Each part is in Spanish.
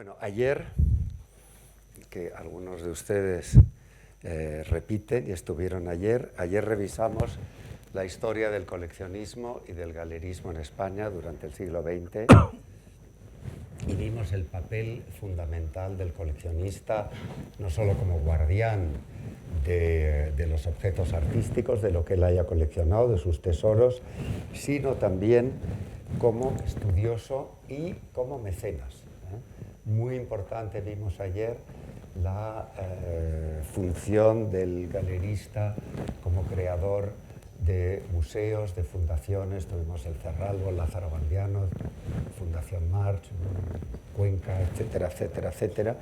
Bueno, ayer, que algunos de ustedes repiten y estuvieron ayer revisamos la historia del coleccionismo y del galerismo en España durante el siglo XX y vimos el papel fundamental del coleccionista, no solo como guardián de los objetos artísticos, de lo que él haya coleccionado, de sus tesoros, sino también como estudioso y como mecenas. Muy importante, vimos ayer, la función del galerista como creador de museos, de fundaciones. Tuvimos el Cerralbo, el Lázaro Galdiano, Fundación March, Cuenca, etcétera, etcétera, etcétera.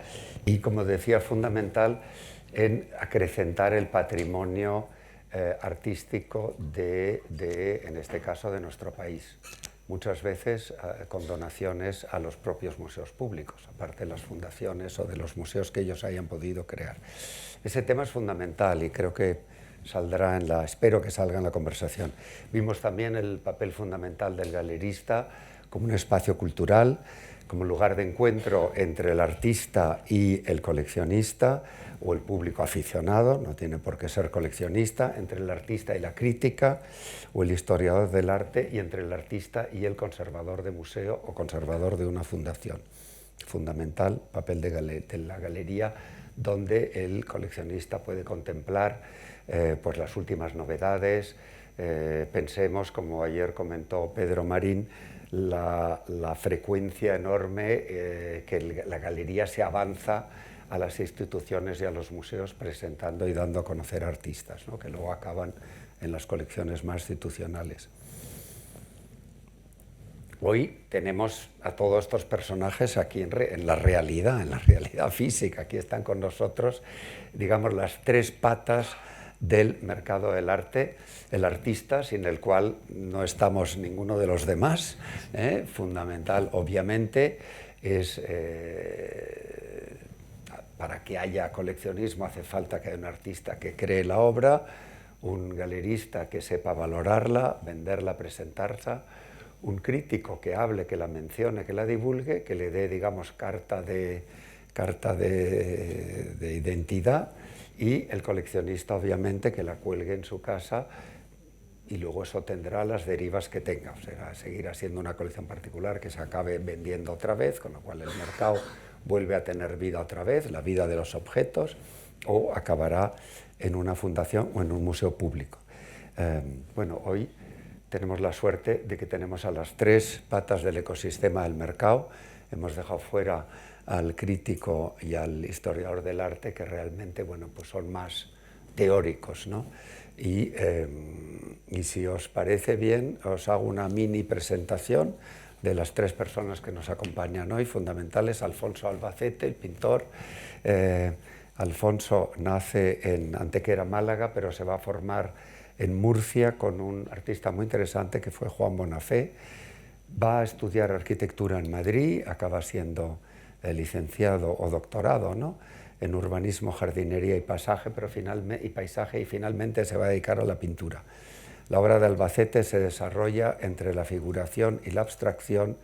Y, como decía, fundamental en acrecentar el patrimonio artístico en este caso, de nuestro país. Muchas veces con donaciones a los propios museos públicos, aparte de las fundaciones o de los museos que ellos hayan podido crear. Ese tema es fundamental y creo que saldrá espero que salga en la conversación. Vimos también el papel fundamental del galerista como un espacio cultural, como lugar de encuentro entre el artista y el coleccionista, o el público aficionado, no tiene por qué ser coleccionista, entre el artista y la crítica, o el historiador del arte, y entre el artista y el conservador de museo o conservador de una fundación. Fundamental papel de la galería, donde el coleccionista puede contemplar pues las últimas novedades. Pensemos, como ayer comentó Pedro Marín, la frecuencia enorme que la galería se avanza a las instituciones y a los museos presentando y dando a conocer artistas, ¿no?, que luego acaban en las colecciones más institucionales. Hoy tenemos a todos estos personajes aquí en la realidad física. Aquí están con nosotros, digamos, las tres patas del mercado del arte, el artista, sin el cual no estamos ninguno de los demás, fundamental, obviamente, es... para que haya coleccionismo hace falta que haya un artista que cree la obra, un galerista que sepa valorarla, venderla, presentarla, un crítico que hable, que la mencione, que la divulgue, que le dé, digamos, carta de identidad, y el coleccionista, obviamente, que la cuelgue en su casa, y luego eso tendrá las derivas que tenga. O sea, seguirá siendo una colección particular que se acabe vendiendo otra vez, con lo cual el mercado vuelve a tener vida otra vez, la vida de los objetos, o acabará en una fundación o en un museo público. Bueno, hoy tenemos la suerte de que tenemos a las tres patas del ecosistema del mercado. Hemos dejado fuera al crítico y al historiador del arte, que realmente, bueno, pues son más teóricos, ¿no? Y si os parece bien, os hago una mini presentación de las tres personas que nos acompañan hoy, fundamentales. Alfonso Albacete, el pintor. Alfonso nace en Antequera, Málaga, pero se va a formar en Murcia con un artista muy interesante que fue Juan Bonafé. Va a estudiar arquitectura en Madrid, acaba siendo licenciado o doctorado, ¿no?, en urbanismo, jardinería y paisaje, y finalmente se va a dedicar a la pintura. La obra de Albacete se desarrolla entre la figuración y la abstracción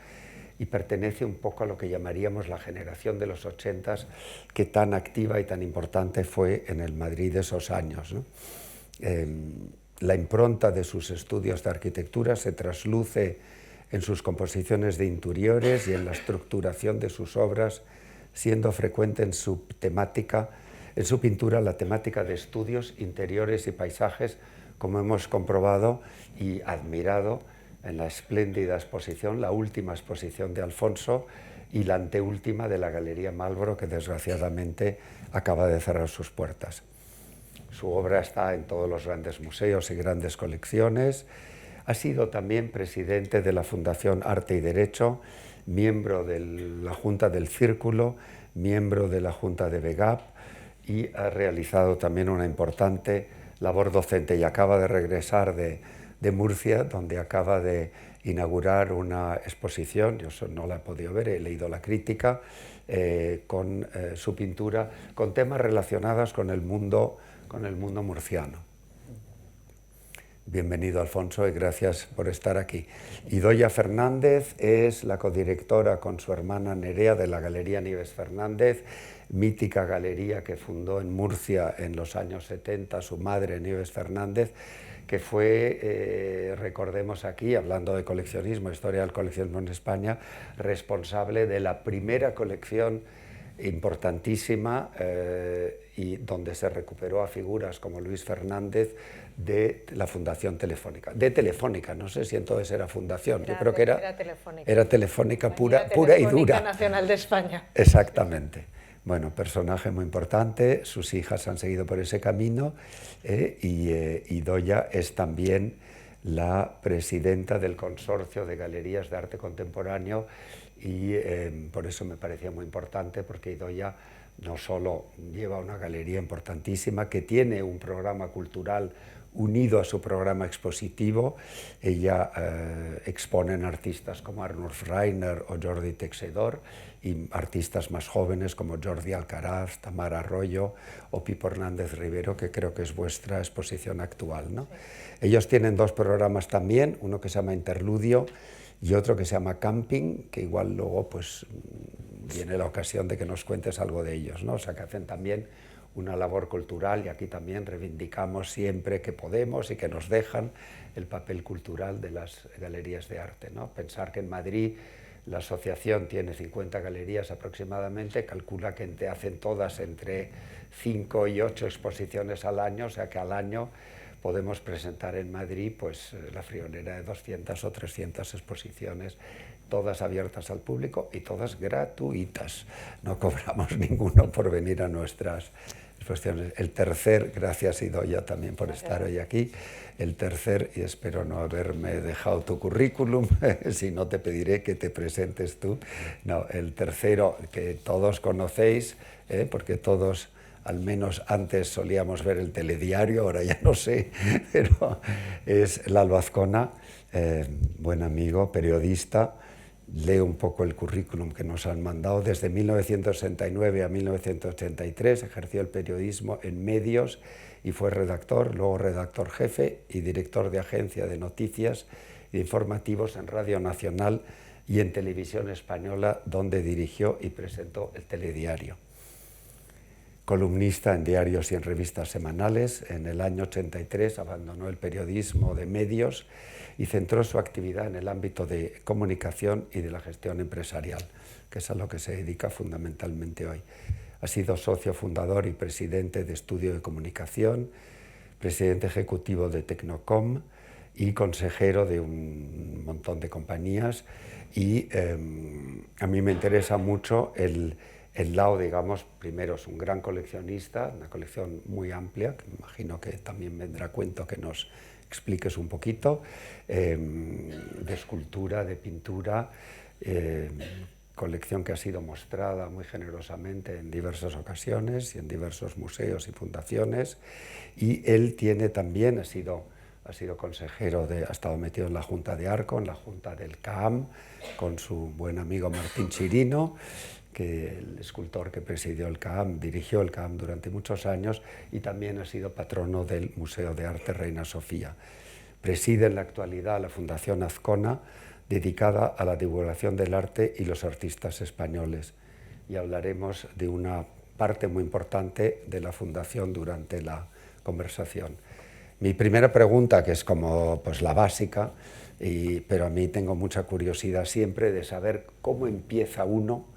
y pertenece un poco a lo que llamaríamos la generación de los 80s, que tan activa y tan importante fue en el Madrid de esos años, ¿no? La impronta de sus estudios de arquitectura se trasluce en sus composiciones de interiores y en la estructuración de sus obras, siendo frecuente en su pintura la temática de estudios interiores y paisajes, como hemos comprobado y admirado en la espléndida exposición, la última exposición de Alfonso y la anteúltima de la Galería Marlborough, que desgraciadamente acaba de cerrar sus puertas. Su obra está en todos los grandes museos y grandes colecciones. Ha sido también presidente de la Fundación Arte y Derecho, miembro de la Junta del Círculo, miembro de la Junta de BEGAP, y ha realizado también una importante labor docente, y acaba de regresar de Murcia, donde acaba de inaugurar una exposición. Yo no la he podido ver, he leído la crítica, con su pintura, con temas relacionados con el mundo murciano. Bienvenido, Alfonso, y gracias por estar aquí. Idoia Fernández es la codirectora con su hermana Nerea de la Galería Nieves Fernández, mítica galería que fundó en Murcia en los años 70 su madre Nieves Fernández, que fue, recordemos aquí, hablando de coleccionismo, historia del coleccionismo en España, responsable de la primera colección importantísima y donde se recuperó a figuras como Luis Fernández de la Fundación Telefónica. De Telefónica, no sé si entonces era fundación, yo creo que era Telefónica. Era Telefónica pura y dura. Nacional de España. Exactamente. Bueno, personaje muy importante, sus hijas han seguido por ese camino y Idoia es también la presidenta del Consorcio de Galerías de Arte Contemporáneo y por eso me parecía muy importante, porque Idoia no solo lleva una galería importantísima, que tiene un programa cultural unido a su programa expositivo. Ella expone en artistas como Arnulf Rainer o Jordi Texedor y artistas más jóvenes como Jordi Alcaraz, Tamara Arroyo o Pipo Hernández Rivero, que creo que es vuestra exposición actual, ¿no? Sí. Ellos tienen dos programas también, uno que se llama Interludio y otro que se llama Camping, que igual luego pues viene la ocasión de que nos cuentes algo de ellos, ¿no? O sea, que hacen también una labor cultural y aquí también reivindicamos siempre que podemos y que nos dejan el papel cultural de las galerías de arte, ¿no? Pensar que en Madrid la asociación tiene 50 galerías aproximadamente, calcula que te hacen todas entre 5 y 8 exposiciones al año, o sea que al año podemos presentar en Madrid pues la friolera de 200 o 300 exposiciones, todas abiertas al público y todas gratuitas. No cobramos ninguno por venir a nuestras exposiciones. El tercer, gracias Idoia también por estar hoy aquí, el tercer, y espero no haberme dejado tu currículum, si no te pediré que te presentes tú. No, el tercero que todos conocéis, porque todos al menos antes solíamos ver el telediario, ahora ya no sé, pero es Lalo Azcona, buen amigo, periodista. Leo un poco el currículum que nos han mandado. Desde 1969 a 1983 ejerció el periodismo en medios y fue redactor, luego redactor jefe y director de agencia de noticias e informativos en Radio Nacional y en Televisión Española, donde dirigió y presentó el telediario. Columnista en diarios y en revistas semanales, en el año 83 abandonó el periodismo de medios y centró su actividad en el ámbito de comunicación y de la gestión empresarial, que es a lo que se dedica fundamentalmente hoy. Ha sido socio fundador y presidente de Estudio de Comunicación, presidente ejecutivo de Tecnocom y consejero de un montón de compañías y a mí me interesa mucho el lado, digamos, primero es un gran coleccionista, una colección muy amplia, que me imagino que también vendrá a cuento que nos expliques un poquito, de escultura, de pintura, colección que ha sido mostrada muy generosamente en diversas ocasiones y en diversos museos y fundaciones, y él tiene también, ha sido consejero, ha estado metido en la Junta de Arco, en la Junta del CAAM, con su buen amigo Martín Chirino, que el escultor que presidió el CAAM, dirigió el CAAM durante muchos años y también ha sido patrono del Museo de Arte Reina Sofía. Preside en la actualidad la Fundación Azcona, dedicada a la divulgación del arte y los artistas españoles. Y hablaremos de una parte muy importante de la Fundación durante la conversación. Mi primera pregunta, que es como pues, la básica, pero a mí tengo mucha curiosidad siempre de saber cómo empieza uno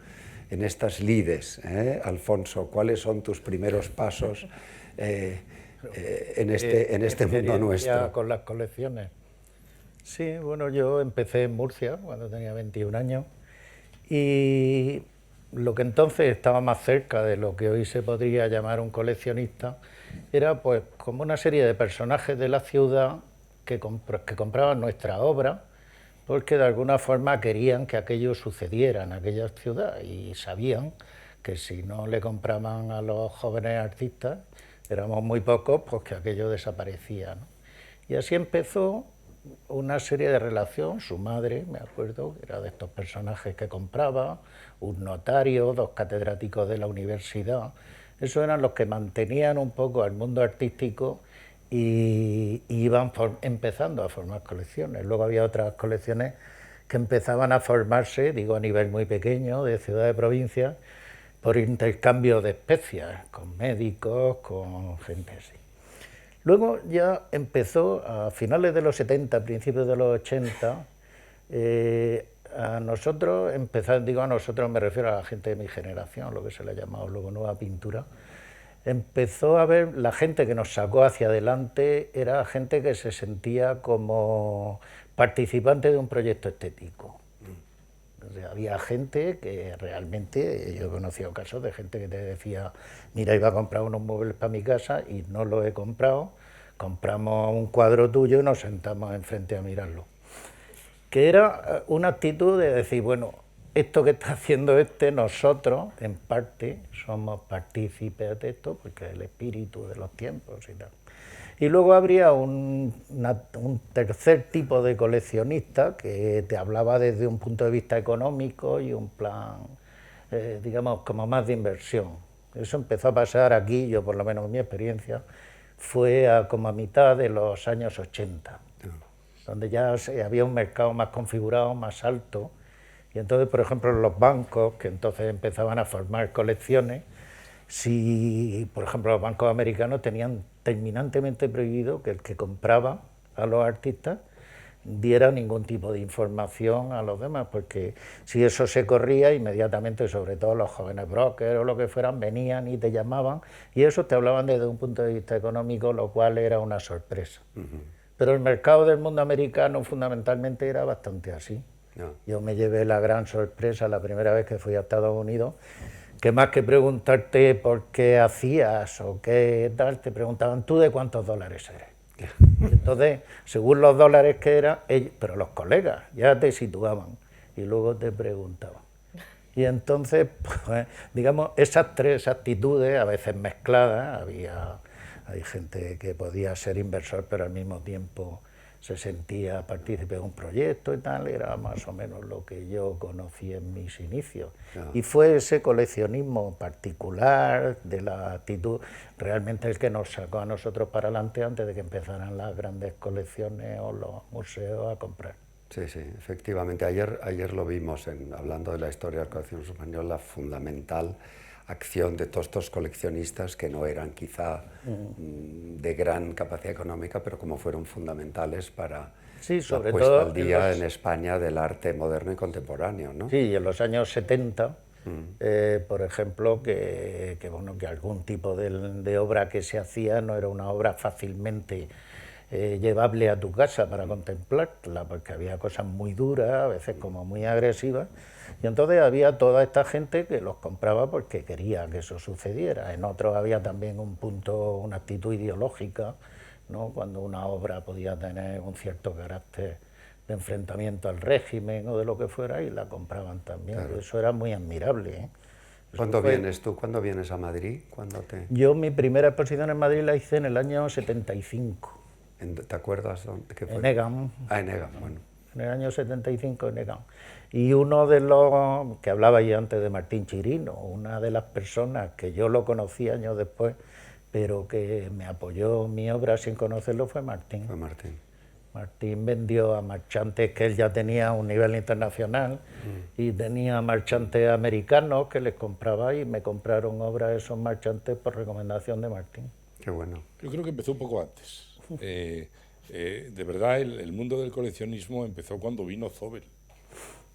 en estas lides, Alfonso, ¿cuáles son tus primeros pasos en este mundo nuestro? Con las colecciones. Sí, bueno, yo empecé en Murcia cuando tenía 21 años y lo que entonces estaba más cerca de lo que hoy se podría llamar un coleccionista era pues como una serie de personajes de la ciudad que compraban nuestra obra porque de alguna forma querían que aquello sucediera en aquella ciudad y sabían que si no le compraban a los jóvenes artistas, éramos muy pocos, pues que aquello desaparecía, ¿no? Y así empezó una serie de relación. Su madre, me acuerdo, era de estos personajes que compraba, un notario, 2 catedráticos de la universidad. Esos eran los que mantenían un poco al mundo artístico y iban empezando a formar colecciones. Luego había otras colecciones que empezaban a formarse, digo a nivel muy pequeño, de ciudad de provincia, por intercambio de especias, con médicos, con gente así. Luego ya empezó, a finales de los 70, principios de los 80, a nosotros, digo a nosotros, me refiero a la gente de mi generación, lo que se le ha llamado luego nueva pintura, empezó a ver, la gente que nos sacó hacia adelante era gente que se sentía como participante de un proyecto estético. O sea, había gente que realmente, yo he conocido casos de gente que te decía, mira, iba a comprar unos muebles para mi casa y no los he comprado, compramos un cuadro tuyo y nos sentamos enfrente a mirarlo. Que era una actitud de decir, bueno, esto que está haciendo nosotros, en parte, somos partícipes de esto, porque es el espíritu de los tiempos y tal. Y luego habría un tercer tipo de coleccionista que te hablaba desde un punto de vista económico y un plan, digamos, como más de inversión. Eso empezó a pasar aquí, yo por lo menos en mi experiencia, fue como a mitad de los años 80, donde ya había un mercado más configurado, más alto, y entonces, por ejemplo, los bancos, que entonces empezaban a formar colecciones, si, por ejemplo, los bancos americanos tenían terminantemente prohibido que el que compraba a los artistas diera ningún tipo de información a los demás, porque si eso se corría, inmediatamente, sobre todo los jóvenes brokers o lo que fueran, venían y te llamaban, y eso te hablaban desde un punto de vista económico, lo cual era una sorpresa. Pero el mercado del mundo americano fundamentalmente era bastante así. Yo me llevé la gran sorpresa la primera vez que fui a Estados Unidos, que más que preguntarte por qué hacías o qué tal, te preguntaban, ¿tú de cuántos dólares eres? Entonces, según los dólares que eran, pero los colegas ya te situaban y luego te preguntaban. Y entonces, pues, digamos, esas tres actitudes, a veces mezcladas, hay gente que podía ser inversor, pero al mismo tiempo se sentía partícipe de un proyecto y tal, era más o menos lo que yo conocí en mis inicios. Y fue ese coleccionismo particular de la actitud realmente el que nos sacó a nosotros para adelante antes de que empezaran las grandes colecciones o los museos a comprar. Sí, sí, efectivamente. Ayer lo vimos, hablando de la historia de la colección española, fundamental acción de todos estos coleccionistas que no eran quizá de gran capacidad económica, pero como fueron fundamentales para la puesta al día en España del arte moderno y contemporáneo, ¿no? Sí, en los años 70, por ejemplo, que algún tipo de obra que se hacía no era una obra fácilmente llevable a tu casa para contemplarla, porque había cosas muy duras, a veces como muy agresivas, y entonces había toda esta gente que los compraba porque quería que eso sucediera. En otros había también un punto, una actitud ideológica, ¿no? Cuando una obra podía tener un cierto carácter de enfrentamiento al régimen o de lo que fuera, y la compraban también. Claro. Eso era muy admirable, ¿eh? ¿Cuándo vienes tú? ¿Cuándo vienes a Madrid? Yo mi primera exposición en Madrid la hice en el año 75. ¿Te acuerdas dónde? ¿Qué fue? En Egan. Ah, en Egan, bueno. En el año 75 en Egan. Y uno de los, que hablaba yo antes de Martín Chirino, una de las personas que yo lo conocí años después, pero que me apoyó mi obra sin conocerlo, fue Martín. Fue Martín. Martín vendió a marchantes que él ya tenía un nivel internacional y tenía marchantes americanos que les compraba y me compraron obras de esos marchantes por recomendación de Martín. Qué bueno. Yo creo que empezó un poco antes. De verdad, el mundo del coleccionismo empezó cuando vino Zobel,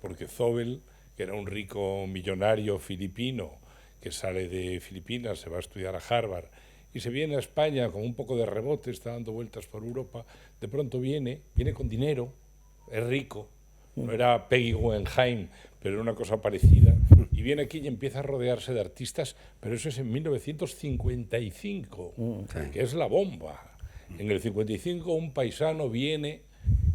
porque Zobel, que era un rico millonario filipino que sale de Filipinas, se va a estudiar a Harvard y se viene a España con un poco de rebote, está dando vueltas por Europa, de pronto viene con dinero, es rico, no era Peggy Guggenheim, pero era una cosa parecida, y viene aquí y empieza a rodearse de artistas, pero eso es en 1955, que es la bomba. En el 55 un paisano viene,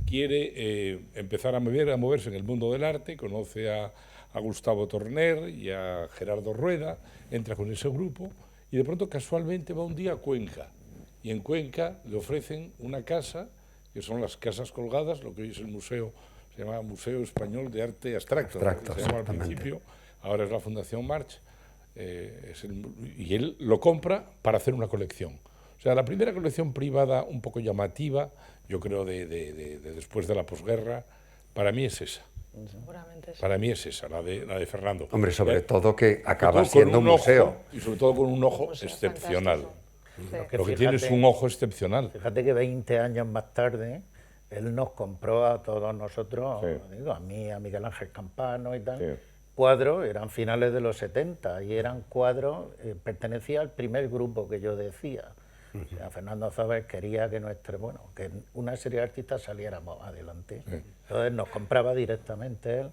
quiere empezar a moverse en el mundo del arte, conoce a Gustavo Torner y a Gerardo Rueda, entra con ese grupo y de pronto casualmente va un día a Cuenca. Y en Cuenca le ofrecen una casa, que son las casas colgadas, lo que hoy es el museo, se llama Museo Español de Arte Abstracto, se llama al principio, ahora es la Fundación March, y él lo compra para hacer una colección. O sea, la primera colección privada un poco llamativa, yo creo, de después de la posguerra, para mí es esa. Seguramente sí. Para mí es esa, la de Fernando. Hombre, sobre todo que acaba Todo con siendo un museo. ojo, y sobre todo con un ojo museo excepcional. fantástico. Que Lo que tiene es un ojo excepcional. Fíjate que 20 años más tarde él nos compró a todos nosotros, Sí. digo, a mí, a Miguel Ángel Campano y tal, Sí. cuadros, eran finales de los 70 y eran cuadros, pertenecía al primer grupo que yo decía. O sea, Fernando Zobel quería que que una serie de artistas saliéramos adelante. Entonces nos compraba directamente él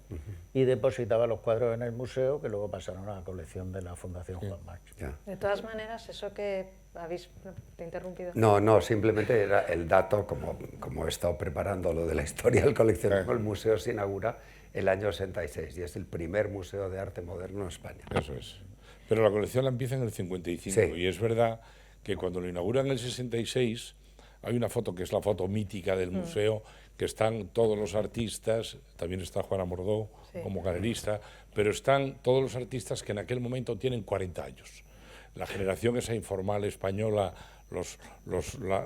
y depositaba los cuadros en el museo, que luego pasaron a la colección de la Fundación Juan March. Ya. De todas maneras, eso que habéis... Te he interrumpido. No, simplemente era el dato, como he estado preparando lo de la historia del coleccionismo, el museo se inaugura el año 66 y es el primer museo de arte moderno en España. Eso es. Pero la colección la empieza en el 55 Sí. y es verdad que cuando lo inauguran en el 66 hay una foto que es la foto mítica del museo, que están todos los artistas, también está Juana Mordó Sí. como galerista, pero están todos los artistas que en aquel momento tienen 40 años. La generación esa informal española,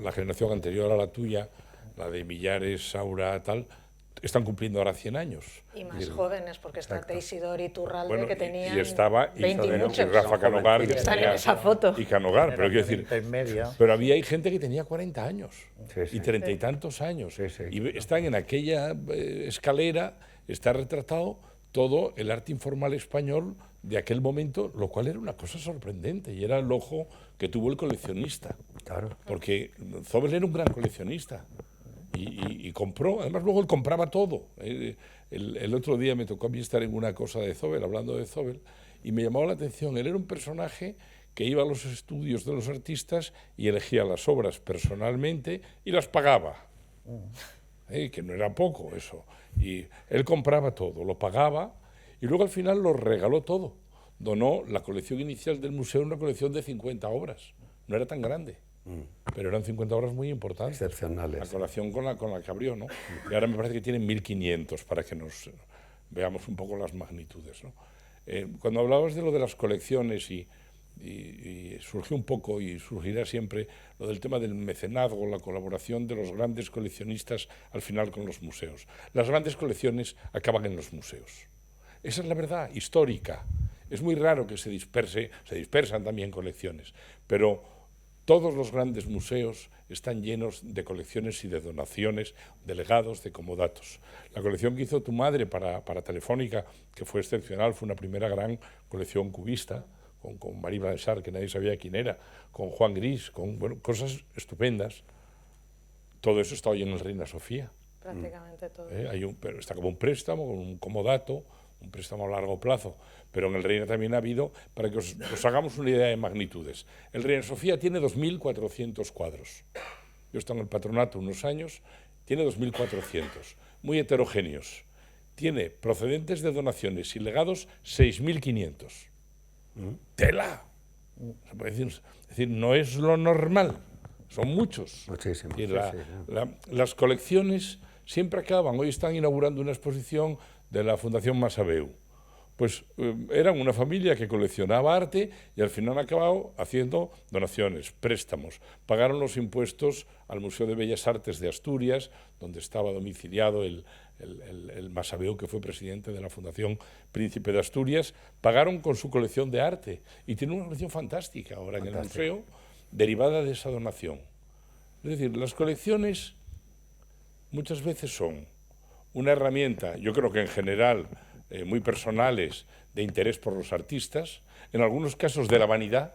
la generación anterior a la tuya, la de Millares, Saura, tal, están cumpliendo ahora 100 años. Y más jóvenes, porque está Teixidor y Turralde, Bueno, que tenían y estaba 20 y y muchos. Rafa Canogar, que Están en tenía- esa foto. y Canogar, pero quiero decir, Intermedia. pero había gente que tenía 40 años Sí, sí. y 30 y tantos años. Sí, sí. Y están en aquella escalera, está retratado todo el arte informal español de aquel momento, lo cual era una cosa sorprendente y era el ojo que tuvo el coleccionista. Claro. Porque Zobel era un gran coleccionista y compró, además luego él compraba todo. El otro día me tocó a mí estar en una cosa de Zobel, hablando de Zobel, y me llamó la atención. Él era un personaje que iba a los estudios de los artistas y elegía las obras personalmente y las pagaba. Que no era poco eso. Y él compraba todo, lo pagaba y luego al final lo regaló todo. Donó la colección inicial del museo, una colección de 50 obras. No era tan grande, pero eran 50 obras muy importantes. Excepcionales. La colección con la que abrió, ¿no? Y ahora me parece que tienen 1.500 para que nos veamos un poco las magnitudes, ¿no? Cuando hablabas de lo de las colecciones y surgió un poco y surgirá siempre lo del tema del mecenazgo, la colaboración de los grandes coleccionistas al final con los museos. Las grandes colecciones acaban en los museos. Esa es la verdad histórica. Es muy raro que se dispersan también colecciones, pero todos los grandes museos están llenos de colecciones y de donaciones, de legados, de comodatos. La colección que hizo tu madre para Telefónica, que fue excepcional, fue una primera gran colección cubista, con Marie Blanchard, que nadie sabía quién era, con Juan Gris, con cosas estupendas. Todo eso está hoy en el Reina Sofía. Prácticamente todo. Pero está como un préstamo, con un comodato, un préstamo a largo plazo. Pero en el Reina también ha habido, para que os hagamos una idea de magnitudes. El Reina Sofía tiene 2.400 cuadros. Yo he estado en el patronato unos años, tiene 2.400, muy heterogéneos. Tiene procedentes de donaciones y legados 6.500. ¡Tela! Es decir, no es lo normal, son muchos. Muchísimo. Y las colecciones siempre acaban. Hoy están inaugurando una exposición de la Fundación Masabeu. Pues eran una familia que coleccionaba arte y al final han acabado haciendo donaciones, préstamos. Pagaron los impuestos al Museo de Bellas Artes de Asturias, donde estaba domiciliado el Masabeu, que fue presidente de la Fundación Príncipe de Asturias. Pagaron con su colección de arte y tiene una colección fantástica ahora en el museo, derivada de esa donación. Es decir, las colecciones muchas veces son una herramienta, yo creo que en general muy personales, de interés por los artistas, en algunos casos de la vanidad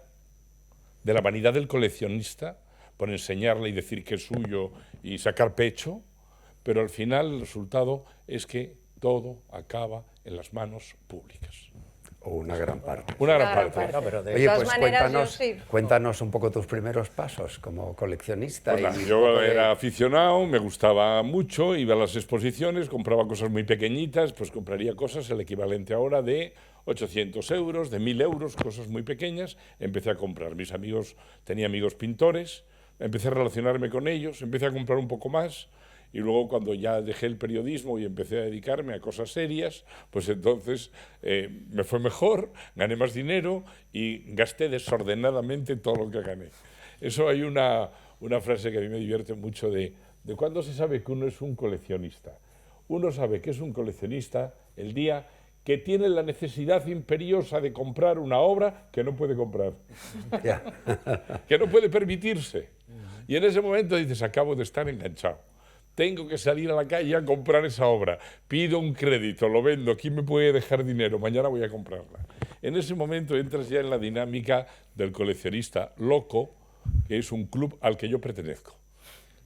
del coleccionista, por enseñarle y decir que es suyo y sacar pecho, pero al final el resultado es que todo acaba en las manos públicas. O una gran parte. Una gran Una gran parte. No, pero de Oye, todas pues maneras, cuéntanos un poco tus primeros pasos como coleccionista. Pues nada, y un yo poco de- era aficionado, me gustaba mucho, iba a las exposiciones, compraba cosas muy pequeñitas, pues compraría cosas el equivalente ahora de 800 euros, de 1.000 euros, cosas muy pequeñas. Empecé a comprar. Tenía amigos pintores, empecé a relacionarme con ellos, empecé a comprar un poco más. Y luego cuando ya dejé el periodismo y empecé a dedicarme a cosas serias, pues entonces me fue mejor, gané más dinero y gasté desordenadamente todo lo que gané. Eso hay una frase que a mí me divierte mucho de cuándo se sabe que uno es un coleccionista. Uno sabe que es un coleccionista el día que tiene la necesidad imperiosa de comprar una obra que no puede comprar, que no puede permitirse. Y en ese momento dices, acabo de estar enganchado. Tengo que salir a la calle a comprar esa obra. Pido un crédito, lo vendo. ¿Quién me puede dejar dinero? Mañana voy a comprarla. En ese momento entras ya en la dinámica del coleccionista loco, que es un club al que yo pertenezco.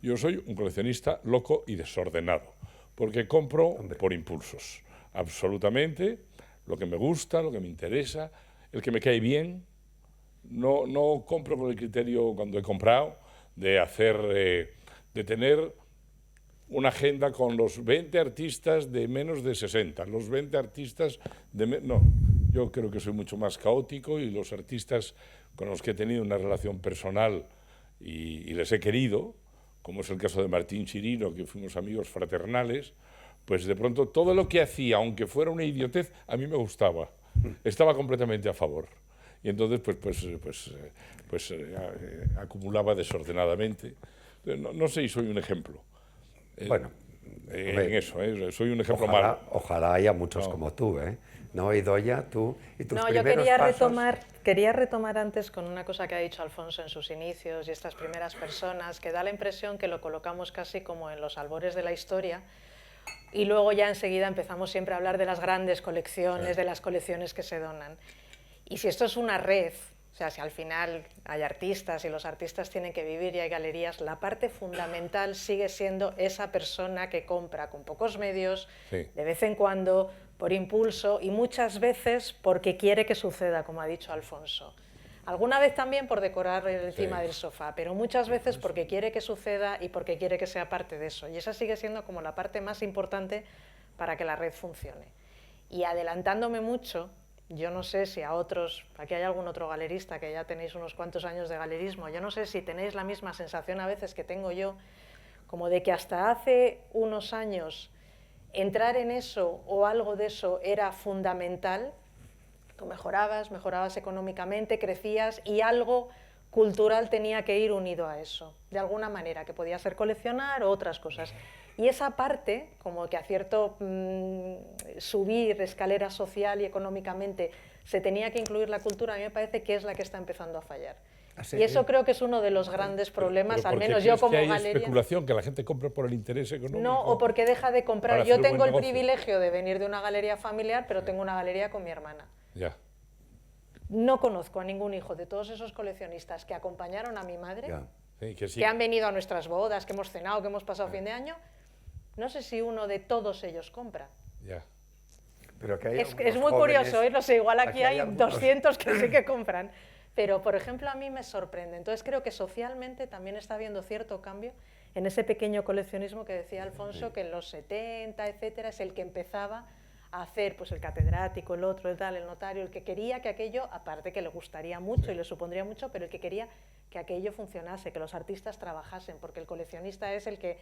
Yo soy un coleccionista loco y desordenado, porque compro por impulsos. Absolutamente, lo que me gusta, lo que me interesa, el que me cae bien. No compro con el criterio, cuando he comprado, de tener una agenda con los 20 artistas de menos de 60, los 20 artistas de... No, yo creo que soy mucho más caótico, y los artistas con los que he tenido una relación personal y les he querido, como es el caso de Martín Chirino, que fuimos amigos fraternales, pues de pronto todo lo que hacía, aunque fuera una idiotez, a mí me gustaba. Estaba completamente a favor. Y entonces acumulaba desordenadamente. No sé si soy un ejemplo. Bueno, en eso, soy un ejemplo ojalá, malo. ojalá haya muchos como tú, ¿eh? ¿No, Idoia? Tú y tus No, yo primeros quería retomar antes con una cosa que ha dicho Alfonso en sus inicios, y estas primeras personas, que da la impresión que lo colocamos casi como en los albores de la historia, y luego ya enseguida empezamos siempre a hablar de las grandes colecciones, de las colecciones que se donan. Y si esto es una red, o sea, si al final hay artistas y los artistas tienen que vivir y hay galerías, la parte fundamental sigue siendo esa persona que compra con pocos medios, de vez en cuando, por impulso, y muchas veces porque quiere que suceda, como ha dicho Alfonso. Alguna vez también por decorar encima del sofá, pero muchas veces porque quiere que suceda y porque quiere que sea parte de eso. Y esa sigue siendo como la parte más importante para que la red funcione. Y adelantándome mucho, yo no sé si a otros, aquí hay algún otro galerista que ya tenéis unos cuantos años de galerismo, yo no sé si tenéis la misma sensación a veces que tengo yo, como de que hasta hace unos años entrar en eso o algo de eso era fundamental. Tú mejorabas económicamente, crecías, y algo cultural tenía que ir unido a eso, de alguna manera, que podía ser coleccionar o otras cosas. Y esa parte, como que a cierto subir escalera social y económicamente se tenía que incluir la cultura, a mí me parece que es la que está empezando a fallar. Y eso creo que es uno de los grandes problemas, al menos yo como galería. ¿Hay especulación, que la gente compra por el interés económico? No, o porque deja de comprar. Yo tengo el privilegio de venir de una galería familiar, pero tengo una galería con mi hermana. Ya. No conozco a ningún hijo de todos esos coleccionistas que acompañaron a mi madre, Sí, que han venido a nuestras bodas, que hemos cenado, que hemos pasado fin de año. No sé si uno de todos ellos compra. Ya. Pero que hay Es muy curioso, no sé, igual aquí hay 200 que sí que compran. Pero, por ejemplo, a mí me sorprende. Entonces creo que socialmente también está habiendo cierto cambio en ese pequeño coleccionismo que decía Alfonso, que en los 70, etcétera, es el que empezaba a hacer, pues, el catedrático, el otro, el tal, el notario, el que quería que aquello, aparte que le gustaría mucho y le supondría mucho, pero el que quería que aquello funcionase, que los artistas trabajasen, porque el coleccionista es el que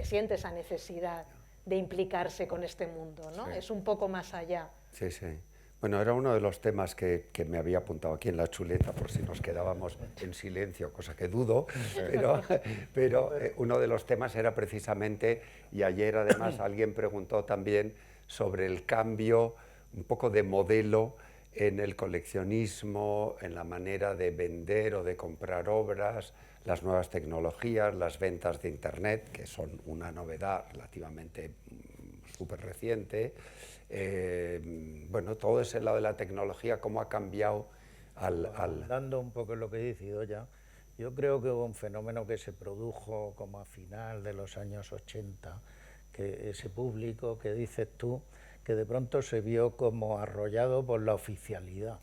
siente esa necesidad de implicarse con este mundo, ¿no? Es un poco más allá. Sí, sí. Bueno, era uno de los temas que me había apuntado aquí en la chuleta, por si nos quedábamos en silencio, cosa que dudo, pero uno de los temas era precisamente, y ayer además alguien preguntó también sobre el cambio, un poco de modelo en el coleccionismo, en la manera de vender o de comprar obras, las nuevas tecnologías, las ventas de Internet, que son una novedad relativamente súper reciente. Bueno, todo ese lado de la tecnología, cómo ha cambiado Dando un poco en lo que he dicho ya, yo creo que hubo un fenómeno que se produjo como a final de los años 80, que ese público que dices tú, que de pronto se vio como arrollado por la oficialidad,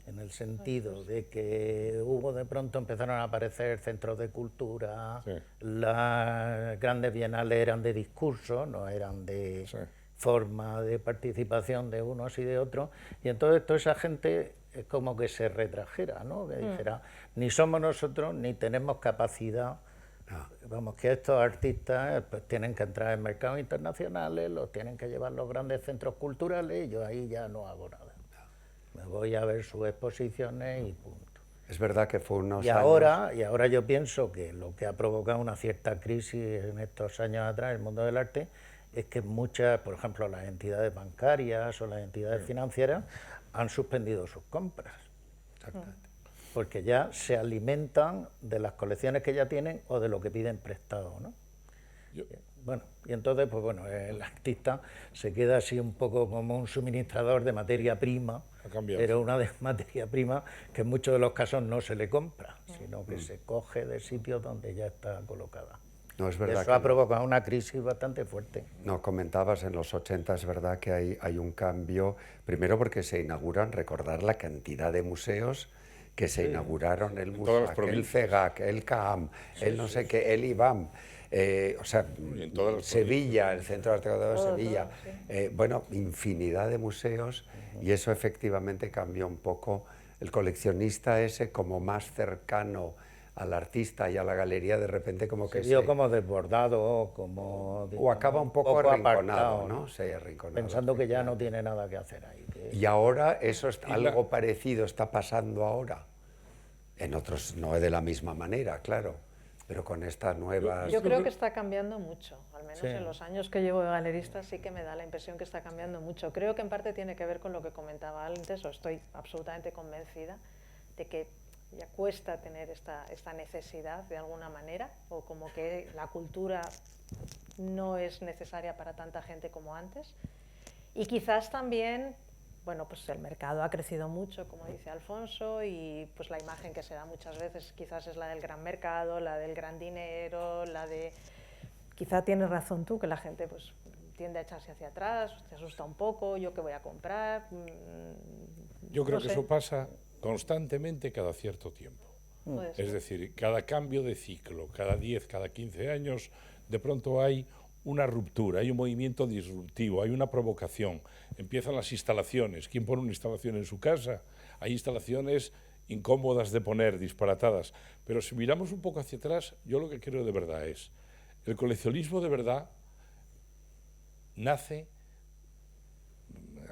en el sentido de que de pronto empezaron a aparecer centros de cultura, las grandes bienales eran de discurso, no eran de forma de participación de unos y de otros, y entonces toda esa gente es como que se retrajera, ¿no? Que dijera, ni somos nosotros, ni tenemos capacidad. Vamos, que estos artistas pues tienen que entrar en mercados internacionales, los tienen que llevar los grandes centros culturales, y yo ahí ya no hago nada. Me voy a ver sus exposiciones y punto. Es verdad que fue unos Y años... ahora yo pienso que lo que ha provocado una cierta crisis en estos años atrás en el mundo del arte es que muchas, por ejemplo, las entidades bancarias o las entidades financieras han suspendido sus compras. Exactamente. Porque ya se alimentan de las colecciones que ya tienen o de lo que piden prestado, ¿no? Bueno, y entonces, pues bueno, el artista se queda así un poco como un suministrador de materia prima, pero una de materia prima que en muchos de los casos no se le compra, sino que se coge de sitios donde ya está colocada. No, es verdad Eso ha provocado una crisis bastante fuerte. No, comentabas en los 80, es verdad que hay un cambio, primero porque se inauguran, recordar la cantidad de museos que se inauguraron, el MUSAC, el CEGAC, el CAAM, el no sé qué, el IBAM, o sea, Sevilla, el Centro de Arte Contemporáneo de Sevilla, bueno, infinidad de museos, y eso efectivamente cambió un poco el coleccionista ese como más cercano al artista y a la galería, de repente como que se vio como desbordado, como... o acaba un poco arrinconado, apartado, ¿no? Sí, arrinconado. Pensando que ya no tiene nada que hacer ahí. Y ahora eso es algo parecido está pasando ahora. En otros no es de la misma manera, claro, pero con estas nuevas... Yo creo que está cambiando mucho, al menos en los años que llevo de galerista sí que me da la impresión que está cambiando mucho. Creo que en parte tiene que ver con lo que comentaba antes, o estoy absolutamente convencida de que ya cuesta tener esta necesidad de alguna manera, o como que la cultura no es necesaria para tanta gente como antes. Y quizás también, bueno, pues el mercado ha crecido mucho, como dice Alfonso, y pues la imagen que se da muchas veces quizás es la del gran mercado, la del gran dinero, la de... Quizá tienes razón tú, que la gente pues tiende a echarse hacia atrás, se asusta un poco, ¿yo qué voy a comprar? Yo creo que eso pasa constantemente cada cierto tiempo. Es decir, cada cambio de ciclo, cada 10, cada 15 años, de pronto hay una ruptura, hay un movimiento disruptivo, hay una provocación. Empiezan las instalaciones. ¿Quién pone una instalación en su casa? Hay instalaciones incómodas de poner, disparatadas. Pero si miramos un poco hacia atrás, yo lo que creo de verdad es, el coleccionismo de verdad nace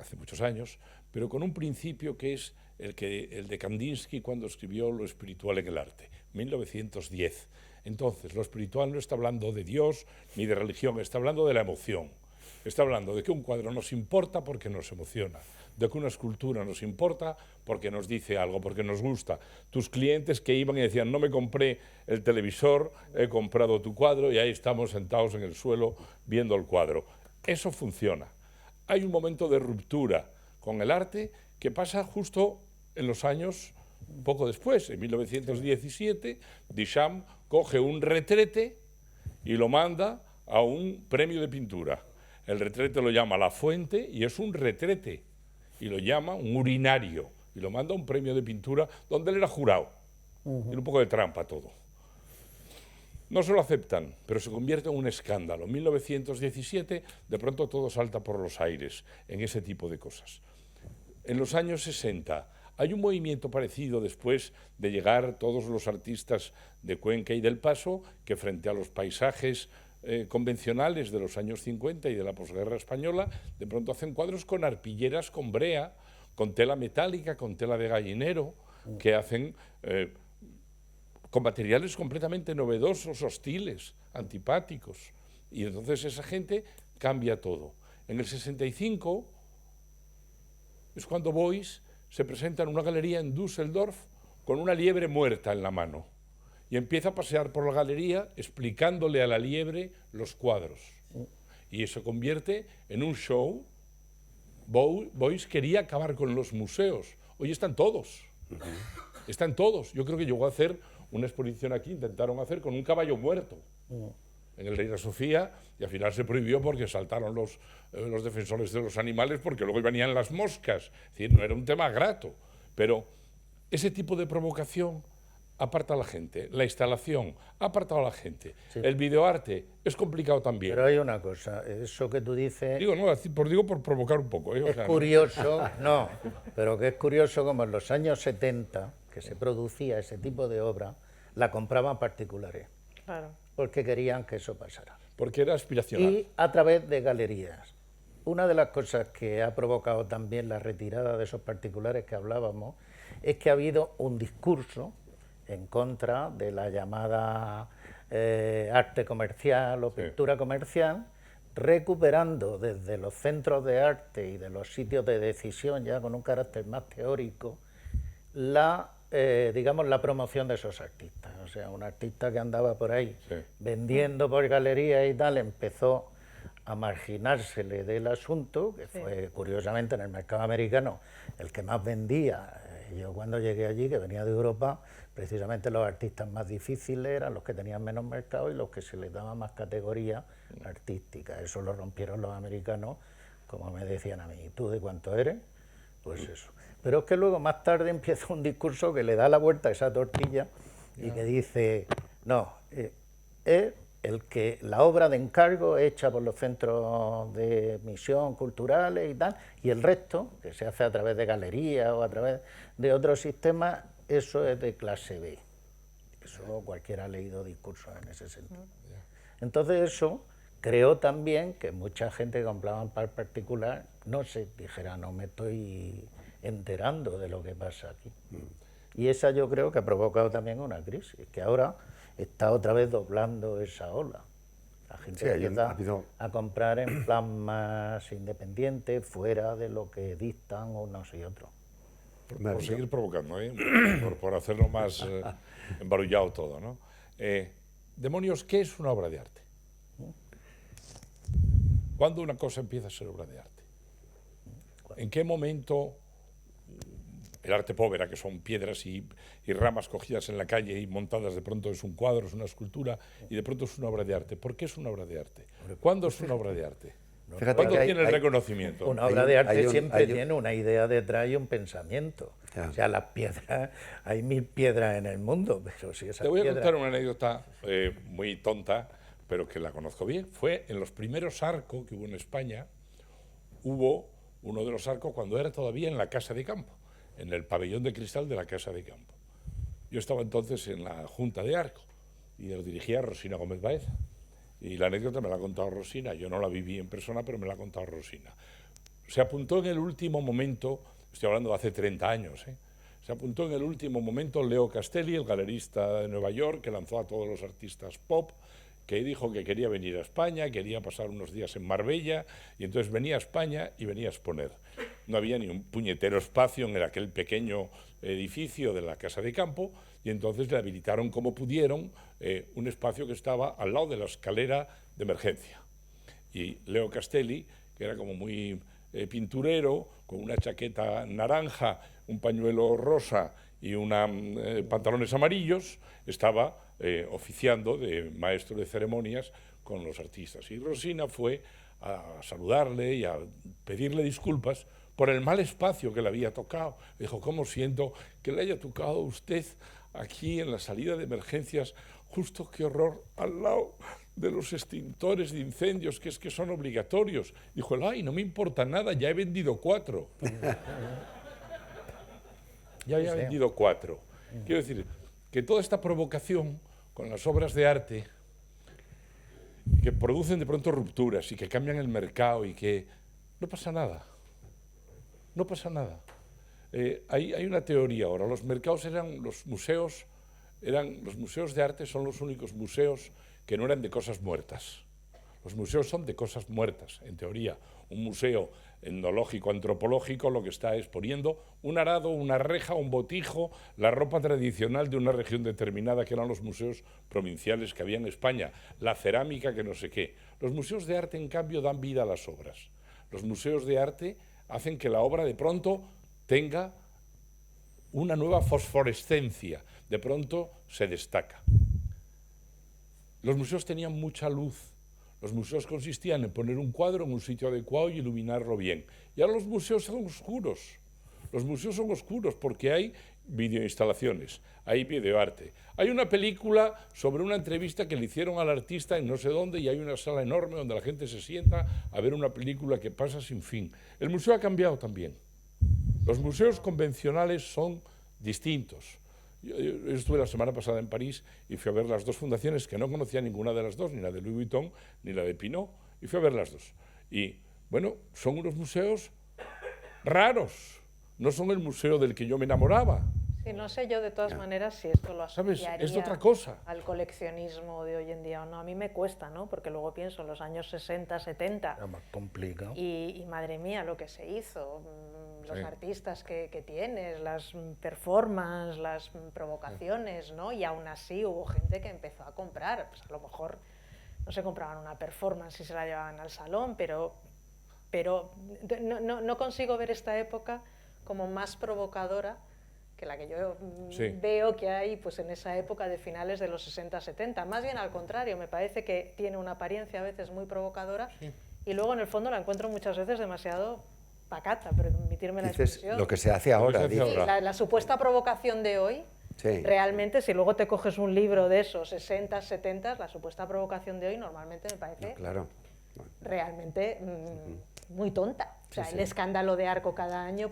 hace muchos años, pero con un principio que es el de Kandinsky cuando escribió Lo espiritual en el arte, 1910. Entonces, lo espiritual no está hablando de Dios ni de religión, está hablando de la emoción. Está hablando de que un cuadro nos importa porque nos emociona, de que una escultura nos importa porque nos dice algo, porque nos gusta. Tus clientes que iban y decían, no me compré el televisor, he comprado tu cuadro, y ahí estamos sentados en el suelo viendo el cuadro. Eso funciona. Hay un momento de ruptura con el arte que pasa justo en los años poco después, en 1917, Duchamp coge un retrete y lo manda a un premio de pintura. El retrete lo llama La Fuente y es un retrete, y lo llama un urinario, y lo manda a un premio de pintura donde él era jurado. Tiene un poco de trampa todo. No se lo aceptan, pero se convierte en un escándalo. En 1917, de pronto todo salta por los aires en ese tipo de cosas. En los años 60 hay un movimiento parecido después de llegar todos los artistas de Cuenca y del Paso, que frente a los paisajes convencionales de los años 50 y de la posguerra española, de pronto hacen cuadros con arpilleras, con brea, con tela metálica, con tela de gallinero, que hacen con materiales completamente novedosos, hostiles, antipáticos. Y entonces esa gente cambia todo. En el 65 es cuando Beuys se presenta en una galería en Düsseldorf con una liebre muerta en la mano y empieza a pasear por la galería explicándole a la liebre los cuadros. Y eso se convierte en un show. Beuys quería acabar con los museos. Hoy están todos. Están todos. Yo creo que llegó a hacer una exposición aquí, intentaron hacer con un caballo muerto en el Reina Sofía, y al final se prohibió porque saltaron los defensores de los animales, porque luego venían las moscas. Es decir, no era un tema grato, pero ese tipo de provocación aparta a la gente, la instalación ha apartado a la gente, el videoarte es complicado también. Pero hay una cosa, eso que tú dices... Digo por provocar un poco. Es curioso, no, pero que es curioso como en los años 70, que se producía ese tipo de obra, la compraban particulares. Claro. Porque querían que eso pasara. Porque era aspiracional. Y a través de galerías. una de las cosas que ha provocado también la retirada de esos particulares que hablábamos es que ha habido un discurso en contra de la llamada arte comercial o pintura comercial, recuperando desde los centros de arte y de los sitios de decisión, ya con un carácter más teórico, digamos, la promoción de esos artistas. O sea, un artista que andaba por ahí vendiendo por galerías y tal, empezó a marginársele del asunto, que fue curiosamente en el mercado americano el que más vendía. Yo cuando llegué allí, que venía de Europa, precisamente los artistas más difíciles eran los que tenían menos mercado y los que se les daba más categoría artística. Eso lo rompieron los americanos, como me decían a mí. ¿Tú de cuánto eres? Pues eso. Pero es que luego más tarde empieza un discurso que le da la vuelta a esa tortilla y que dice, no, es la obra de encargo hecha por los centros de misión culturales y tal, y el resto, que se hace a través de galerías o a través de otros sistemas, eso es de clase B. Eso cualquiera ha leído discursos en ese sentido. Entonces eso creó también que mucha gente que compraba para particular no se dijera, no me estoy enterando de lo que pasa aquí. Y esa yo creo que ha provocado también una crisis, que ahora está otra vez doblando esa ola. La gente empieza a comprar en plan más independiente, fuera de lo que dictan unos y otros. Por seguir provocando, por hacerlo más embarullado todo, ¿no? Demonios, ¿qué es una obra de arte? ¿Cuándo una cosa empieza a ser obra de arte? ¿En qué momento el arte povera, que son piedras y ramas cogidas en la calle y montadas, de pronto es un cuadro, es una escultura, y de pronto es una obra de arte? ¿Por qué es una obra de arte? ¿Cuándo es una obra de arte? ¿Cuándo tiene el reconocimiento? Una obra de arte siempre tiene una idea detrás y un pensamiento. O sea, las piedras, hay 1000 piedras en el mundo, pero si esas Te voy a contar una anécdota muy tonta, pero que la conozco bien. Fue en los primeros arcos que hubo en España, hubo uno de los arcos cuando era todavía en la Casa de Campo, en el pabellón de cristal de la Casa de Campo. Yo estaba entonces en la Junta de Arco y lo dirigía Rosina Gómez Baeza. Y la anécdota me la ha contado Rosina, yo no la viví en persona, pero me la ha contado Rosina. Se apuntó en el último momento, estoy hablando de hace 30 años, se apuntó en el último momento Leo Castelli, el galerista de Nueva York, que lanzó a todos los artistas pop, que dijo que quería venir a España, quería pasar unos días en Marbella, y entonces venía a España y venía a exponer. No había ni un puñetero espacio en aquel pequeño edificio de la Casa de Campo, y entonces le habilitaron como pudieron un espacio que estaba al lado de la escalera de emergencia. Y Leo Castelli, que era como muy pinturero, con una chaqueta naranja, un pañuelo rosa y pantalones amarillos, estaba oficiando de maestro de ceremonias con los artistas. Y Rosina fue a saludarle y a pedirle disculpas por el mal espacio que le había tocado. Dijo, ¿cómo siento que le haya tocado a usted aquí en la salida de emergencias? Justo, qué horror, al lado de los extintores de incendios, que es que son obligatorios. Dijo, ay, no me importa nada, ya he vendido 4. Ya he vendido 4. Quiero decir, que toda esta provocación con las obras de arte, que producen de pronto rupturas y que cambian el mercado y que no pasa nada. No pasa nada. Hay una teoría ahora, los museos de arte son los únicos museos que no eran de cosas muertas. Los museos son de cosas muertas, en teoría. Un museo etnológico, antropológico, lo que está es poniendo un arado, una reja, un botijo, la ropa tradicional de una región determinada, que eran los museos provinciales que había en España, la cerámica, que no sé qué. Los museos de arte, en cambio, dan vida a las obras. Los museos de arte hacen que la obra de pronto tenga una nueva fosforescencia, de pronto se destaca. Los museos tenían mucha luz. Los museos consistían en poner un cuadro en un sitio adecuado y iluminarlo bien. Y ahora los museos son oscuros. Los museos son oscuros porque hay videoinstalaciones, hay videoarte. Hay una película sobre una entrevista que le hicieron al artista en no sé dónde y hay una sala enorme donde la gente se sienta a ver una película que pasa sin fin. El museo ha cambiado también. Los museos convencionales son distintos. Yo estuve la semana pasada en París y fui a ver las 2 fundaciones que no conocía ninguna de las 2, ni la de Louis Vuitton ni la de Pinault, y fui a ver las 2. Y bueno, son unos museos raros, no son el museo del que yo me enamoraba. Sí, no sé yo de todas maneras si esto lo ¿Sabes? asociaría Es otra cosa. al coleccionismo de hoy en día o no. A mí me cuesta, ¿no? Porque luego pienso en los años 60, 70 Era más complicado. y madre mía lo que se hizo, los Sí. artistas que tienes, las performances, las provocaciones, ¿no? Y aún así hubo gente que empezó a comprar, pues a lo mejor no se compraban una performance y se la llevaban al salón, pero no consigo ver esta época como más provocadora que la que yo Sí. veo que hay pues, en esa época de finales de los 60-70. Más bien al contrario, me parece que tiene una apariencia a veces muy provocadora y luego en el fondo la encuentro muchas veces demasiado pacata, permitirme la Dices expresión. lo que se hace ahora. se hace dices. Sí, ahora. la supuesta provocación de hoy, Sí. realmente, si luego te coges un libro de esos 60, 70, la supuesta provocación de hoy normalmente me parece Claro. realmente muy tonta. O sea, Sí, el sí. escándalo de Arco cada año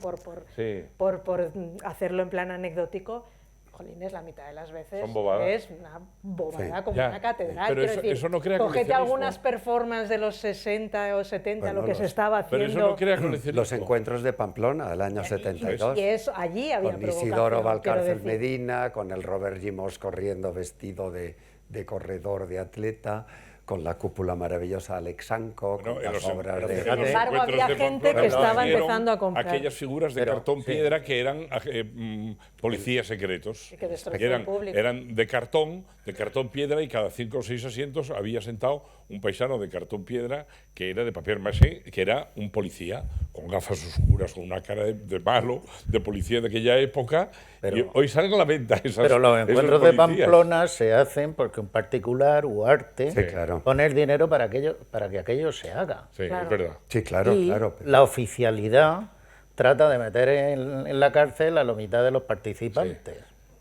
Sí. por hacerlo en plan anecdótico, jolines, la mitad de las veces Son bobadas. es una bobada Sí. como Ya, una catedral. pero Quiero eso- decir, eso no crea cogete coleccionismo. algunas performances de los 60 o 70, Bueno, lo que se los- estaba Pero haciendo. eso no crea coleccionismo. Los encuentros de Pamplona del año 72. Y eso, allí había Con Isidoro provocación, Valcárcel quiero decir. Medina, con el Robert Gimos corriendo vestido de corredor de atleta, con la cúpula maravillosa Alex Sanco, Bueno, con en las los- obras en de... los Sin embargo, encuentros había de gente Pamplona que estaba hicieron empezando a comprar. aquellas figuras de Pero, cartón sí. piedra que eran policías secretos. Y que destrozaban eran, público. eran de cartón piedra, y cada 5 o 6 asientos había sentado un paisano de cartón piedra que era de papel maché, que era un policía con gafas oscuras, con una cara de malo, de policía de aquella época. Pero- y hoy salen a la venta esas. Pero los esos encuentros de policías. Pamplona se hacen porque un particular u arte Sí, claro. pone el dinero para que aquello se haga. Sí, Claro. es verdad. Sí, claro, Y claro. la oficialidad trata de meter en la cárcel a la mitad de los participantes,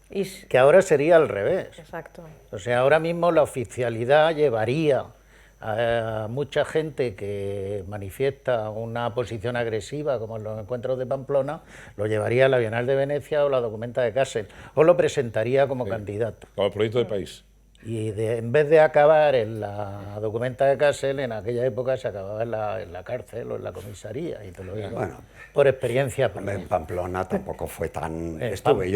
Y que ahora sería al revés. exacto. O sea, ahora mismo la oficialidad llevaría a mucha gente que manifiesta una posición agresiva, como en los encuentros de Pamplona, lo llevaría a la Bienal de Venecia o la Documenta de Kassel, o lo presentaría como candidato. Como el proyecto de país. Y en vez de acabar en la Documenta de Kassel, en aquella época se acababa en la cárcel o en la comisaría, y te lo digo Bueno. por experiencia Hombre, en propia. Pamplona tampoco fue tan... En Estuve.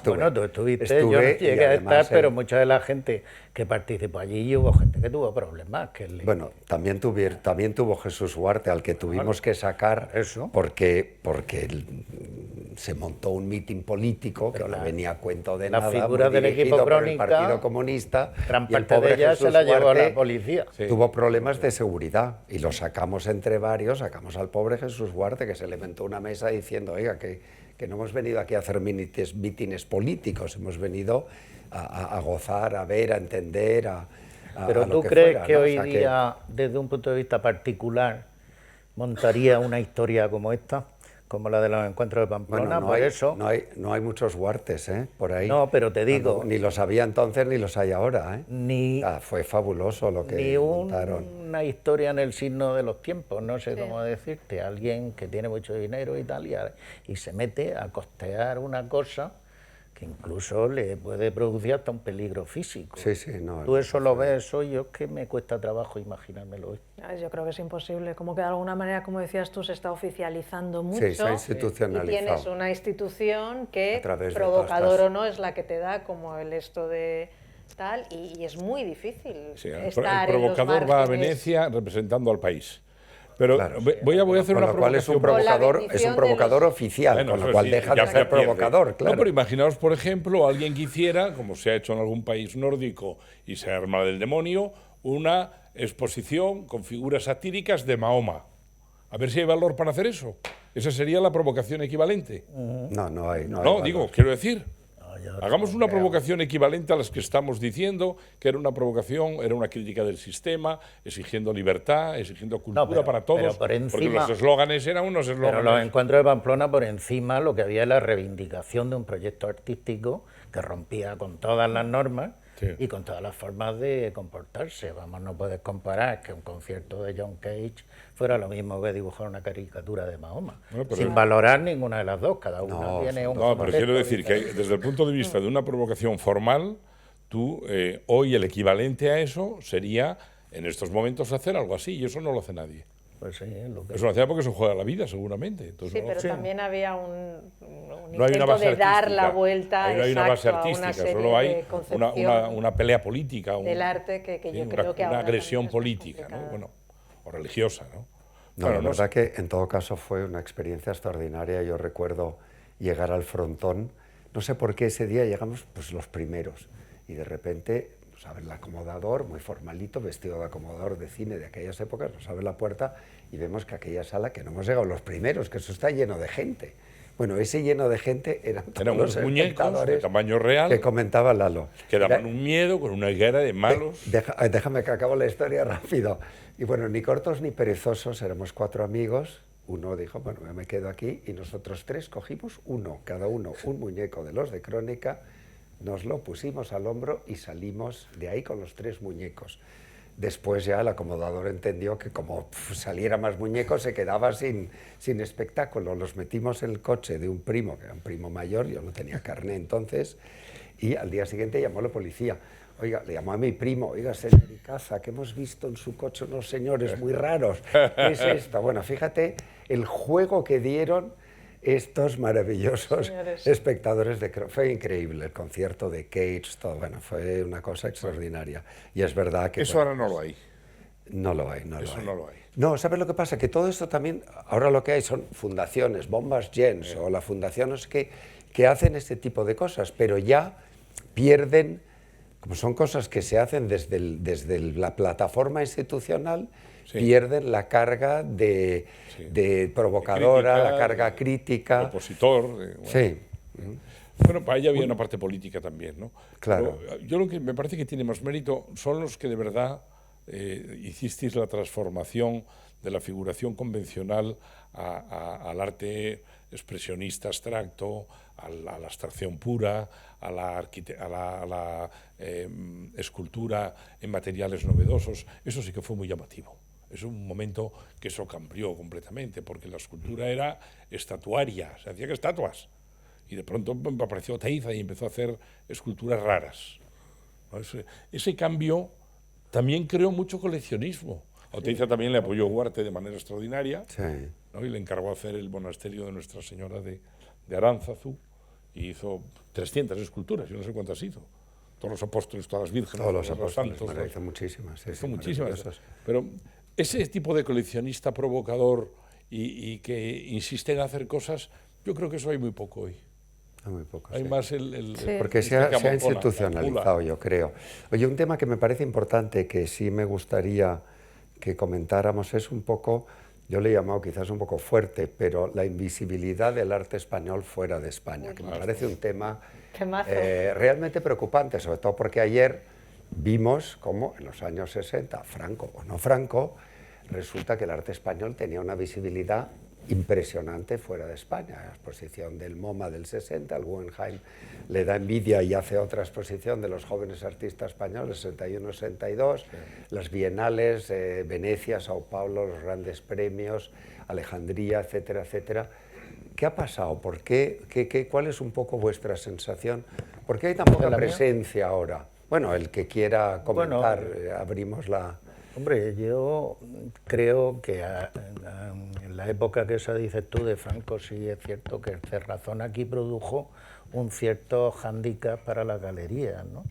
Bueno, tú estuviste, yo no Estuve, y llegué a además, estar, pero mucha de la gente que participó allí, hubo gente que tuvo problemas. Bueno, también tuvo Jesús Huarte, al que tuvimos que sacar Eso. porque se montó un mitin político que no venía a cuento de la nada, figura muy del dirigido equipo por el Crónica, Partido Comunista, gran y el parte de pobre ella se Jesús la llevó Huarte la policía. Sí. tuvo problemas de seguridad y lo sacamos entre varios, sacamos al pobre Jesús Huarte, que se levantó una mesa diciendo, oiga, que no hemos venido aquí a hacer mítines políticos, hemos venido a gozar, a ver, a entender, Pero a lo tú que crees fuera, que ¿no? O hoy sea, día, desde un punto de vista particular, montaría una historia como esta, como la de los encuentros de Pamplona? Bueno, por eso. no hay muchos Huartes, por ahí. No, pero te digo- Ni los había entonces ni los hay ahora, Ni, Fue fabuloso lo que ni montaron. una historia en el signo de los tiempos, no sé cómo decirte, alguien que tiene mucho dinero y tal, y se mete a costear una cosa que incluso le puede producir hasta un peligro físico. Sí, sí, no. Tú eso lo ves hoy, yo es que me cuesta trabajo imaginármelo hoy. Yo creo que es imposible. Como que de alguna manera, como decías tú, se está oficializando mucho. Sí, se ha Y institucionalizado. tienes una institución que, A través de provocador pastas. o no, es la que te da como el esto de tal, y es muy difícil Sí, el estar en los provocador va a márgenes. Venecia representando al país. Pero Claro. voy a hacer Con una lo cual es un provocación. provocador oficial, Bueno, con lo eso cual sí, deja ya- de ser ya pierde. provocador, claro. No, pero imaginaos, por ejemplo, alguien que hiciera, como se ha hecho en algún país nórdico y se arma del demonio, una exposición con figuras satíricas de Mahoma. A ver si hay valor para hacer eso. Esa sería la provocación equivalente. No hay. No, hay No, valor. digo, quiero decir. yo Hagamos no una creo. provocación equivalente a las que estamos diciendo, que era una provocación, era una crítica del sistema, exigiendo libertad, exigiendo cultura pero- para todos, pero por porque encima- los eslóganes eran unos Pero los eslóganes. encuentros de Pamplona, por encima, lo que había es la reivindicación de un proyecto artístico que rompía con todas las normas Sí. y con todas las formas de comportarse. Vamos, no puedes comparar que un concierto de John Cage fuera lo mismo que dibujar una caricatura de Mahoma, Bueno, pero- sin valorar ninguna de las dos. Cada una No, tiene un No, pero concepto quiero decir que diferente. desde el punto de vista de una provocación formal, tú, hoy el equivalente a eso sería, en estos momentos, hacer algo así, y eso no lo hace nadie. Pues sí, es lo que... Es una ciudad porque se juega la vida, seguramente. Entonces, Sí, ¿no? pero Sí. también había un No hay una intento base de dar artística. la vuelta, Ahí no hay una base exacto, a una artística, serie solo hay de concepción una pelea política. del arte que sí, yo creo que una ahora agresión también es más política, ¿no? complicada. Bueno, o religiosa, ¿no? No, Bueno, la verdad sé. que en todo caso fue una experiencia extraordinaria. Yo recuerdo llegar al frontón, no sé por qué ese día llegamos pues los primeros y de repente nos abre el acomodador, muy formalito, vestido de acomodador de cine de aquellas épocas, nos abre la puerta y vemos que aquella sala, que no hemos llegado los primeros, que eso está lleno de gente. Bueno, ese lleno de gente eran todos Eran los unos muñecos de espectadores tamaño real que comentaba Lalo. que daban un miedo con una higuera de malos. Déjame que acabo la historia rápido. Y bueno, ni cortos ni perezosos, éramos 4 amigos. Uno dijo, bueno, me quedo aquí, y nosotros 3 cogimos cada uno un muñeco de los de Crónica, nos lo pusimos al hombro y salimos de ahí con los 3 muñecos. Después ya el acomodador entendió que como saliera más muñecos se quedaba sin espectáculo. Los metimos en el coche de un primo, que era un primo mayor, yo no tenía carné entonces, y al día siguiente llamó la policía. Oiga, le llamó a mi primo, oiga, señor Icaza, que hemos visto en su coche unos señores muy raros. ¿Qué es esto? Bueno, fíjate el juego que dieron estos maravillosos Señores. espectadores de... Fue increíble el concierto de Cage, todo, bueno, fue una cosa extraordinaria. Y es verdad que... Eso bueno, ahora no lo hay. no lo hay, no Eso lo hay. no lo hay. No, ¿sabes lo que pasa? Que todo esto también, ahora lo que hay son fundaciones, Bombas Gens o la fundación, no sé qué, que hacen este tipo de cosas, pero ya pierden, como son cosas que se hacen desde la plataforma institucional, Sí. pierden la carga de provocadora, crítica, la carga de crítica. opositor. Bueno. Sí. Bueno, para ella había una parte política también, ¿no? Claro. Pero yo lo que me parece que tiene más mérito son los que de verdad hicisteis la transformación de la figuración convencional al arte expresionista abstracto, a la abstracción pura, a la escultura en materiales novedosos. Eso sí que fue muy llamativo. Es un momento que eso cambió completamente, porque la escultura era estatuaria, se hacían estatuas. Y de pronto apareció Oteiza y empezó a hacer esculturas raras. ¿No? Ese cambio también creó mucho coleccionismo. A Oteiza también le apoyó Huarte de manera extraordinaria, Sí. ¿no? Y le encargó hacer el monasterio de Nuestra Señora de Aránzazu, y hizo 300 esculturas, yo no sé cuántas hizo. Todos los apóstoles, todas las vírgenes, Todos los todos apóstoles, santos. me la hizo muchísimas. Sí, Hizo sí, muchísimas. maravillosas. Pero ese tipo de coleccionista provocador y que insiste en hacer cosas, yo creo que eso hay muy poco hoy. Muy poco, Hay sí. más el Sí. Porque se ha que amocona, institucionalizado, acumula. yo creo. Oye, un tema que me parece importante, que sí me gustaría que comentáramos, es un poco, yo le he llamado quizás un poco fuerte, pero la invisibilidad del arte español fuera de España, que me parece un tema Temazo. realmente preocupante, sobre todo porque ayer vimos cómo en los años 60, Franco o no Franco, resulta que el arte español tenía una visibilidad impresionante fuera de España. La exposición del MoMA del 60, el Guggenheim le da envidia y hace otra exposición de los jóvenes artistas españoles, 61-62, las bienales, Venecia, Sao Paulo, los grandes premios, Alejandría, etcétera, etcétera. ¿Qué ha pasado? ¿Por qué? ¿Cuál es un poco vuestra sensación? ¿Por qué hay tan poca ¿La mía? presencia ahora? Bueno, el que quiera comentar, abrimos la... Hombre, yo creo que en la época que esa dices tú de Franco, sí es cierto que el cerrazón aquí produjo un cierto hándicap para las galerías, ¿no?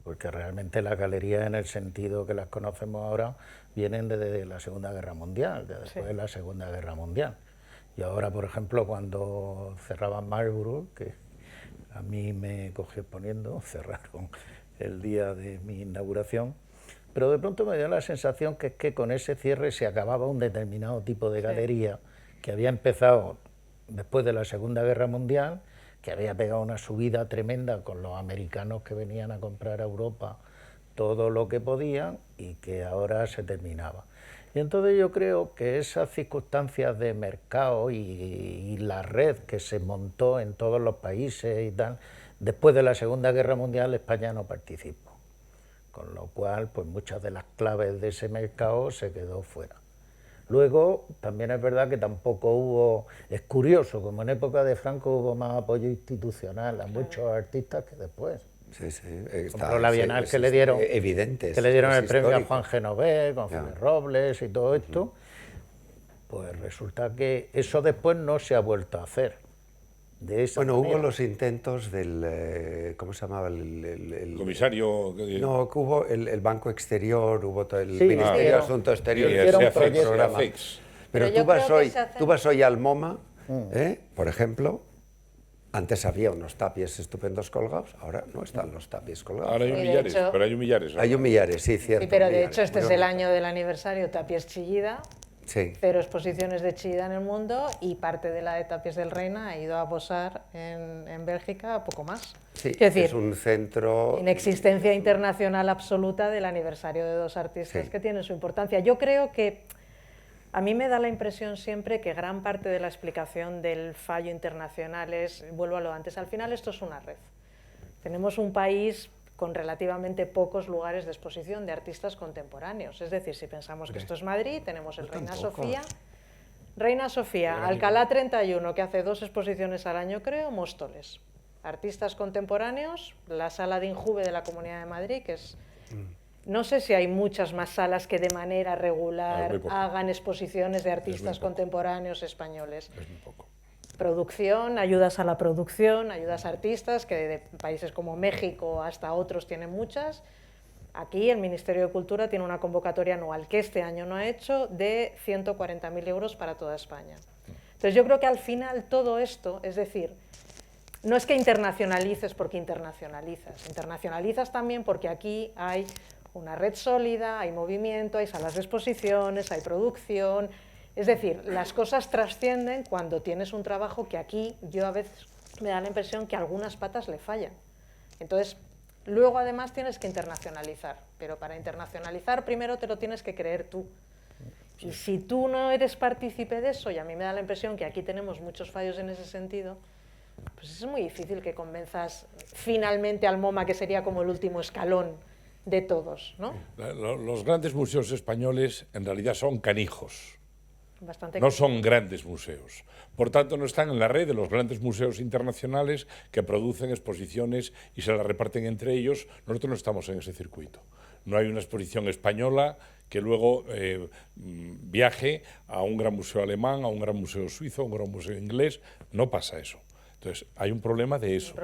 Porque realmente las galerías, en el sentido que las conocemos ahora, vienen desde la Segunda Guerra Mundial, después de la Segunda Guerra Mundial. Y ahora, por ejemplo, cuando cerraban Marlborough, que a mí me cogió exponiendo, cerraron el día de mi inauguración, pero de pronto me dio la sensación que es que con ese cierre se acababa un determinado tipo de galería que había empezado después de la Segunda Guerra Mundial, que había pegado una subida tremenda con los americanos que venían a comprar a Europa todo lo que podían y que ahora se terminaba. Y entonces yo creo que esas circunstancias de mercado y la red que se montó en todos los países y tal, después de la Segunda Guerra Mundial España no participó. Con lo cual, pues muchas de las claves de ese mercado se quedó fuera. Luego, también es verdad que tampoco hubo, es curioso, como en época de Franco hubo más apoyo institucional a muchos artistas que después. Sí, sí. Por ejemplo, la Bienal que le dieron, evidente, que le dieron es el premio a histórico. Juan Genovet, con Felipe Robles y todo esto, Pues resulta que eso después no se ha vuelto a hacer. De esa Bueno, hubo manera. los intentos del, ¿cómo se llamaba? Comisario. No, que hubo el Banco Exterior, hubo todo el Sí, Ministerio de hicieron- Asuntos Exteriores, hicieron que hace el proyectos. programa. Pero Pero yo tú vas, creo que hoy, se hacen- tú vas hoy al MoMA, por ejemplo, antes había unos tapies estupendos colgados, ahora no están los tapies colgados. Ahora hay un Y de Millares, hecho- pero hay un Millares. Hay un Millares, sí, cierto. Sí, pero de Millares, hecho este muy es el bonito. año del aniversario Tapies Chillida, Sí. 0 exposiciones de Chillida en el mundo y parte de la de Tapies del Reina ha ido a posar en Bélgica, poco más. Sí, Quiero decir, es un centro... inexistencia internacional absoluta del aniversario de 2 artistas Sí. que tienen su importancia. Yo creo que a mí me da la impresión siempre que gran parte de la explicación del fallo internacional es, vuelvo a lo de antes, al final esto es una red. Tenemos un país con relativamente pocos lugares de exposición de artistas contemporáneos. Es decir, si pensamos que esto es Madrid, tenemos el Reina Sofía. Reina Sofía, Alcalá 31, que hace 2 exposiciones al año, creo, Móstoles. Artistas contemporáneos, la sala de Injuve de la Comunidad de Madrid, que es... No sé si hay muchas más salas que de manera Es regular muy poco. hagan exposiciones de artistas poco. contemporáneos españoles. Es muy poco. Producción, ayudas a la producción, ayudas a artistas, que de países como México hasta otros tienen muchas. Aquí el Ministerio de Cultura tiene una convocatoria anual, que este año no ha hecho, de 140.000 euros para toda España. Entonces yo creo que al final todo esto, es decir, no es que internacionalices porque internacionalizas también porque aquí hay una red sólida, hay movimiento, hay salas de exposiciones, hay producción. Es decir, las cosas trascienden cuando tienes un trabajo que aquí yo a veces me da la impresión que algunas patas le fallan. Entonces, luego además tienes que internacionalizar, pero para internacionalizar primero te lo tienes que creer tú. Y si tú no eres partícipe de eso, y a mí me da la impresión que aquí tenemos muchos fallos en ese sentido, pues es muy difícil que convenzas finalmente al MoMA, que sería como el último escalón de todos, ¿no? Los grandes museos españoles en realidad son canijos. Bastante No son grandes museos. Por tanto, no están en la red de los grandes museos internacionales que producen exposiciones y se las reparten entre ellos. Nosotros no estamos en ese circuito. No hay una exposición española que luego viaje a un gran museo alemán, a un gran museo suizo, a un gran museo inglés. No pasa eso. Entonces, hay un problema de eso.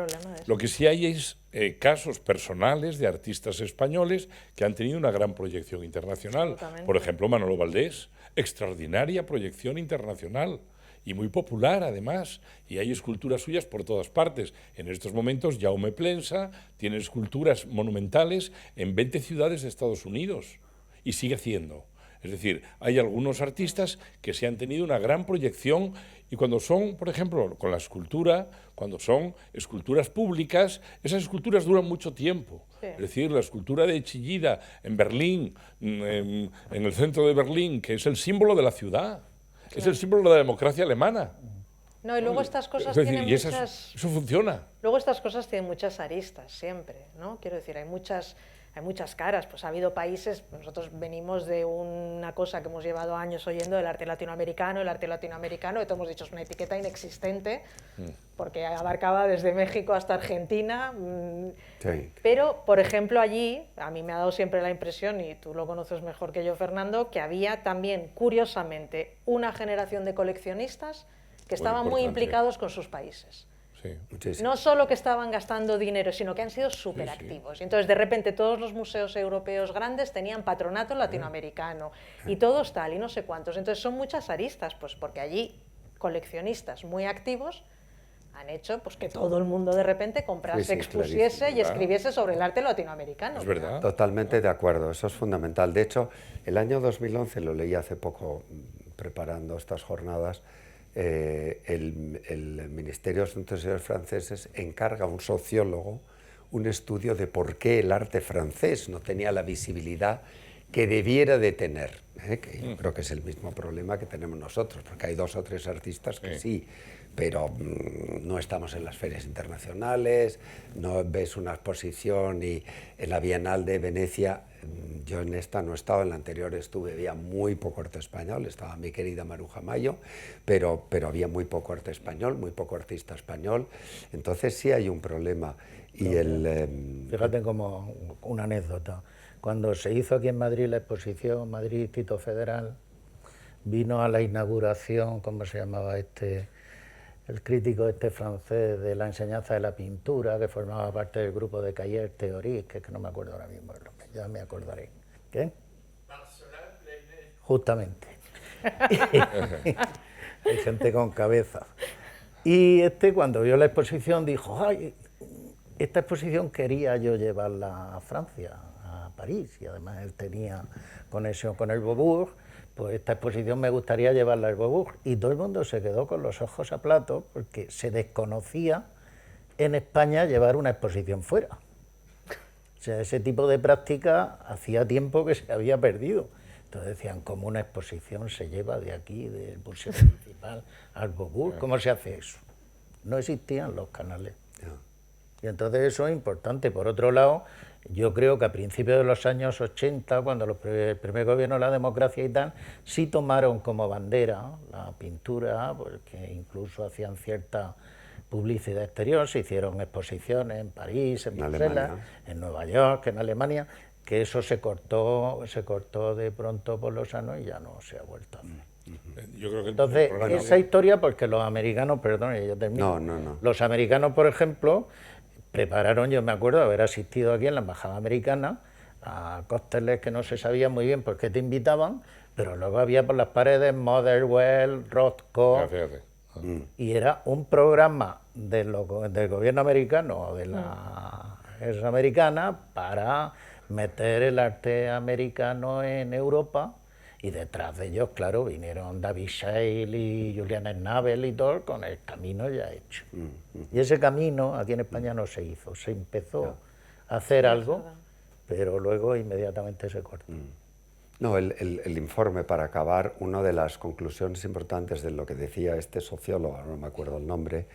Lo que sí hay es casos personales de artistas españoles que han tenido una gran proyección internacional. Absolutamente. Por ejemplo, Manolo Valdés, extraordinaria proyección internacional y muy popular además, y hay esculturas suyas por todas partes. En estos momentos Jaume Plensa tiene esculturas monumentales en 20 ciudades de Estados Unidos y sigue haciendo. Es decir, hay algunos artistas que se han tenido una gran proyección y cuando son, por ejemplo, con la escultura, cuando son esculturas públicas, esas esculturas duran mucho tiempo. Sí. Es decir, la escultura de Chillida en Berlín, en el centro de Berlín, que es el símbolo de la ciudad, es el símbolo de la democracia alemana. No, y luego estas cosas Es decir, tienen y muchas... eso funciona. Luego estas cosas tienen muchas aristas siempre, ¿no? Quiero decir, hay muchas caras. Pues ha habido países, nosotros venimos de una cosa que hemos llevado años oyendo del arte latinoamericano, que todos hemos dicho es una etiqueta inexistente, porque abarcaba desde México hasta Argentina. Sí. Pero, por ejemplo, allí, a mí me ha dado siempre la impresión, y tú lo conoces mejor que yo, Fernando, que había también, curiosamente, una generación de coleccionistas que estaban muy importante. implicados con sus países. Sí. Muchísimo. No solo que estaban gastando dinero, sino que han sido súper activos. Y entonces, de repente, todos los museos europeos grandes tenían patronato latinoamericano y todos tal, y no sé cuántos. Entonces, son muchas aristas, pues porque allí coleccionistas muy activos han hecho pues, que todo el mundo de repente comprase, Sí, sí, expusiese clarísimo, y ¿verdad? escribiese sobre el arte latinoamericano. Es verdad. Totalmente de acuerdo, eso es fundamental. De hecho, el año 2011, lo leí hace poco preparando estas jornadas, el Ministerio de Asuntos Exteriores franceses encarga a un sociólogo un estudio de por qué el arte francés no tenía la visibilidad que debiera de tener, que yo creo que es el mismo problema que tenemos nosotros, porque hay 2 o 3 artistas que sí, pero no estamos en las ferias internacionales, no ves una exposición y en la Bienal de Venecia, yo en esta no he estado, en la anterior estuve, había muy poco arte español, estaba mi querida Maruja Mayo, pero había muy poco arte español, muy poco artista español, entonces sí hay un problema. Y Fíjate como una anécdota. Cuando se hizo aquí en Madrid la exposición Madrid Distrito Federal, vino a la inauguración, ¿cómo se llamaba este? El crítico este francés de la enseñanza de la pintura, que formaba parte del grupo de Cahiers Theories, que es que no me acuerdo ahora mismo el nombre, ya me acordaré. ¿Qué? Justamente. Hay gente con cabeza. Y este, cuando vio la exposición, dijo, ay, esta exposición quería yo llevarla a Francia, a París, y además él tenía conexión con el Beaubourg, pues esta exposición me gustaría llevarla al Beaubourg. Y todo el mundo se quedó con los ojos a plato porque se desconocía en España llevar una exposición fuera. O sea, ese tipo de práctica hacía tiempo que se había perdido. Entonces decían, ¿cómo una exposición se lleva de aquí, del Museo Municipal al Beaubourg? ¿Cómo se hace eso? No existían los canales. Y entonces eso es importante. Por otro lado, yo creo que a principios de los años 80, cuando el primer gobierno de la democracia y tal, sí tomaron como bandera la pintura, porque incluso hacían cierta publicidad exterior, se hicieron exposiciones en París, en Bruselas, en Nueva York, en Alemania, que eso se cortó de pronto por los años y ya no se ha vuelto a hacer. Yo creo que entonces, esa historia, porque los americanos, perdón, yo termino, los americanos, por ejemplo, prepararon, yo me acuerdo de haber asistido aquí en la embajada americana a cócteles que no se sabía muy bien por qué te invitaban, pero luego había por las paredes Motherwell, Rothko, y era un programa del gobierno americano o de la guerra americana para meter el arte americano en Europa, y detrás de ellos, claro, vinieron David Shale y Julian Schnabel y todo, con el camino ya hecho. Y ese camino aquí en España no se hizo, se empezó a hacer algo, pero luego inmediatamente se cortó. No, el informe, para acabar, una de las conclusiones importantes de lo que decía este sociólogo, no me acuerdo el nombre,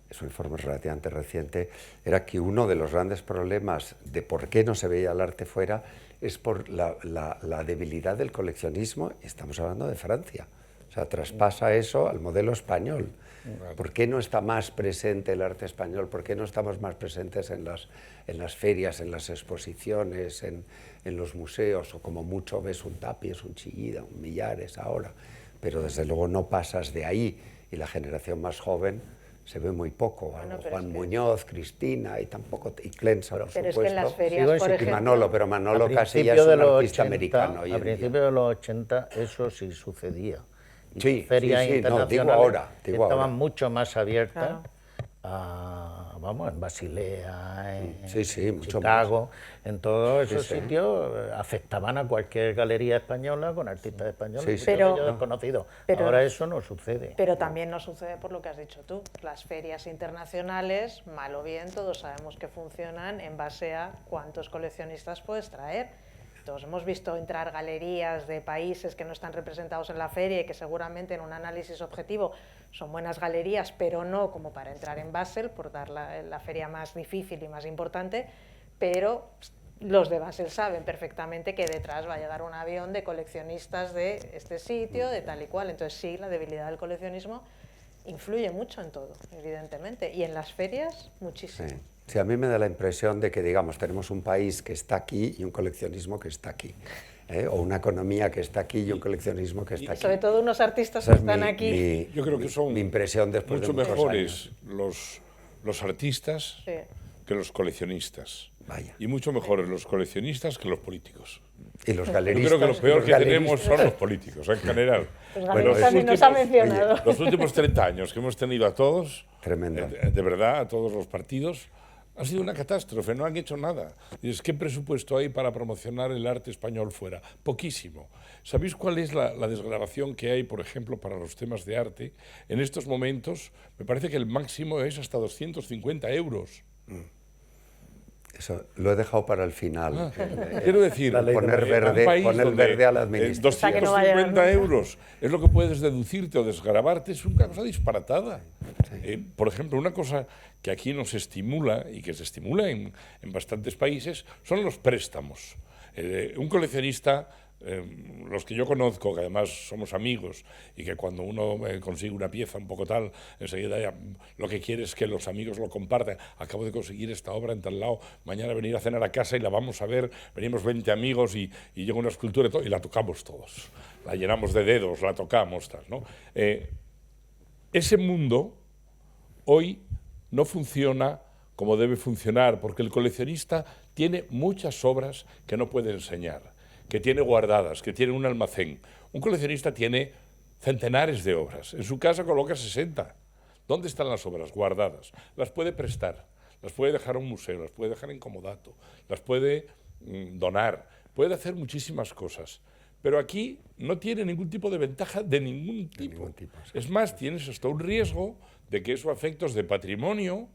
es un informe relativamente reciente, era que uno de los grandes problemas de por qué no se veía el arte fuera es por la debilidad del coleccionismo, y estamos hablando de Francia. O sea, traspasa eso al modelo español. ¿Por qué no está más presente el arte español? ¿Por qué no estamos más presentes en las ferias, en las exposiciones, en los museos? O como mucho ves un Tapies, un Chillida, un Millares ahora, pero desde luego no pasas de ahí, y la generación más joven se ve muy poco. Bueno, Juan Muñoz, Cristina y Clensa, por pero supuesto. Es que en las ferias, por ejemplo, y Manolo, pero Manolo casi ya es un artista americano. A principios de los 80 eso sí sucedía. Y sí, ferias internacionales estaban mucho más abiertas vamos, en Basilea, en Chicago, en todos esos sitios afectaban a cualquier galería española con artistas españoles, pero desconocidos. Ahora eso no sucede. Pero también no sucede por lo que has dicho tú. Las ferias internacionales, mal o bien, todos sabemos que funcionan en base a cuántos coleccionistas puedes traer. Todos hemos visto entrar galerías de países que no están representados en la feria y que seguramente en un análisis objetivo son buenas galerías, pero no como para entrar en Basel, por dar la feria más difícil y más importante, pero los de Basel saben perfectamente que detrás va a llegar un avión de coleccionistas de este sitio, de tal y cual. Entonces sí, la debilidad del coleccionismo influye mucho en todo, evidentemente, y en las ferias muchísimo. Sí. Sí, a mí me da la impresión de que, digamos, tenemos un país que está aquí y un coleccionismo que está aquí, o una economía que está aquí y un coleccionismo que está aquí. Sobre todo unos artistas que están aquí. Yo creo que son mi impresión después mucho de muchos mejores años. los artistas que los coleccionistas. Vaya. Y mucho mejores los coleccionistas que los políticos. Y los galeristas. Yo creo que lo peor que tenemos son los políticos, en general. Los galeristas ni nos ha mencionado. Los últimos 30 años que hemos tenido a todos, tremendo. De verdad, a todos los partidos, ha sido una catástrofe, no han hecho nada. Dices, ¿qué presupuesto hay para promocionar el arte español fuera? Poquísimo. ¿Sabéis cuál es la desgravación que hay, por ejemplo, para los temas de arte? En estos momentos, me parece que el máximo es hasta 250 euros. Eso lo he dejado para el final. Quiero decir, poner verde a la administración. 250 euros es lo que puedes deducirte o desgravarte, es una cosa disparatada. Por ejemplo, una cosa que aquí nos estimula y que se estimula en bastantes países son los préstamos. Un coleccionista los que yo conozco, que además somos amigos, y que cuando uno consigue una pieza un poco tal, enseguida ya lo que quiere es que los amigos lo compartan. Acabo de conseguir esta obra en tal lado, mañana venir a cenar a casa y la vamos a ver, venimos 20 amigos y llega una escultura y la tocamos todos, la llenamos de dedos, la tocamos, tal, ¿no? Ese mundo hoy no funciona como debe funcionar, porque el coleccionista tiene muchas obras que no puede enseñar, que tiene guardadas, que tiene un almacén. Un coleccionista tiene centenares de obras. En su casa coloca 60. ¿Dónde están las obras guardadas? Las puede prestar, las puede dejar a un museo, las puede dejar en comodato, las puede donar, puede hacer muchísimas cosas. Pero aquí no tiene ningún tipo de ventaja de ningún tipo. Es más, tienes hasta un riesgo de que esos efectos de patrimonio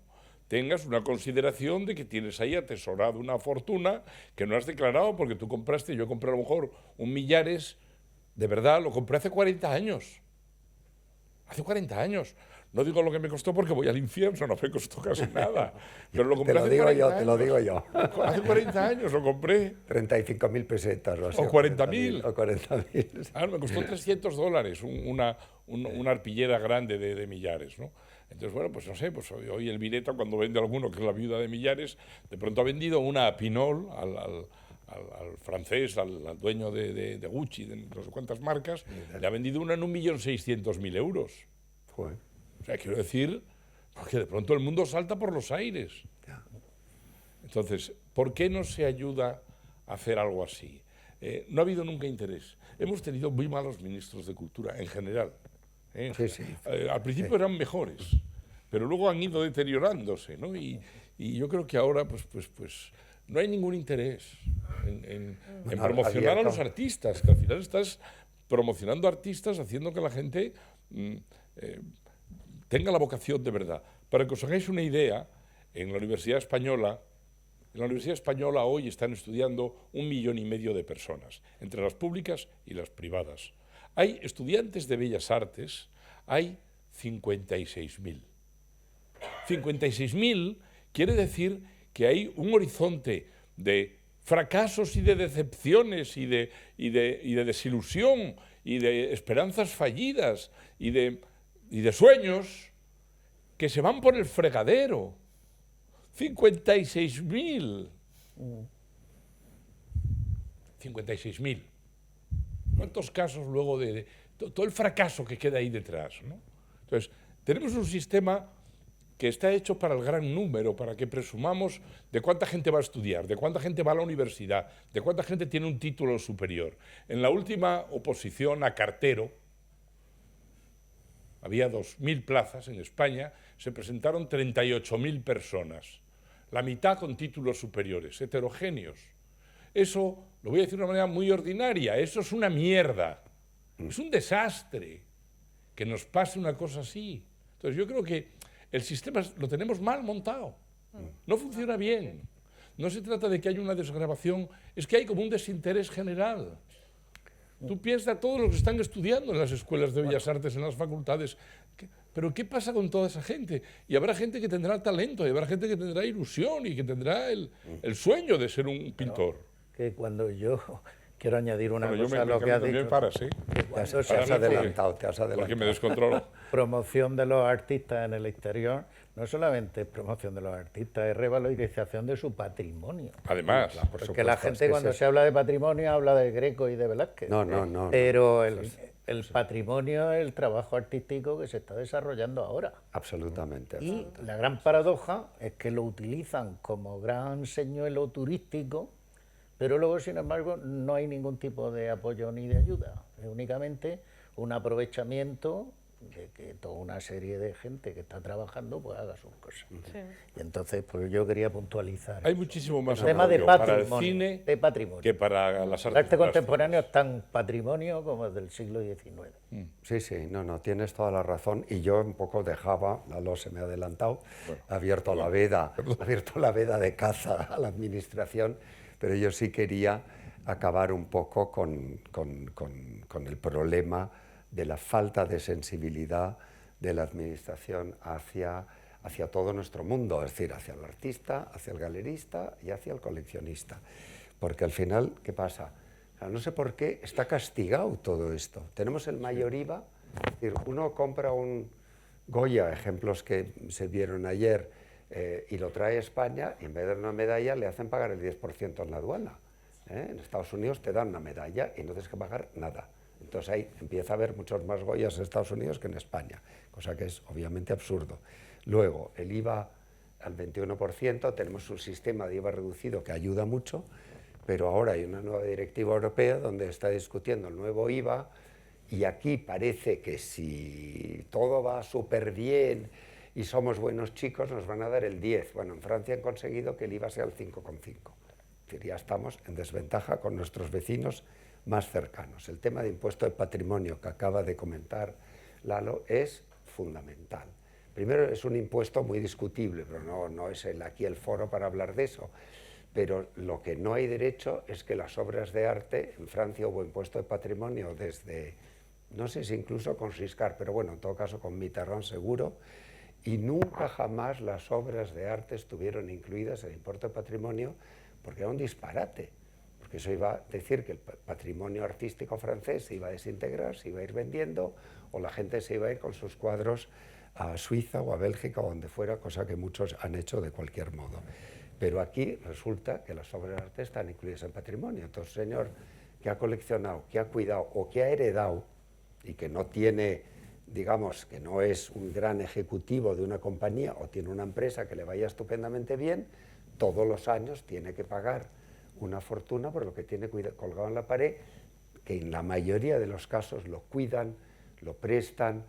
tengas una consideración de que tienes ahí atesorado una fortuna que no has declarado porque tú compraste, yo compré a lo mejor un Millares, de verdad, lo compré hace 40 años. Hace 40 años. No digo lo que me costó porque voy al infierno, no me costó casi nada. Pero lo compré hace 40 años. Te lo digo yo. Hace 40 años lo compré. 35.000 pesetas. O 40.000. O 40.000. Ah, me costó $300 una arpillera grande de Millares, ¿no? Entonces, bueno, pues no sé, pues hoy el Vineta, cuando vende alguno, que es la viuda de Millares, de pronto ha vendido una a Pinol, al francés, al dueño de Gucci, de no sé cuántas marcas, le ha vendido una en 1.600.000 euros. Joder. O sea, quiero decir, porque de pronto el mundo salta por los aires. Entonces, ¿por qué no se ayuda a hacer algo así? No ha habido nunca interés. Hemos tenido muy malos ministros de Cultura, en general. Sí. Al principio eran mejores, pero luego han ido deteriorándose, ¿no? Y yo creo que ahora pues no hay ningún interés en promocionar a los artistas, que al final estás promocionando artistas haciendo que la gente tenga la vocación de verdad. Para que os hagáis una idea, en la Universidad Española hoy están estudiando 1,5 millones de personas, entre las públicas y las privadas. Hay estudiantes de Bellas Artes, hay 56.000. 56.000 quiere decir que hay un horizonte de fracasos y de decepciones y de desilusión y de esperanzas fallidas y de sueños que se van por el fregadero. 56.000. 56.000. ¿Cuántos casos luego de todo el fracaso que queda ahí detrás, ¿no? Entonces, tenemos un sistema que está hecho para el gran número, para que presumamos de cuánta gente va a estudiar, de cuánta gente va a la universidad, de cuánta gente tiene un título superior. En la última oposición a cartero, había 2.000 plazas en España, se presentaron 38.000 personas, la mitad con títulos superiores, heterogéneos. Eso, lo voy a decir de una manera muy ordinaria, eso es una mierda, es un desastre que nos pase una cosa así. Entonces yo creo que el sistema lo tenemos mal montado, no funciona bien. No se trata de que haya una desgrabación, es que hay como un desinterés general. Tú piensas a todos los que están estudiando en las escuelas de Bellas Artes, en las facultades, pero ¿qué pasa con toda esa gente? Y habrá gente que tendrá talento, y habrá gente que tendrá ilusión y que tendrá el sueño de ser un pintor. Que cuando yo quiero añadir una cosa a lo que has dicho. Te has adelantado. Porque me descontrolo. Promoción de los artistas en el exterior, no solamente es promoción de los artistas, es revalorización de su patrimonio. Además, porque la gente cuando se habla de patrimonio habla de Greco y de Velázquez. No. Pero el patrimonio es el trabajo artístico que se está desarrollando ahora. Absolutamente. Y la gran paradoja es que lo utilizan como gran señuelo turístico, pero luego, sin embargo, no hay ningún tipo de apoyo ni de ayuda. Es únicamente un aprovechamiento de que toda una serie de gente que está trabajando pues haga sus cosas. Sí. Y entonces, pues yo quería puntualizar. Hay muchísimo más tema de patrimonio, para el cine de patrimonio. Que para las artes. El arte contemporáneo es tan patrimonio como del siglo XIX. Sí, no, tienes toda la razón. Y yo un poco dejaba, Lalo se me ha adelantado, abierto la veda de caza a la administración, pero yo sí quería acabar un poco con el problema de la falta de sensibilidad de la administración hacia todo nuestro mundo, es decir, hacia el artista, hacia el galerista y hacia el coleccionista. Porque al final, ¿qué pasa? O sea, no sé por qué está castigado todo esto. Tenemos el mayor IVA, es decir, uno compra un Goya, ejemplos que se vieron ayer, y lo trae a España, y en vez de una medalla le hacen pagar el 10% en la aduana. En Estados Unidos te dan una medalla y no tienes que pagar nada. Entonces ahí empieza a haber muchos más Goyas en Estados Unidos que en España, cosa que es obviamente absurdo. Luego, el IVA al 21%, tenemos un sistema de IVA reducido que ayuda mucho, pero ahora hay una nueva directiva europea donde está discutiendo el nuevo IVA, y aquí parece que si todo va súper bien y somos buenos chicos, nos van a dar el 10. Bueno, en Francia han conseguido que el IVA sea el 5,5. Es decir, ya estamos en desventaja con nuestros vecinos más cercanos. El tema de impuesto de patrimonio que acaba de comentar Lalo es fundamental. Primero, es un impuesto muy discutible, pero no es aquí el foro para hablar de eso. Pero lo que no hay derecho es que las obras de arte, en Francia hubo impuesto de patrimonio desde, no sé si incluso con Giscard, pero bueno, en todo caso con Mitterrand seguro, y nunca jamás las obras de arte estuvieron incluidas en el impuesto de patrimonio, porque era un disparate, porque eso iba a decir que el patrimonio artístico francés se iba a desintegrar, se iba a ir vendiendo, o la gente se iba a ir con sus cuadros a Suiza o a Bélgica o donde fuera, cosa que muchos han hecho de cualquier modo. Pero aquí resulta que las obras de arte están incluidas en patrimonio. Entonces, señor que ha coleccionado, que ha cuidado o que ha heredado y que no tiene, digamos, que no es un gran ejecutivo de una compañía o tiene una empresa que le vaya estupendamente bien, todos los años tiene que pagar una fortuna por lo que tiene colgado en la pared, que en la mayoría de los casos lo cuidan, lo prestan,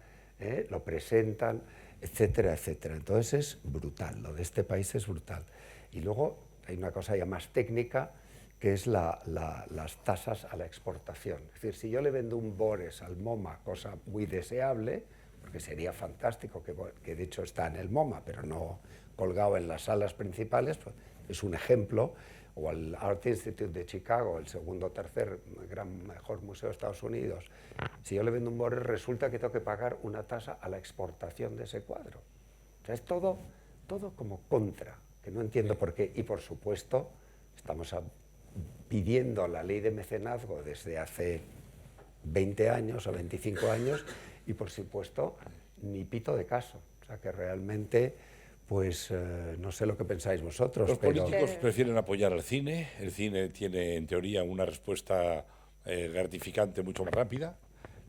lo presentan, etcétera, etcétera. Entonces es brutal, lo de este país es brutal. Y luego hay una cosa ya más técnica, que es las tasas a la exportación. Es decir, si yo le vendo un Bores al MoMA, cosa muy deseable, porque sería fantástico, que de hecho está en el MoMA, pero no colgado en las salas principales, pues es un ejemplo, o al Art Institute de Chicago, el segundo o tercer mejor museo de Estados Unidos. Si yo le vendo un Bores, resulta que tengo que pagar una tasa a la exportación de ese cuadro. O sea, es todo como contra, que no entiendo por qué. Y por supuesto, estamos pidiendo la ley de mecenazgo desde hace 20 años o 25 años, y por supuesto, ni pito de caso. O sea, que realmente, pues no sé lo que pensáis vosotros. Los políticos prefieren apoyar al cine. El cine tiene, en teoría, una respuesta gratificante mucho más rápida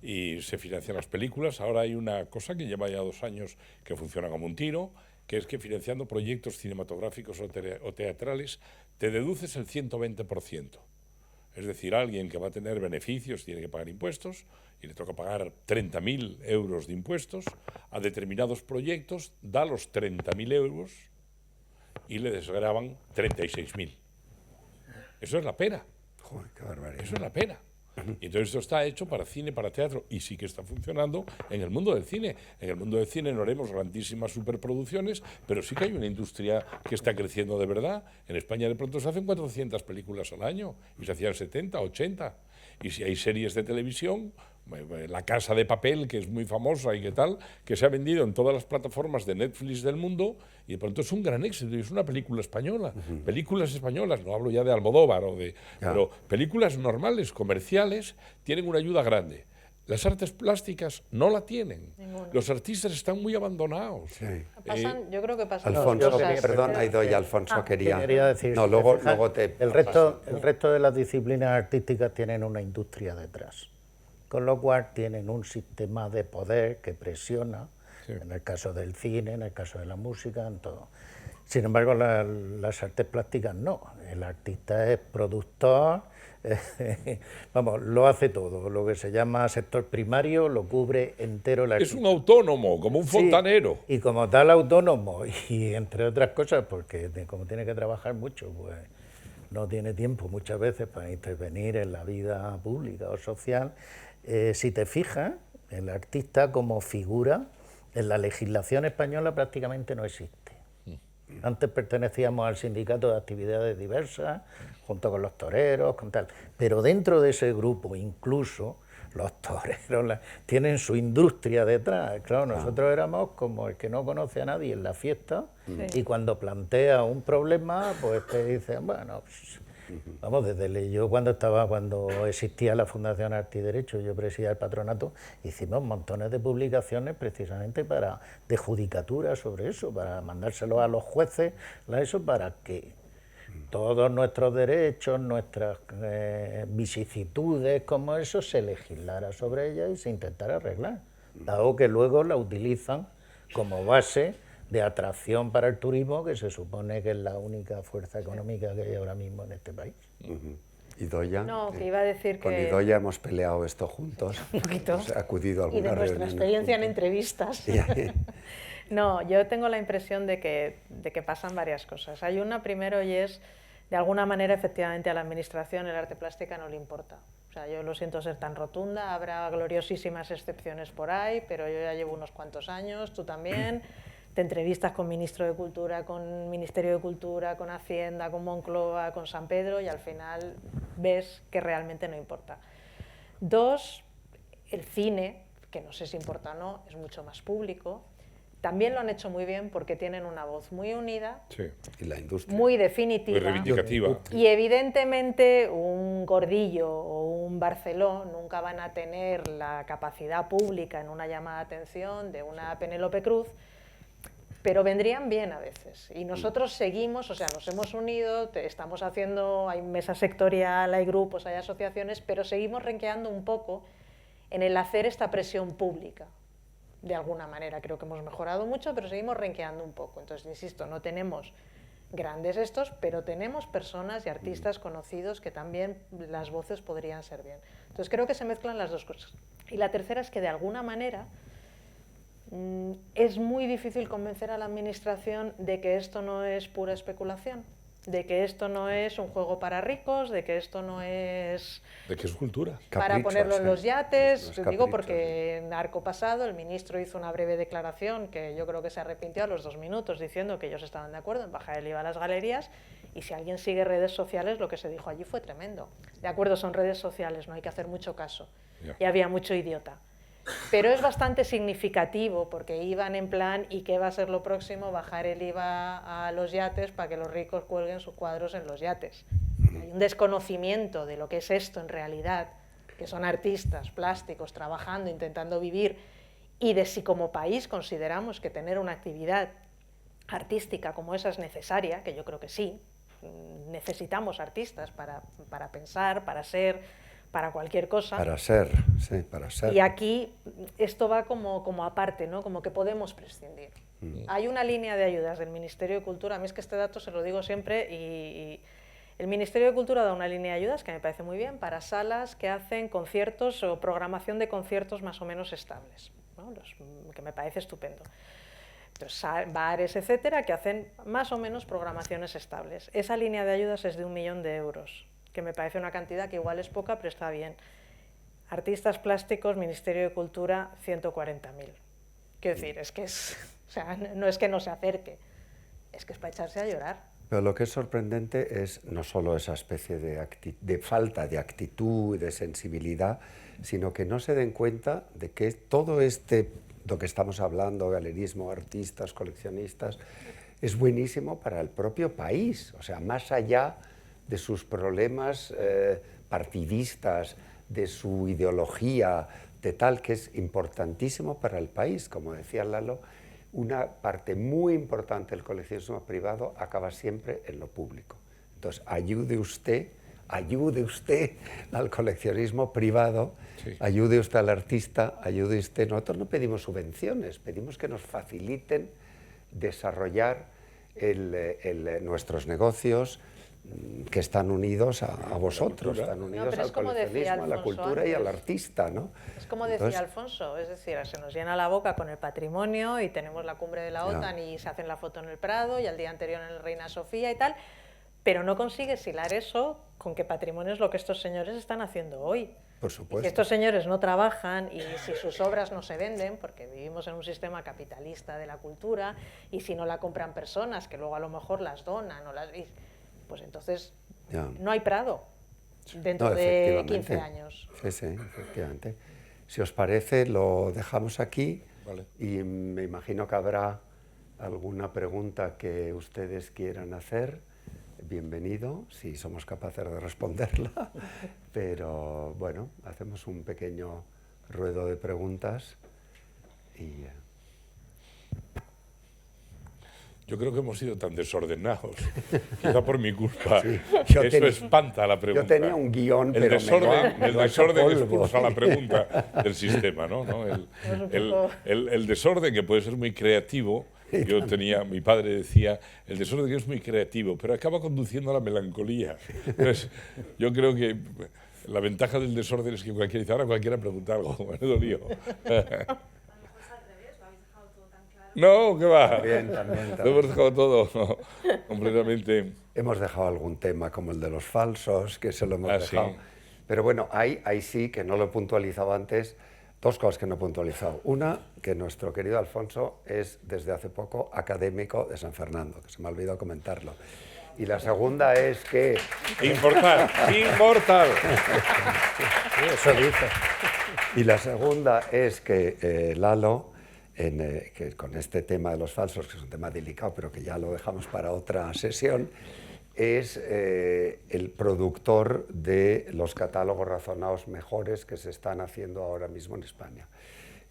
y se financian las películas. Ahora hay una cosa que lleva ya 2 años que funciona como un tiro, que es que financiando proyectos cinematográficos o teatrales te deduces el 120%. Es decir, alguien que va a tener beneficios tiene que pagar impuestos y le toca pagar 30.000 euros de impuestos a determinados proyectos, da los 30.000 euros y le desgravan 36.000. Eso es la pena. Joder, qué barbaridad. Eso es la pena. Y entonces esto está hecho para cine, para teatro, y sí que está funcionando en el mundo del cine. En el mundo del cine no haremos grandísimas superproducciones, pero sí que hay una industria que está creciendo de verdad. En España de pronto se hacen 400 películas al año, y se hacían 70, 80. Y si hay series de televisión, La Casa de Papel, que es muy famosa y que tal, que se ha vendido en todas las plataformas de Netflix del mundo, y de pronto es un gran éxito, y es una película española. Películas españolas, no hablo ya de Almodóvar, pero películas normales, comerciales, tienen una ayuda grande. Las artes plásticas no la tienen. Ninguna. Los artistas están muy abandonados. Sí. Yo creo que pasan Alfonso, cosas. perdón, Aidoya, Alfonso quería decir, no, si luego, te fijas, luego te... el resto de las disciplinas artísticas tienen una industria detrás, con lo cual tienen un sistema de poder que presiona, Sí. en el caso del cine, en el caso de la música, en todo. Sin embargo, las artes plásticas no. El artista es productor, vamos, lo hace todo. Lo que se llama sector primario lo cubre entero el artista. Es un autónomo, como un fontanero. Sí, y como tal autónomo, y entre otras cosas, porque como tiene que trabajar mucho, pues no tiene tiempo muchas veces para intervenir en la vida pública o social. Si te fijas, el artista como figura en la legislación española prácticamente no existe. Antes pertenecíamos al sindicato de actividades diversas, junto con los toreros, con tal. Pero dentro de ese grupo, incluso los toreros tienen su industria detrás. Claro, nosotros éramos como el que no conoce a nadie en la fiesta, y cuando plantea un problema, pues te dicen, bueno, pues, Vamos, yo cuando existía la Fundación Arte y Derecho, yo presidía el patronato, hicimos montones de publicaciones precisamente de judicatura sobre eso, para mandárselos a los jueces, para que todos nuestros derechos, nuestras vicisitudes, como eso, se legislara sobre ellas y se intentara arreglar, dado que luego la utilizan como base de atracción para el turismo, que se supone que es la única fuerza económica que hay ahora mismo en este país. Idoia, No, que iba a decir con que... Idoia hemos peleado esto juntos. Un poquito. Hemos acudido a Y de alguna nuestra reunión experiencia en juntos. entrevistas. No, yo tengo la impresión de que pasan varias cosas. Hay una primero y es, de alguna manera, efectivamente, a la administración el arte plástica no le importa. O sea, yo lo siento ser tan rotunda, habrá gloriosísimas excepciones por ahí, pero yo ya llevo unos cuantos años, tú también, te entrevistas con Ministro de Cultura, con Ministerio de Cultura, con Hacienda, con Moncloa, con San Pedro, y al final ves que realmente no importa. Dos, el cine, que no sé si importa o no, es mucho más público. También lo han hecho muy bien porque tienen una voz muy unida, Sí. Y la industria. muy definitiva. Muy reivindicativa. Y evidentemente un Gordillo o un Barceló nunca van a tener la capacidad pública en una llamada de atención de una Penélope Cruz, pero vendrían bien a veces. Y nosotros seguimos, o sea, nos hemos unido, estamos haciendo, hay mesa sectorial, hay grupos, hay asociaciones, pero seguimos renqueando un poco en el hacer esta presión pública. De alguna manera creo que hemos mejorado mucho, pero seguimos renqueando un poco. Entonces, insisto, no tenemos grandes estos, pero tenemos personas y artistas conocidos que también las voces podrían ser bien. Entonces creo que se mezclan las dos cosas. Y la tercera es que de alguna manera es muy difícil convencer a la administración de que esto no es pura especulación, de que esto no es un juego para ricos, de que esto no es... ¿De qué es cultura? para Caprichos, ponerlo en los yates, Los digo caprichos, porque en arco pasado el ministro hizo una breve declaración que yo creo que se arrepintió a los 2 minutos diciendo que ellos estaban de acuerdo en bajar el IVA a las galerías, y si alguien sigue redes sociales lo que se dijo allí fue tremendo. De acuerdo, son redes sociales, no hay que hacer mucho caso, y había mucho idiota. Pero es bastante significativo porque iban en plan, ¿y qué va a ser lo próximo? Bajar el IVA a los yates para que los ricos cuelguen sus cuadros en los yates. Hay un desconocimiento de lo que es esto en realidad, que son artistas plásticos trabajando, intentando vivir, y de si como país consideramos que tener una actividad artística como esa es necesaria, que yo creo que sí, necesitamos artistas para pensar, para ser, para cualquier cosa. Para ser, sí, para ser. Y aquí esto va como aparte, ¿no? Como que podemos prescindir. Hay una línea de ayudas del Ministerio de Cultura, a mí es que este dato se lo digo siempre, y el Ministerio de Cultura da una línea de ayudas que me parece muy bien para salas que hacen conciertos o programación de conciertos más o menos estables, ¿no? Que me parece estupendo. Entonces, bares, etcétera, que hacen más o menos programaciones estables. Esa línea de ayudas es de 1 millón de euros, que me parece una cantidad que igual es poca, pero está bien. Artistas plásticos, Ministerio de Cultura, 140.000. Quiero decir, es que es, o sea, no es que no se acerque, es que es para echarse a llorar. Pero lo que es sorprendente es no solo esa especie de falta de actitud y de sensibilidad, sino que no se den cuenta de que todo lo que estamos hablando, galerismo, artistas, coleccionistas, es buenísimo para el propio país. O sea, más allá de sus problemas partidistas, de su ideología, de tal, que es importantísimo para el país. Como decía Lalo, una parte muy importante del coleccionismo privado acaba siempre en lo público. Entonces, ayude usted al coleccionismo privado, sí. Ayude usted al artista, ayude usted. Nosotros no pedimos subvenciones, pedimos que nos faciliten desarrollar nuestros negocios, que están unidos a vosotros, están unidos al coleccionismo, a la cultura y al artista, ¿no? Es como decía Alfonso, es decir, se nos llena la boca con el patrimonio y tenemos la cumbre de la OTAN y se hacen la foto en el Prado y al día anterior en el Reina Sofía y tal, pero no consigues hilar eso con que patrimonio es lo que estos señores están haciendo hoy. Por supuesto. Y que estos señores no trabajan y si sus obras no se venden, porque vivimos en un sistema capitalista de la cultura, y si no la compran personas que luego a lo mejor las donan o pues entonces no hay Prado dentro de 15 años. Sí, sí, efectivamente. Si os parece, lo dejamos aquí. Vale. Y me imagino que habrá alguna pregunta que ustedes quieran hacer. bienvenido, si somos capaces de responderla, pero bueno, hacemos un pequeño ruedo de preguntas y... Yo creo que hemos sido tan desordenados, quizá por mi culpa. Sí, Eso espanta la pregunta. Yo tenía un guión, el pero desorden expulsa la pregunta del sistema, ¿no? El desorden, que puede ser muy creativo, mi padre decía, el desorden es muy creativo, pero acaba conduciendo a la melancolía. Entonces, yo creo que la ventaja del desorden es que ahora cualquiera pregunta algo, menudo lío. No, ¿qué va? Bien, también. Lo hemos dejado todo completamente. Hemos dejado algún tema como el de los falsos, que se lo hemos dejado. Sí. Pero bueno, ahí sí, que no lo he puntualizado antes, dos cosas que no he puntualizado. Una, que nuestro querido Alfonso es desde hace poco académico de San Fernando, que se me ha olvidado comentarlo. Y la segunda es que... Inmortal. Eso dice. Y la segunda es que Lalo, que con este tema de los falsos, que es un tema delicado, pero que ya lo dejamos para otra sesión, es el productor de los catálogos razonados mejores que se están haciendo ahora mismo en España.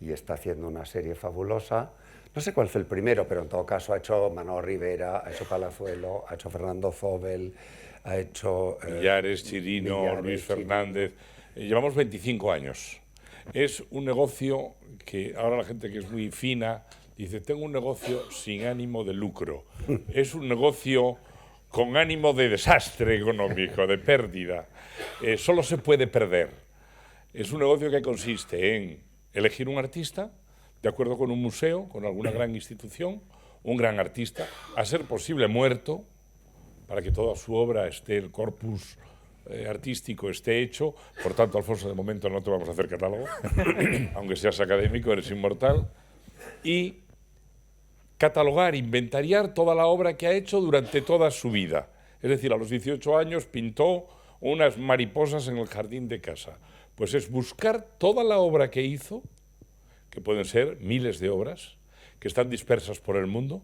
Y está haciendo una serie fabulosa. No sé cuál fue el primero, pero en todo caso ha hecho Manolo Rivera, ha hecho Palazuelo, ha hecho Fernando Zobel, ha hecho... Villares, Chirino, Luis Fernández. Llevamos 25 años. Es un negocio que ahora la gente que es muy fina dice, tengo un negocio sin ánimo de lucro. Es un negocio con ánimo de desastre económico, de pérdida. Solo se puede perder. Es un negocio que consiste en elegir un artista, de acuerdo con un museo, con alguna gran institución, un gran artista, a ser posible muerto, para que toda su obra esté, el corpus artístico esté hecho. Por tanto, Alfonso, de momento no te vamos a hacer catálogo, aunque seas académico, eres inmortal. Y catalogar, inventariar toda la obra que ha hecho durante toda su vida. Es decir, a los 18 años pintó unas mariposas en el jardín de casa. Pues es buscar toda la obra que hizo, que pueden ser miles de obras, que están dispersas por el mundo,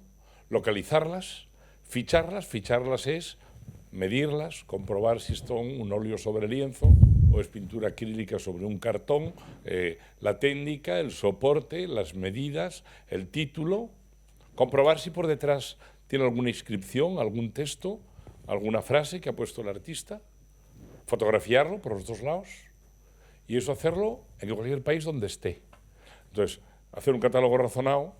localizarlas, ficharlas es medirlas, comprobar si son un óleo sobre lienzo o es pintura acrílica sobre un cartón, la técnica, el soporte, las medidas, el título, comprobar si por detrás tiene alguna inscripción, algún texto, alguna frase que ha puesto el artista, fotografiarlo por los dos lados y eso hacerlo en cualquier país donde esté. Entonces, hacer un catálogo razonado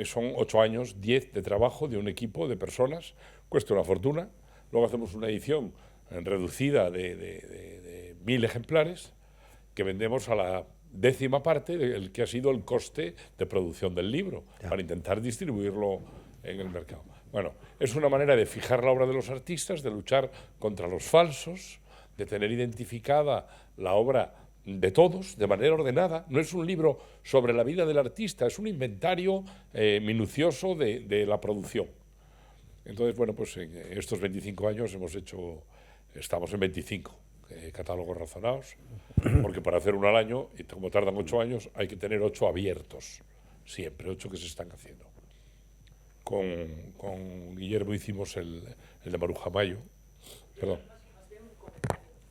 son 8 años, 10 de trabajo de un equipo de personas, cuesta una fortuna. Luego hacemos una edición reducida de 1000 ejemplares que vendemos a la 10ª parte del que ha sido el coste de producción del libro, para intentar distribuirlo en el mercado. Bueno, es una manera de fijar la obra de los artistas, de luchar contra los falsos, de tener identificada la obra de todos, de manera ordenada. No es un libro sobre la vida del artista, es un inventario minucioso de la producción. Entonces, bueno, pues en estos 25 años estamos en 25 catálogos razonados, porque para hacer uno al año, y como tardan 8 años, hay que tener 8 abiertos, siempre, 8 que se están haciendo. Con Guillermo hicimos el de Maruja Mayo. Perdón.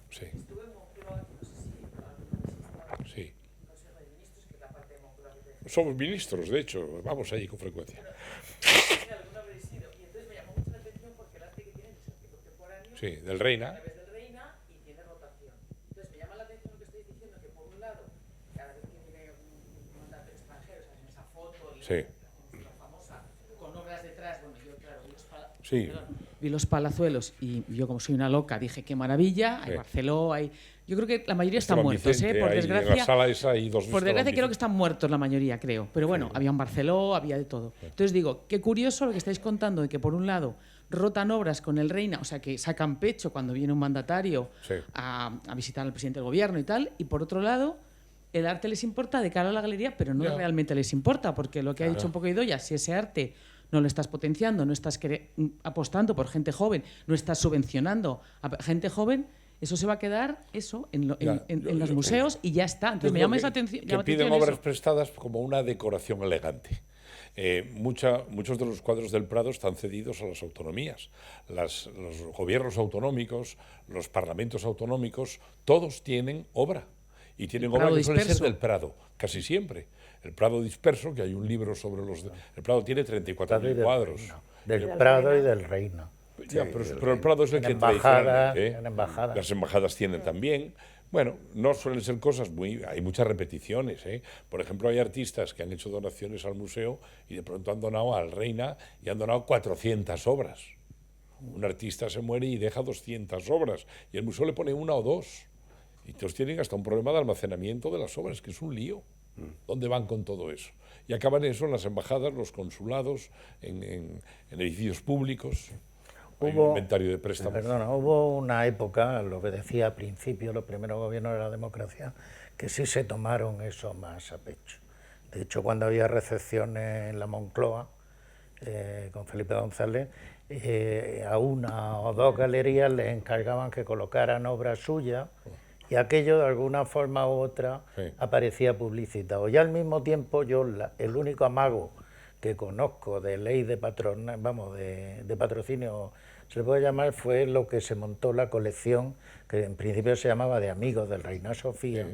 Sí. Sí. Somos ministros, de hecho, vamos allí con frecuencia. Sí, del Reina. Y tiene rotación. Entonces me llama la atención lo que estáis diciendo, que por un lado, cada vez que viene un mandato extranjero, o sea, en esa foto, Sí. la famosa, con obras detrás, bueno, yo claro, Sí. vi los Palazuelos y yo como soy una loca dije qué maravilla, hay Sí. Barceló, hay... Yo creo que la mayoría están Esteban muertos, Vicente, por en desgracia. la sala esa hay 2 Por desgracia creo que Vicente. están muertos la mayoría, creo. Pero bueno, había un Barceló, había de todo. Entonces digo, qué curioso lo que estáis contando, de que por un lado rotan obras con el Reina, o sea, que sacan pecho cuando viene un mandatario Sí. a visitar al presidente del gobierno y tal, y por otro lado, el arte les importa de cara a la galería, pero no Ya. realmente les importa, porque lo que ha dicho un poco Idoia, si ese arte no lo estás potenciando, no estás apostando por gente joven, no estás subvencionando a gente joven, Eso se va a quedar Ya, en los museos y ya está. Entonces me llama esa atención. Que piden obras prestadas como una decoración elegante. Muchos de los cuadros del Prado están cedidos a las autonomías. Los gobiernos autonómicos, los parlamentos autonómicos, todos tienen obra. Y tienen obra que suele ser del Prado, casi siempre. El Prado disperso, que hay un libro sobre los... El Prado tiene 34.000 cuadros. Del Prado y del Reino. Ya, pero el Prado es el que tradicionalmente... Las embajadas tienen también. Bueno, no suelen ser cosas muy... Hay muchas repeticiones, ¿eh? Por ejemplo, hay artistas que han hecho donaciones al museo y de pronto han donado al Reina y han donado 400 obras. Un artista se muere y deja 200 obras y el museo le pone una o dos. Y entonces tienen hasta un problema de almacenamiento de las obras, que es un lío. ¿Dónde van con todo eso? Y acaban eso en las embajadas, los consulados, en edificios públicos. Hay un inventario de préstamos. Perdona, hubo una época, lo que decía al principio, los primeros gobiernos de la democracia, que sí se tomaron eso más a pecho. De hecho, cuando había recepciones en la Moncloa, con Felipe González, a una o dos galerías les encargaban que colocaran obras suyas y aquello de alguna forma u otra aparecía publicitado. Y al mismo tiempo yo, el único amago que conozco de ley de de patrocinio, se le puede llamar, fue lo que se montó la colección, que en principio se llamaba de Amigos del Reina Sofía,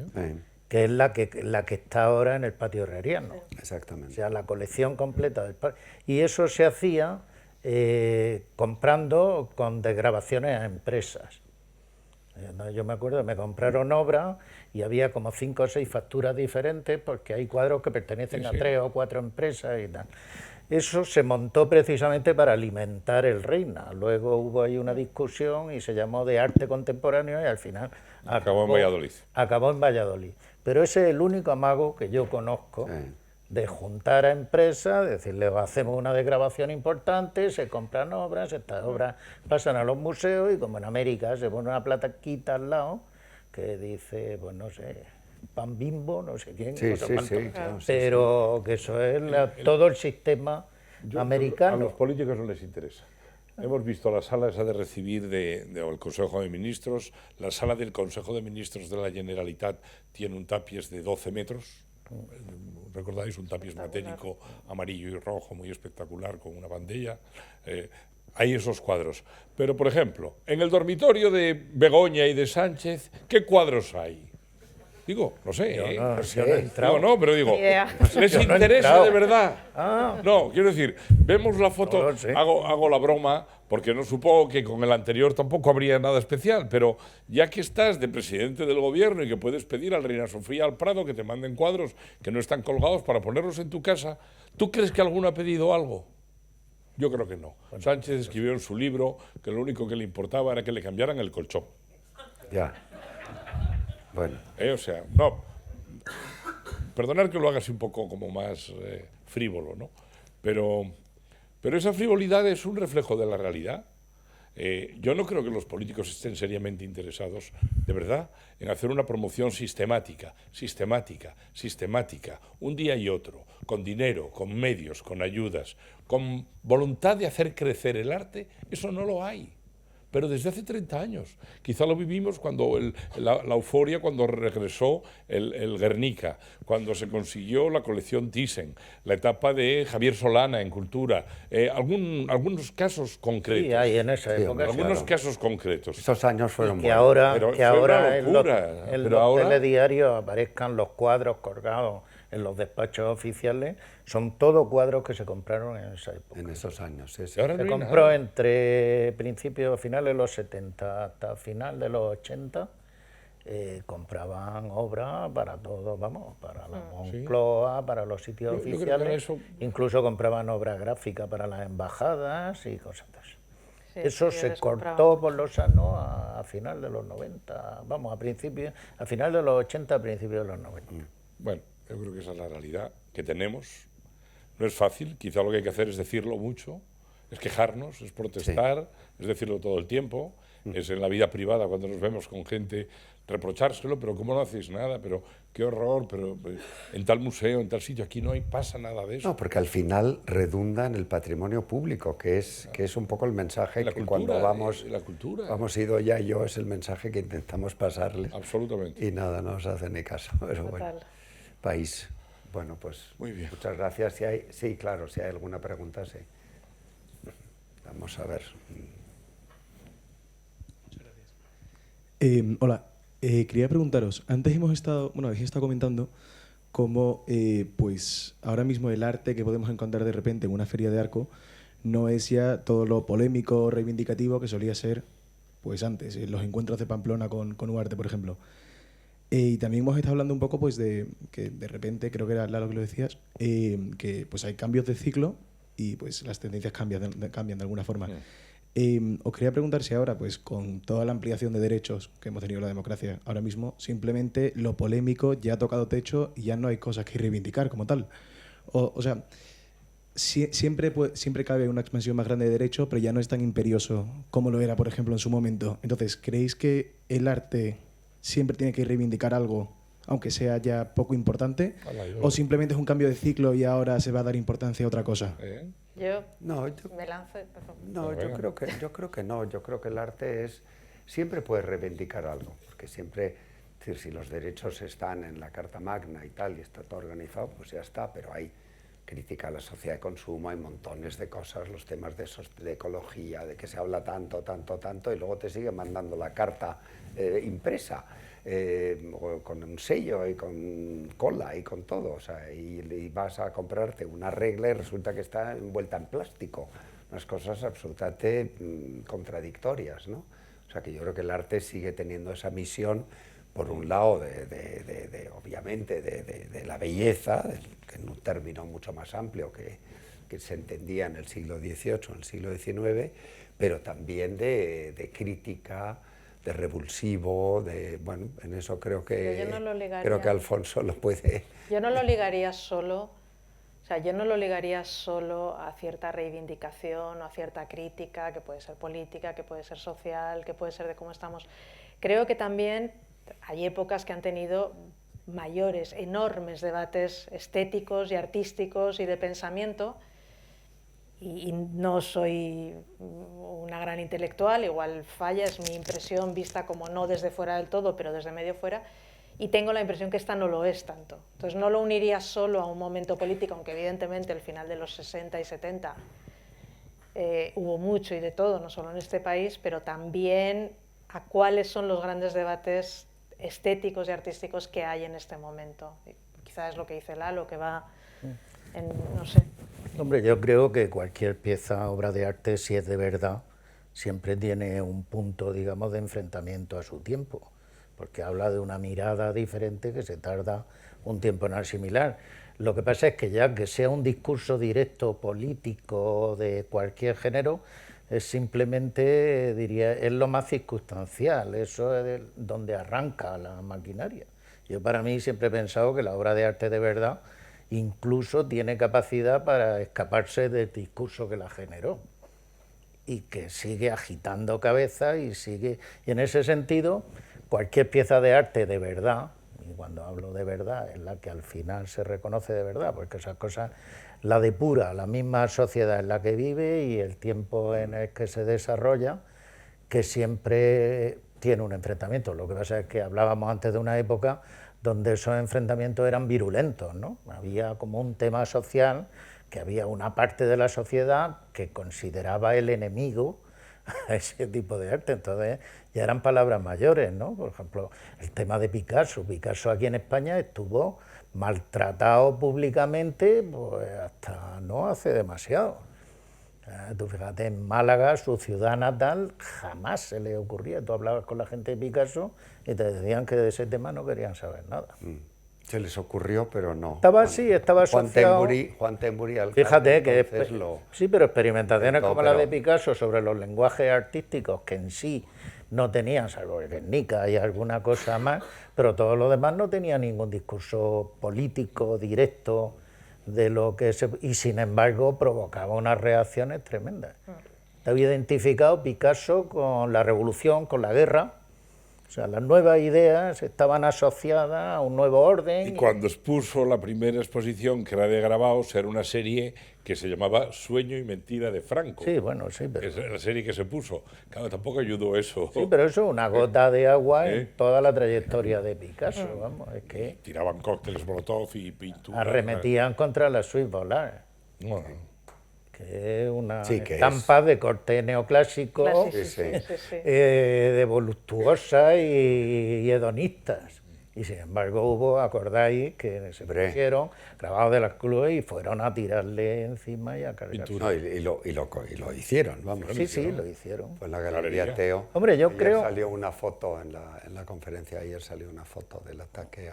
que es la que está ahora en el patio herreriano. Exactamente. O sea, la colección completa del patio. Y eso se hacía comprando con desgrabaciones a empresas. Yo me acuerdo, me compraron obras y había como 5 o 6 facturas diferentes porque hay cuadros que pertenecen a 3 o 4 empresas y tal. Eso se montó precisamente para alimentar el Reina. Luego hubo ahí una discusión y se llamó de arte contemporáneo y al final acabó en Valladolid. Acabó en Valladolid. Pero ese es el único amago que yo conozco de juntar a empresas, decirle, hacemos una desgrabación importante, se compran obras, estas obras pasan a los museos y como en América se pone una plaquita al lado que dice, pues no sé, Pan Bimbo, no sé quién, pero que eso es todo el sistema americano. A los políticos no les interesa. Hemos visto la sala esa de recibir del Consejo de Ministros, la sala del Consejo de Ministros de la Generalitat tiene un tapies de 12 metros. ¿Recordáis? Un tapiz matélico amarillo y rojo muy espectacular con una bandera. Hay esos cuadros. Pero, por ejemplo, en el dormitorio de Begoña y de Sánchez, ¿qué cuadros hay? Digo, no sé. Pero digo, ¿les interesa de verdad? No, quiero decir, vemos la foto, hago la broma, porque no supongo que con el anterior tampoco habría nada especial, pero ya que estás de presidente del gobierno y que puedes pedir al Reina Sofía al Prado que te manden cuadros que no están colgados para ponerlos en tu casa, ¿tú crees que alguno ha pedido algo? Yo creo que no. Sánchez escribió en su libro que lo único que le importaba era que le cambiaran el colchón. Ya. Bueno. O sea, no. Perdonar que lo haga así un poco como más frívolo, ¿no? Pero esa frivolidad es un reflejo de la realidad. Yo no creo que los políticos estén seriamente interesados, de verdad, en hacer una promoción sistemática, un día y otro, con dinero, con medios, con ayudas, con voluntad de hacer crecer el arte. Eso no lo hay. Pero desde hace 30 años. Quizá lo vivimos cuando la euforia, cuando regresó el Guernica, cuando se consiguió la colección Thyssen, la etapa de Javier Solana en Cultura, algunos casos concretos. Sí, hay en esa época. Algunos casos concretos. Esos años fueron que ahora, en los telediarios aparezcan los cuadros colgados en los despachos oficiales, son todos cuadros que se compraron en esa época. En esos años, sí. Se compró entre principios, finales de los 70 hasta final de los 80, compraban obras para todo, para la Moncloa, para los sitios oficiales, incluso compraban obras gráficas para las embajadas y cosas de eso. Sí, eso se cortó por los años a final de los 90, a final de los 80, a principios de los 90. Bueno, yo creo que esa es la realidad que tenemos. No es fácil, quizá lo que hay que hacer es decirlo mucho, es quejarnos, es protestar, es decirlo todo el tiempo. Es en la vida privada, cuando nos vemos con gente, reprochárselo, pero ¿cómo no hacéis nada? Pero qué horror, pero en tal museo, en tal sitio, aquí no pasa nada de eso. No, porque al final redunda en el patrimonio público, que es un poco el mensaje La que cultura, cuando vamos, la cultura. vamos ido ya y yo, es el mensaje que intentamos pasarles. Absolutamente. Y nada, no os hace ni caso. Pero bueno, Total. país. Bueno, pues Muy bien. muchas gracias. Si hay, sí, claro, si hay alguna pregunta, sí. Vamos a ver. Hola, quería preguntaros, antes habéis estado comentando cómo pues ahora mismo el arte que podemos encontrar de repente en una feria de Arco no es ya todo lo polémico, reivindicativo que solía ser pues antes, en los encuentros de Pamplona con Ugarte, por ejemplo. Y también hemos estado hablando un poco pues de que de repente, creo que era Lalo que lo decías, que pues hay cambios de ciclo y pues las tendencias cambian de alguna forma. Os quería preguntar si ahora, pues con toda la ampliación de derechos que hemos tenido en la democracia ahora mismo, simplemente lo polémico ya ha tocado techo y ya no hay cosas que reivindicar como tal. O sea, siempre cabe una expansión más grande de derecho, pero ya no es tan imperioso como lo era, por ejemplo, en su momento. Entonces, ¿creéis que el arte siempre tiene que reivindicar algo, aunque sea ya poco importante? ¿O simplemente es un cambio de ciclo y ahora se va a dar importancia a otra cosa? Yo No, me lanzo. Por favor. No, yo creo que no. Yo creo que el arte siempre puede reivindicar algo, porque siempre, es decir, si los derechos están en la Carta Magna y tal, y está todo organizado, pues ya está, pero hay crítica a la sociedad de consumo, hay montones de cosas, los temas de ecología, de que se habla tanto, y luego te siguen mandando la carta impresa, o con un sello y con cola y con todo, o sea, y vas a comprarte una regla y resulta que está envuelta en plástico, unas cosas absolutamente contradictorias, ¿no? O sea, que yo creo que el arte sigue teniendo esa misión, por un lado, obviamente, de la belleza, que en un término mucho más amplio que se entendía en el siglo XVIII, en el siglo XIX, pero también de crítica, de revulsivo, bueno, en eso creo que Alfonso lo puede. Yo no lo ligaría solo, o sea, yo no lo ligaría solo a cierta reivindicación o a cierta crítica, que puede ser política, que puede ser social, que puede ser de cómo estamos. Creo que también hay épocas que han tenido mayores, enormes debates estéticos y artísticos y de pensamiento. Y no soy una gran intelectual, igual falla, es mi impresión vista como no desde fuera del todo, pero desde medio fuera, y tengo la impresión que esta no lo es tanto. Entonces no lo uniría solo a un momento político, aunque evidentemente al final de los 60 y 70 hubo mucho y de todo, no solo en este país, pero también a cuáles son los grandes debates estéticos y artísticos que hay en este momento. Y quizás es lo que dice Lalo, que va en, no sé. Hombre, yo creo que cualquier pieza, obra de arte, si es de verdad, siempre tiene un punto, digamos, de enfrentamiento a su tiempo, porque habla de una mirada diferente que se tarda un tiempo en asimilar. Lo que pasa es que ya que sea un discurso directo político de cualquier género, es simplemente, diría, es lo más circunstancial, eso es donde arranca la maquinaria. Yo para mí siempre he pensado que la obra de arte de verdad incluso tiene capacidad para escaparse del discurso que la generó y que sigue agitando cabeza y en ese sentido cualquier pieza de arte de verdad, y cuando hablo de verdad es la que al final se reconoce de verdad, porque esas cosas la depura la misma sociedad en la que vive y el tiempo en el que se desarrolla, que siempre tiene un enfrentamiento. Lo que pasa es que hablábamos antes de una época donde esos enfrentamientos eran virulentos, ¿no? Había como un tema social, que había una parte de la sociedad que consideraba el enemigo a ese tipo de arte, entonces ya eran palabras mayores, ¿no? Por ejemplo, el tema de Picasso. Picasso aquí en España estuvo maltratado públicamente pues, hasta no hace demasiado. Tú fíjate, en Málaga, su ciudad natal, jamás se le ocurría. Tú hablabas con la gente de Picasso y te decían que de ese tema no querían saber nada. Se les ocurrió, pero no. Estaba asociado. Juan Temburi, alcalde, fíjate que sí, pero experimentaciones como la de Picasso sobre los lenguajes artísticos que en sí no tenían, salvo Guernica y alguna cosa más, pero todo lo demás no tenía ningún discurso político directo de lo que y sin embargo provocaba unas reacciones tremendas. Estaba identificado Picasso con la revolución, con la guerra, O sea, las nuevas ideas estaban asociadas a un nuevo orden. Y cuando expuso la primera exposición, que era de grabados, era una serie que se llamaba Sueño y mentira de Franco. Sí, bueno, sí, pero... Es la serie que se puso. Claro, tampoco ayudó eso. Sí, pero eso es una gota de agua ¿Eh? en toda la trayectoria de Picasso, vamos, es que Tiraban cócteles Molotov y pintura. arremetían contra la Suite Volare, No, que es una Sí, que estampa de corte neoclásico, de voluptuosas y hedonistas. Y sin embargo hubo, acordáis, que se Hombre. pusieron grabados de las clubes y fueron a tirarle encima y a cargar. No, y lo hicieron, vamos. Sí, sí, lo hicieron. Fue en la Galería Teo. Hombre, yo Ayer creo... salió una foto en la conferencia, ayer salió una foto del ataque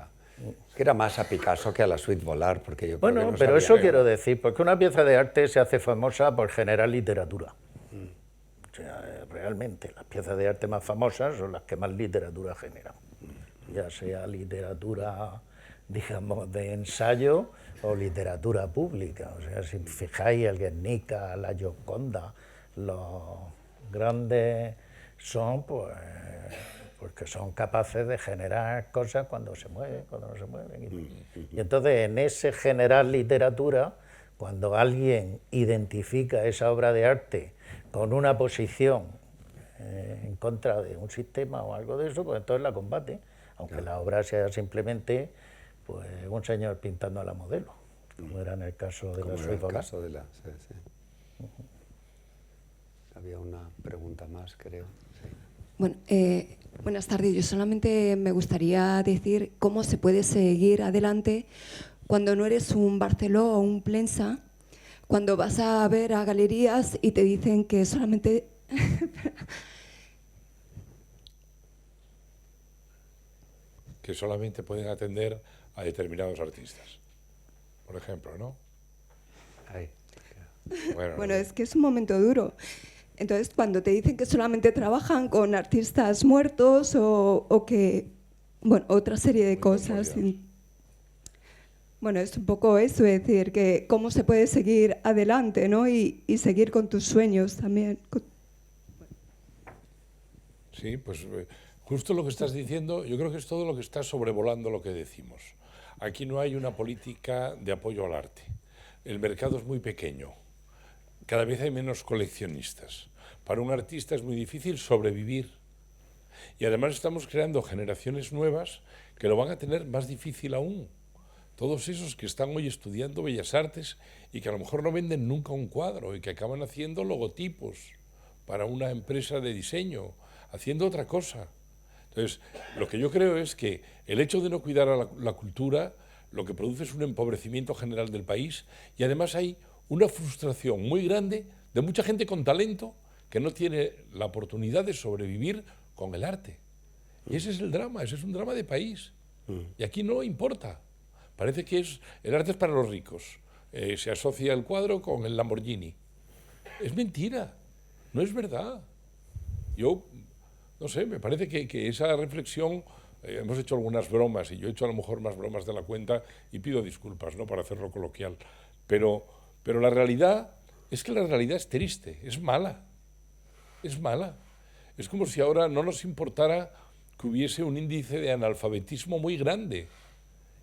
que era más a Picasso que a la Suite Volare, porque yo creo Bueno, que no pero sabía eso que- quiero decir, porque una pieza de arte se hace famosa por generar literatura. O sea, realmente, las piezas de arte más famosas son las que más literatura generan. Ya sea literatura, digamos, de ensayo o literatura pública. O sea, si fijáis, el Guernica, la Gioconda, los grandes son, pues, porque son capaces de generar cosas cuando se mueven, cuando no se mueven. Y entonces, en ese generar literatura, cuando alguien identifica esa obra de arte con una posición en contra de un sistema o algo de eso, pues entonces la combate, aunque la obra sea simplemente pues, un señor pintando a la modelo, como era en el caso de como la era Suite el Volare. caso de la... Sí, sí. Había una pregunta más, creo. Sí. Bueno, buenas tardes. Yo solamente me gustaría decir cómo se puede seguir adelante cuando no eres un Barceló o un Plensa, cuando vas a ver a galerías y te dicen que solamente... que solamente pueden atender a determinados artistas, por ejemplo, ¿no? Ahí. Bueno, es que es un momento duro. Entonces, cuando te dicen que solamente trabajan con artistas muertos o que, bueno, otra serie de cosas. Bueno, es un poco eso, es decir, que cómo se puede seguir adelante, ¿no? Y seguir con tus sueños también. Sí, pues justo lo que estás diciendo, yo creo que es todo lo que está sobrevolando lo que decimos. Aquí no hay una política de apoyo al arte. El mercado es muy pequeño. Cada vez hay menos coleccionistas. Para un artista es muy difícil sobrevivir. Y además estamos creando generaciones nuevas que lo van a tener más difícil aún. Todos esos que están hoy estudiando Bellas Artes y que a lo mejor no venden nunca un cuadro y que acaban haciendo logotipos para una empresa de diseño, haciendo otra cosa. Entonces, lo que yo creo es que el hecho de no cuidar a la cultura lo que produce es un empobrecimiento general del país y además hay una frustración muy grande de mucha gente con talento que no tiene la oportunidad de sobrevivir con el arte. Y ese es el drama, ese es un drama de país. Y aquí no importa. Parece que el arte es para los ricos. Se asocia el cuadro con el Lamborghini. Es mentira, no es verdad. Yo, no sé, me parece que esa reflexión, hemos hecho algunas bromas, y yo he hecho a lo mejor más bromas de la cuenta, y pido disculpas, ¿no?, para hacerlo coloquial. Pero la realidad es que la realidad es triste, es mala. Es mala. Es como si ahora no nos importara que hubiese un índice de analfabetismo muy grande.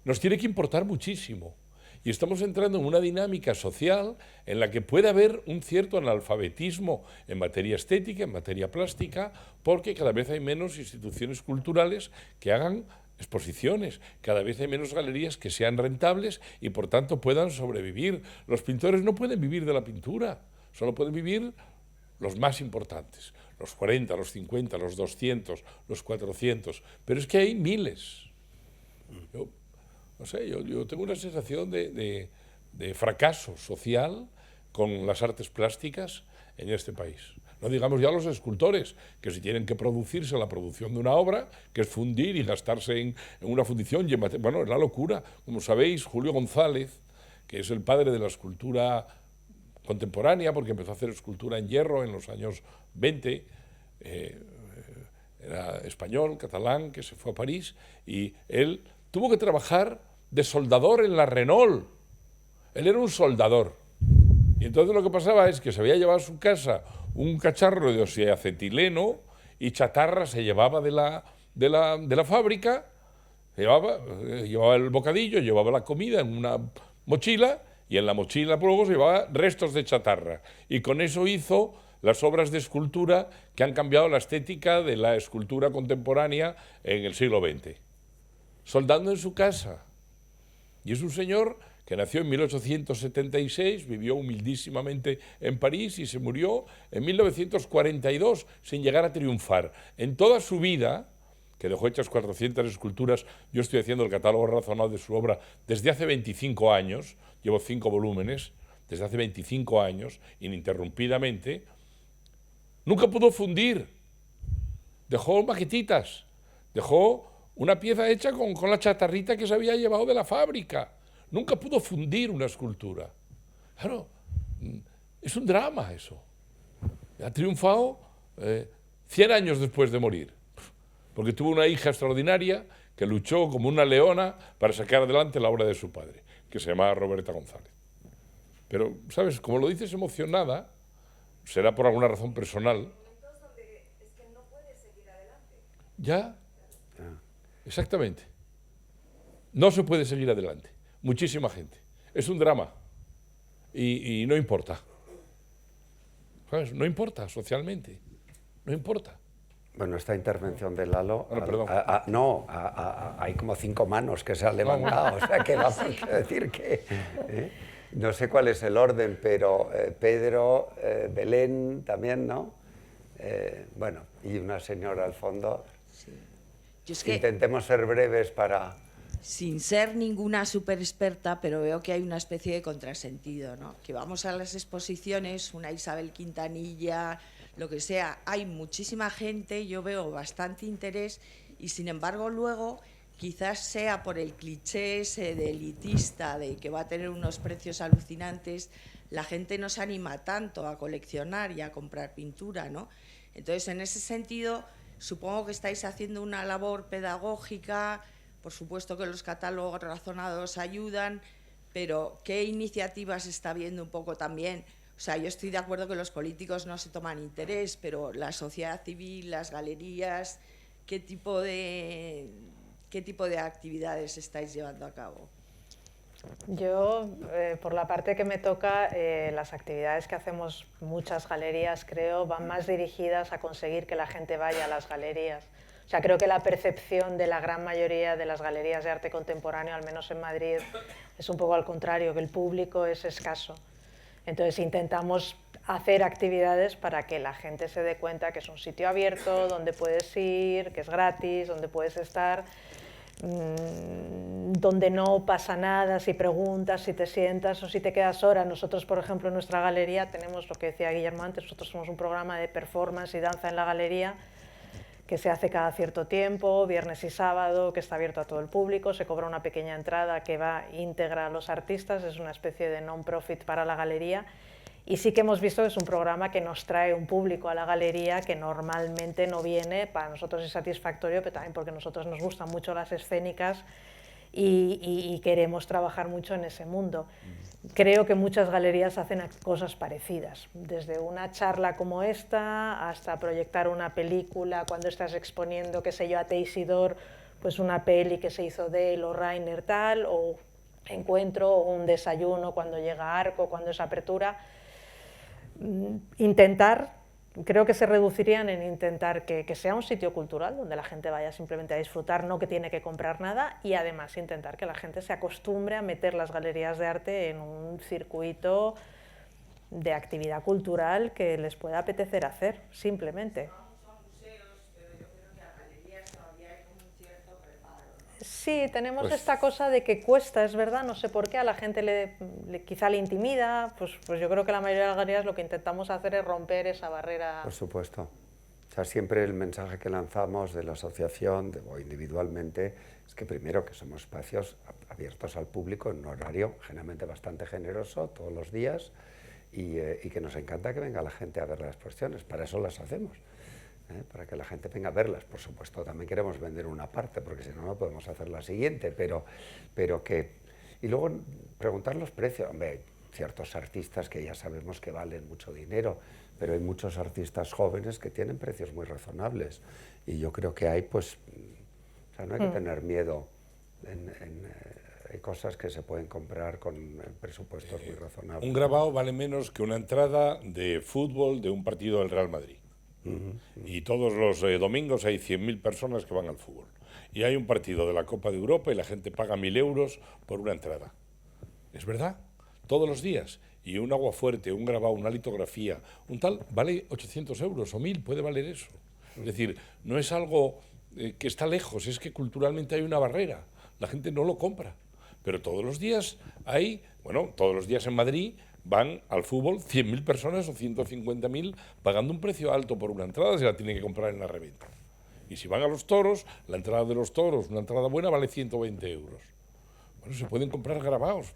Nos tiene que importar muchísimo. Y estamos entrando en una dinámica social en la que puede haber un cierto analfabetismo en materia estética, en materia plástica, porque cada vez hay menos instituciones culturales que hagan exposiciones, cada vez hay menos galerías que sean rentables y por tanto puedan sobrevivir. Los pintores no pueden vivir de la pintura, solo pueden vivir los más importantes, los 40, los 50, los 200, los 400, pero es que hay miles. No sé, yo tengo una sensación de fracaso social con las artes plásticas en este país. No digamos ya los escultores, que si tienen que producirse la producción de una obra, que es fundir y gastarse en una fundición, bueno, es la locura. Como sabéis, Julio González, que es el padre de la escultura contemporánea, porque empezó a hacer escultura en hierro en los años 20, era español, catalán, que se fue a París, y él tuvo que trabajar de soldador en la Renault. Él era un soldador. Y entonces lo que pasaba es que se había llevado a su casa un cacharro de oxiacetileno y chatarra se llevaba de de la fábrica, llevaba el bocadillo, llevaba la comida en una mochila, y en la mochila luego se llevaba restos de chatarra. Y con eso hizo las obras de escultura que han cambiado la estética de la escultura contemporánea en el siglo XX. Soldando en su casa. Y es un señor que nació en 1876, vivió humildísimamente en París y se murió en 1942 sin llegar a triunfar. En toda su vida, que dejó hechas 400 esculturas, yo estoy haciendo el catálogo razonable de su obra desde hace 25 años, llevo 5 volúmenes, desde hace 25 años, ininterrumpidamente, nunca pudo fundir, dejó maquetitas, dejó una pieza hecha con la chatarrita que se había llevado de la fábrica. Nunca pudo fundir una escultura. Claro, es un drama eso. Ha triunfado 100 años después de morir, porque tuvo una hija extraordinaria que luchó como una leona para sacar adelante la obra de su padre, que se llamaba Roberta González. Pero, ¿sabes? Como lo dices emocionada, será por alguna razón personal. Ya, exactamente. No se puede seguir adelante. Muchísima gente. Es un drama. Y no importa. ¿Sabes? No importa socialmente. No importa. Bueno, esta intervención de Lalo, Perdón. hay como 5 manos que se han levantado, o sea que vamos a decir que... No sé cuál es el orden, pero Pedro, Belén también, ¿no? Bueno, y una señora al fondo. Sí. Yo es que, intentemos ser breves para... sin ser ninguna súper experta, pero veo que hay una especie de contrasentido, ¿no? Que vamos a las exposiciones, una Isabel Quintanilla, lo que sea, hay muchísima gente, yo veo bastante interés y sin embargo luego quizás sea por el cliché ese de elitista, de que va a tener unos precios alucinantes, la gente no se anima tanto a coleccionar y a comprar pintura, ¿no? Entonces, en ese sentido, supongo que estáis haciendo una labor pedagógica, por supuesto que los catálogos razonados ayudan, pero ¿qué iniciativas está viendo un poco también? O sea, yo estoy de acuerdo que los políticos no se toman interés, pero la sociedad civil, las galerías, ¿qué tipo de actividades estáis llevando a cabo? Yo, por la parte que me toca, las actividades que hacemos muchas galerías, creo, van más dirigidas a conseguir que la gente vaya a las galerías. O sea, creo que la percepción de la gran mayoría de las galerías de arte contemporáneo, al menos en Madrid, es un poco al contrario, que el público es escaso. Entonces intentamos hacer actividades para que la gente se dé cuenta que es un sitio abierto, donde puedes ir, que es gratis, donde puedes estar, donde no pasa nada si preguntas, si te sientas o si te quedas horas. Nosotros, por ejemplo, en nuestra galería tenemos lo que decía Guillermo antes, nosotros somos un programa de performance y danza en la galería que se hace cada cierto tiempo, viernes y sábado, que está abierto a todo el público, se cobra una pequeña entrada que va íntegra a los artistas, es una especie de non-profit para la galería, y sí que hemos visto que es un programa que nos trae un público a la galería que normalmente no viene. Para nosotros es satisfactorio, pero también porque a nosotros nos gustan mucho las escénicas y queremos trabajar mucho en ese mundo. Creo que muchas galerías hacen cosas parecidas, desde una charla como esta hasta proyectar una película cuando estás exponiendo, qué sé yo, a Teisidor, pues una peli que se hizo de él o Rainer tal, o encuentro o un desayuno cuando llega Arco, cuando es apertura. Intentar, creo que se reducirían en intentar que sea un sitio cultural donde la gente vaya simplemente a disfrutar, no que tiene que comprar nada, y además intentar que la gente se acostumbre a meter las galerías de arte en un circuito de actividad cultural que les pueda apetecer hacer, simplemente. Sí, tenemos esta cosa de que cuesta, es verdad, no sé por qué, a la gente quizá le intimida, pues yo creo que la mayoría de las galerías lo que intentamos hacer es romper esa barrera. Por supuesto. O sea, siempre el mensaje que lanzamos de la asociación o individualmente es que primero que somos espacios abiertos al público en un horario generalmente bastante generoso todos los días y que nos encanta que venga la gente a ver las exposiciones, para eso las hacemos. Para que la gente venga a verlas. Por supuesto, también queremos vender una parte, porque si no, no podemos hacer la siguiente, pero que... Y luego preguntar los precios. Hombre, ciertos artistas que ya sabemos que valen mucho dinero, pero hay muchos artistas jóvenes que tienen precios muy razonables. Y yo creo que hay, pues, o sea, no hay que tener miedo. Hay cosas que se pueden comprar con presupuestos muy razonables. Un grabado vale menos que una entrada de fútbol de un partido del Real Madrid. Y todos los domingos hay 100.000 personas que van al fútbol. Y hay un partido de la Copa de Europa y la gente paga 1.000 euros por una entrada. ¿Es verdad? Todos los días. Y un aguafuerte, un grabado, una litografía, un tal, vale 800 euros o 1.000, puede valer eso. Es decir, no es algo que está lejos, es que culturalmente hay una barrera. La gente no lo compra. Pero todos los días hay, bueno, todos los días en Madrid van al fútbol 100.000 personas o 150.000 pagando un precio alto por una entrada, se la tienen que comprar en la reventa. Y si van a los toros, la entrada de los toros, una entrada buena, vale 120 euros. Bueno, se pueden comprar grabados.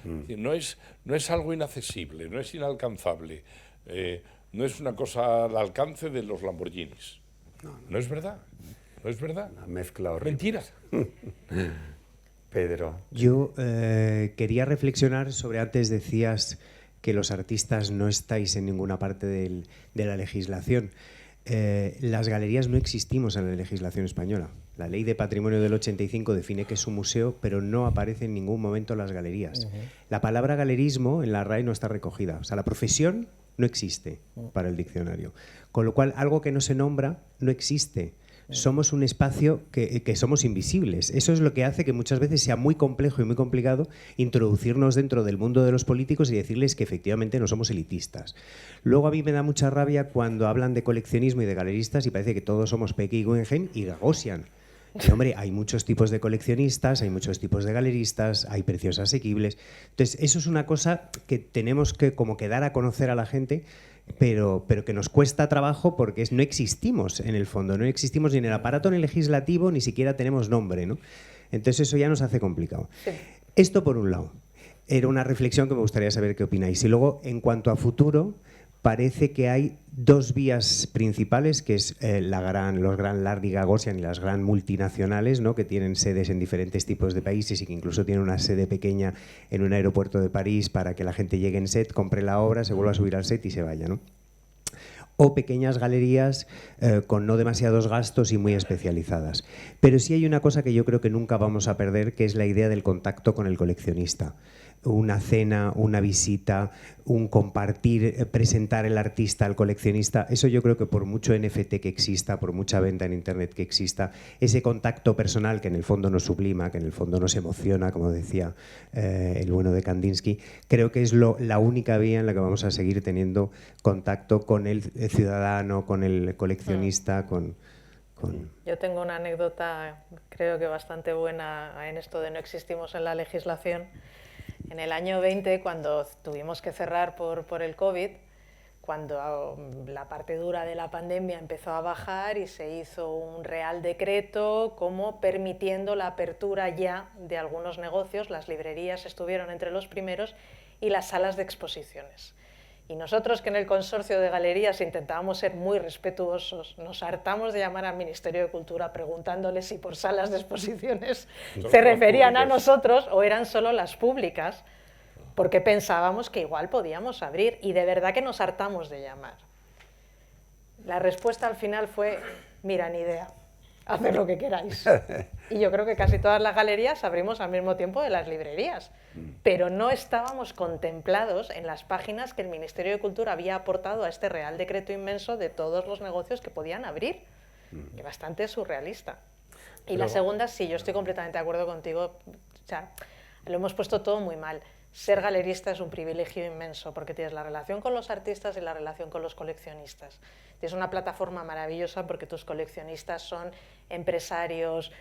No es algo inaccesible, no es inalcanzable, no es una cosa al alcance de los Lamborghinis. No es verdad, no es verdad. Una mezcla horrible. Mentira. Pedro. Yo quería reflexionar sobre, antes decías que los artistas no estáis en ninguna parte de la legislación. Las galerías no existimos en la legislación española. La Ley de Patrimonio del 85 define que es un museo, pero no aparece en ningún momento las galerías. La palabra galerismo en la RAE no está recogida. O sea, la profesión no existe para el diccionario. Con lo cual, algo que no se nombra no existe. Somos un espacio que somos invisibles. Eso es lo que hace que muchas veces sea muy complejo y muy complicado introducirnos dentro del mundo de los políticos y decirles que efectivamente no somos elitistas. Luego a mí me da mucha rabia cuando hablan de coleccionismo y de galeristas y parece que todos somos Peque Guggenheim y Gagosian. Y, hombre, hay muchos tipos de coleccionistas, hay muchos tipos de galeristas, hay precios asequibles. Entonces, eso es una cosa que tenemos que como que dar a conocer a la gente, pero que nos cuesta trabajo porque no existimos en el fondo, no existimos ni en el aparato legislativo, ni siquiera tenemos nombre, ¿no? Entonces eso ya nos hace complicado. Sí. Esto por un lado. Era una reflexión que me gustaría saber qué opináis. Y luego, en cuanto a futuro, parece que hay dos vías principales, que es los Gran Larry Gagosian y las gran multinacionales, ¿no?, que tienen sedes en diferentes tipos de países y que incluso tienen una sede pequeña en un aeropuerto de París para que la gente llegue en set, compre la obra, se vuelva a subir al set y se vaya, ¿no? O pequeñas galerías con no demasiados gastos y muy especializadas. Pero sí hay una cosa que yo creo que nunca vamos a perder, que es la idea del contacto con el coleccionista. Una cena, una visita, un compartir, presentar el artista al coleccionista, eso yo creo que por mucho NFT que exista, por mucha venta en internet que exista, ese contacto personal que en el fondo nos sublima, que en el fondo nos emociona, como decía el bueno de Kandinsky, creo que es la única vía en la que vamos a seguir teniendo contacto con el ciudadano, con el coleccionista, con... Yo tengo una anécdota, creo que bastante buena en esto de no existimos en la legislación. En el año 20, cuando tuvimos que cerrar por el COVID, cuando la parte dura de la pandemia empezó a bajar y se hizo un real decreto como permitiendo la apertura ya de algunos negocios, las librerías estuvieron entre los primeros y las salas de exposiciones. Y nosotros, que en el consorcio de galerías intentábamos ser muy respetuosos, nos hartamos de llamar al Ministerio de Cultura preguntándoles si por salas de exposiciones se referían a nosotros o eran solo las públicas, porque pensábamos que igual podíamos abrir, y de verdad que nos hartamos de llamar. La respuesta al final fue, mira, ni idea, haced lo que queráis. Y yo creo que casi todas las galerías abrimos al mismo tiempo de las librerías, pero no estábamos contemplados en las páginas que el Ministerio de Cultura había aportado a este Real Decreto inmenso de todos los negocios que podían abrir, y bastante surrealista. Y la segunda, sí, yo estoy completamente de acuerdo contigo, o sea, lo hemos puesto todo muy mal. Ser galerista es un privilegio inmenso porque tienes la relación con los artistas y la relación con los coleccionistas. Tienes una plataforma maravillosa porque tus coleccionistas son empresarios,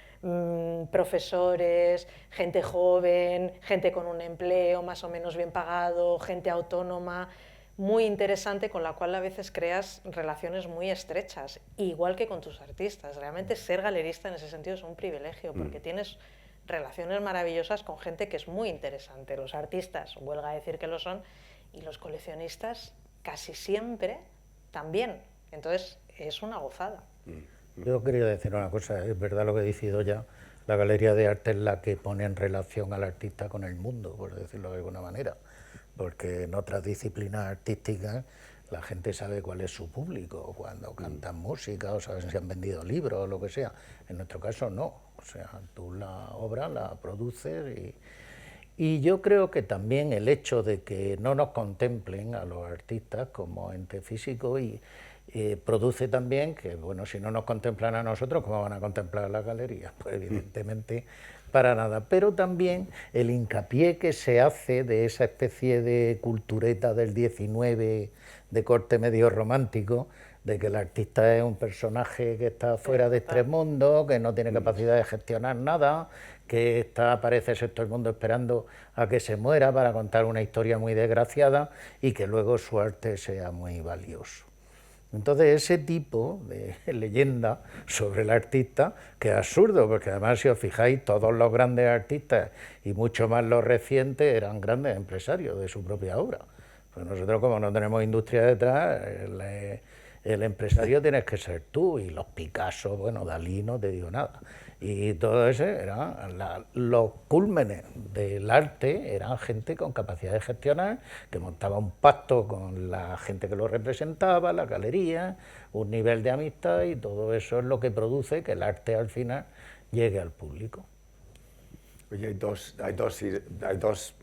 profesores, gente joven, gente con un empleo más o menos bien pagado, gente autónoma, muy interesante, con la cual a veces creas relaciones muy estrechas, igual que con tus artistas. Realmente ser galerista en ese sentido es un privilegio porque tienes relaciones maravillosas con gente que es muy interesante. Los artistas, huelga decir que lo son, y los coleccionistas casi siempre también. Entonces es una gozada. Yo quería decir una cosa, es verdad lo que dice Idoia, la galería de arte es la que pone en relación al artista con el mundo, por decirlo de alguna manera. porque en otras disciplinas artísticas la gente sabe cuál es su público, cuando cantan música o saben si han vendido libros o lo que sea. En nuestro caso no, o sea, tú la obra la produces y yo creo que también el hecho de que no nos contemplen a los artistas como ente físico produce también que, bueno, si no nos contemplan a nosotros, ¿cómo van a contemplar a las galerías? Pues evidentemente para nada, pero también el hincapié que se hace de esa especie de cultureta del 19 de corte medio romántico, de que el artista es un personaje que está fuera de este mundo, que no tiene capacidad de gestionar nada, que parece ser todo el mundo esperando a que se muera para contar una historia muy desgraciada y que luego su arte sea muy valioso. Entonces ese tipo de leyenda sobre el artista, que es absurdo, porque además si os fijáis todos los grandes artistas y mucho más los recientes eran grandes empresarios de su propia obra. Pues nosotros como no tenemos industria detrás, el empresario tienes que ser tú, y los Picasso, bueno, Dalí no te digo nada. Y todo eso eran los cúlmenes del arte, eran gente con capacidad de gestionar, que montaba un pacto con la gente que lo representaba, la galería, un nivel de amistad, y todo eso es lo que produce que el arte al final llegue al público. Oye, hay dos,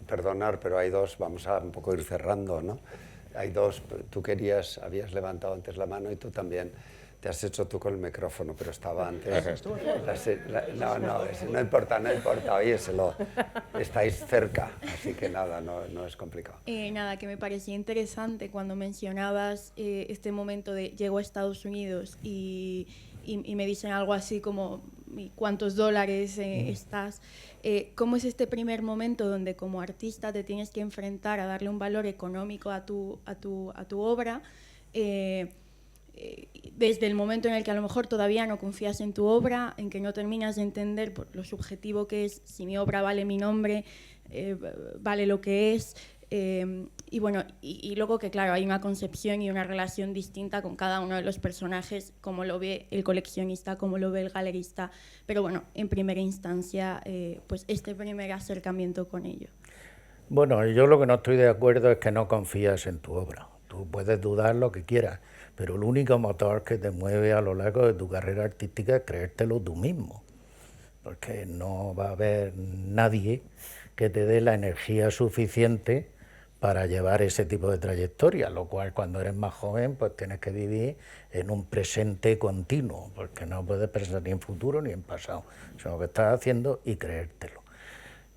perdonar, pero hay dos, vamos a un poco ir cerrando, ¿no? Hay dos, tú habías levantado antes la mano y tú también te has hecho tú con el micrófono, pero estaba antes. No importa, oye, estáis cerca, así que nada, no es complicado. Nada, que me parecía interesante cuando mencionabas este momento de llego a Estados Unidos y me dicen algo así como ¿cuántos dólares estás? ¿Cómo es este primer momento donde como artista te tienes que enfrentar a darle un valor económico a tu obra? Desde el momento en el que a lo mejor todavía no confías en tu obra, en que no terminas de entender por lo subjetivo que es, si mi obra vale mi nombre, vale lo que es, y bueno, y luego que claro, hay una concepción y una relación distinta con cada uno de los personajes, como lo ve el coleccionista, como lo ve el galerista, pero bueno, en primera instancia, pues este primer acercamiento con ello. Bueno, yo lo que no estoy de acuerdo es que no confías en tu obra. Tú puedes dudar lo que quieras, pero el único motor que te mueve a lo largo de tu carrera artística es creértelo tú mismo, porque no va a haber nadie que te dé la energía suficiente para llevar ese tipo de trayectoria, lo cual cuando eres más joven pues tienes que vivir en un presente continuo, porque no puedes pensar ni en futuro ni en pasado, sino que estás haciendo y creértelo.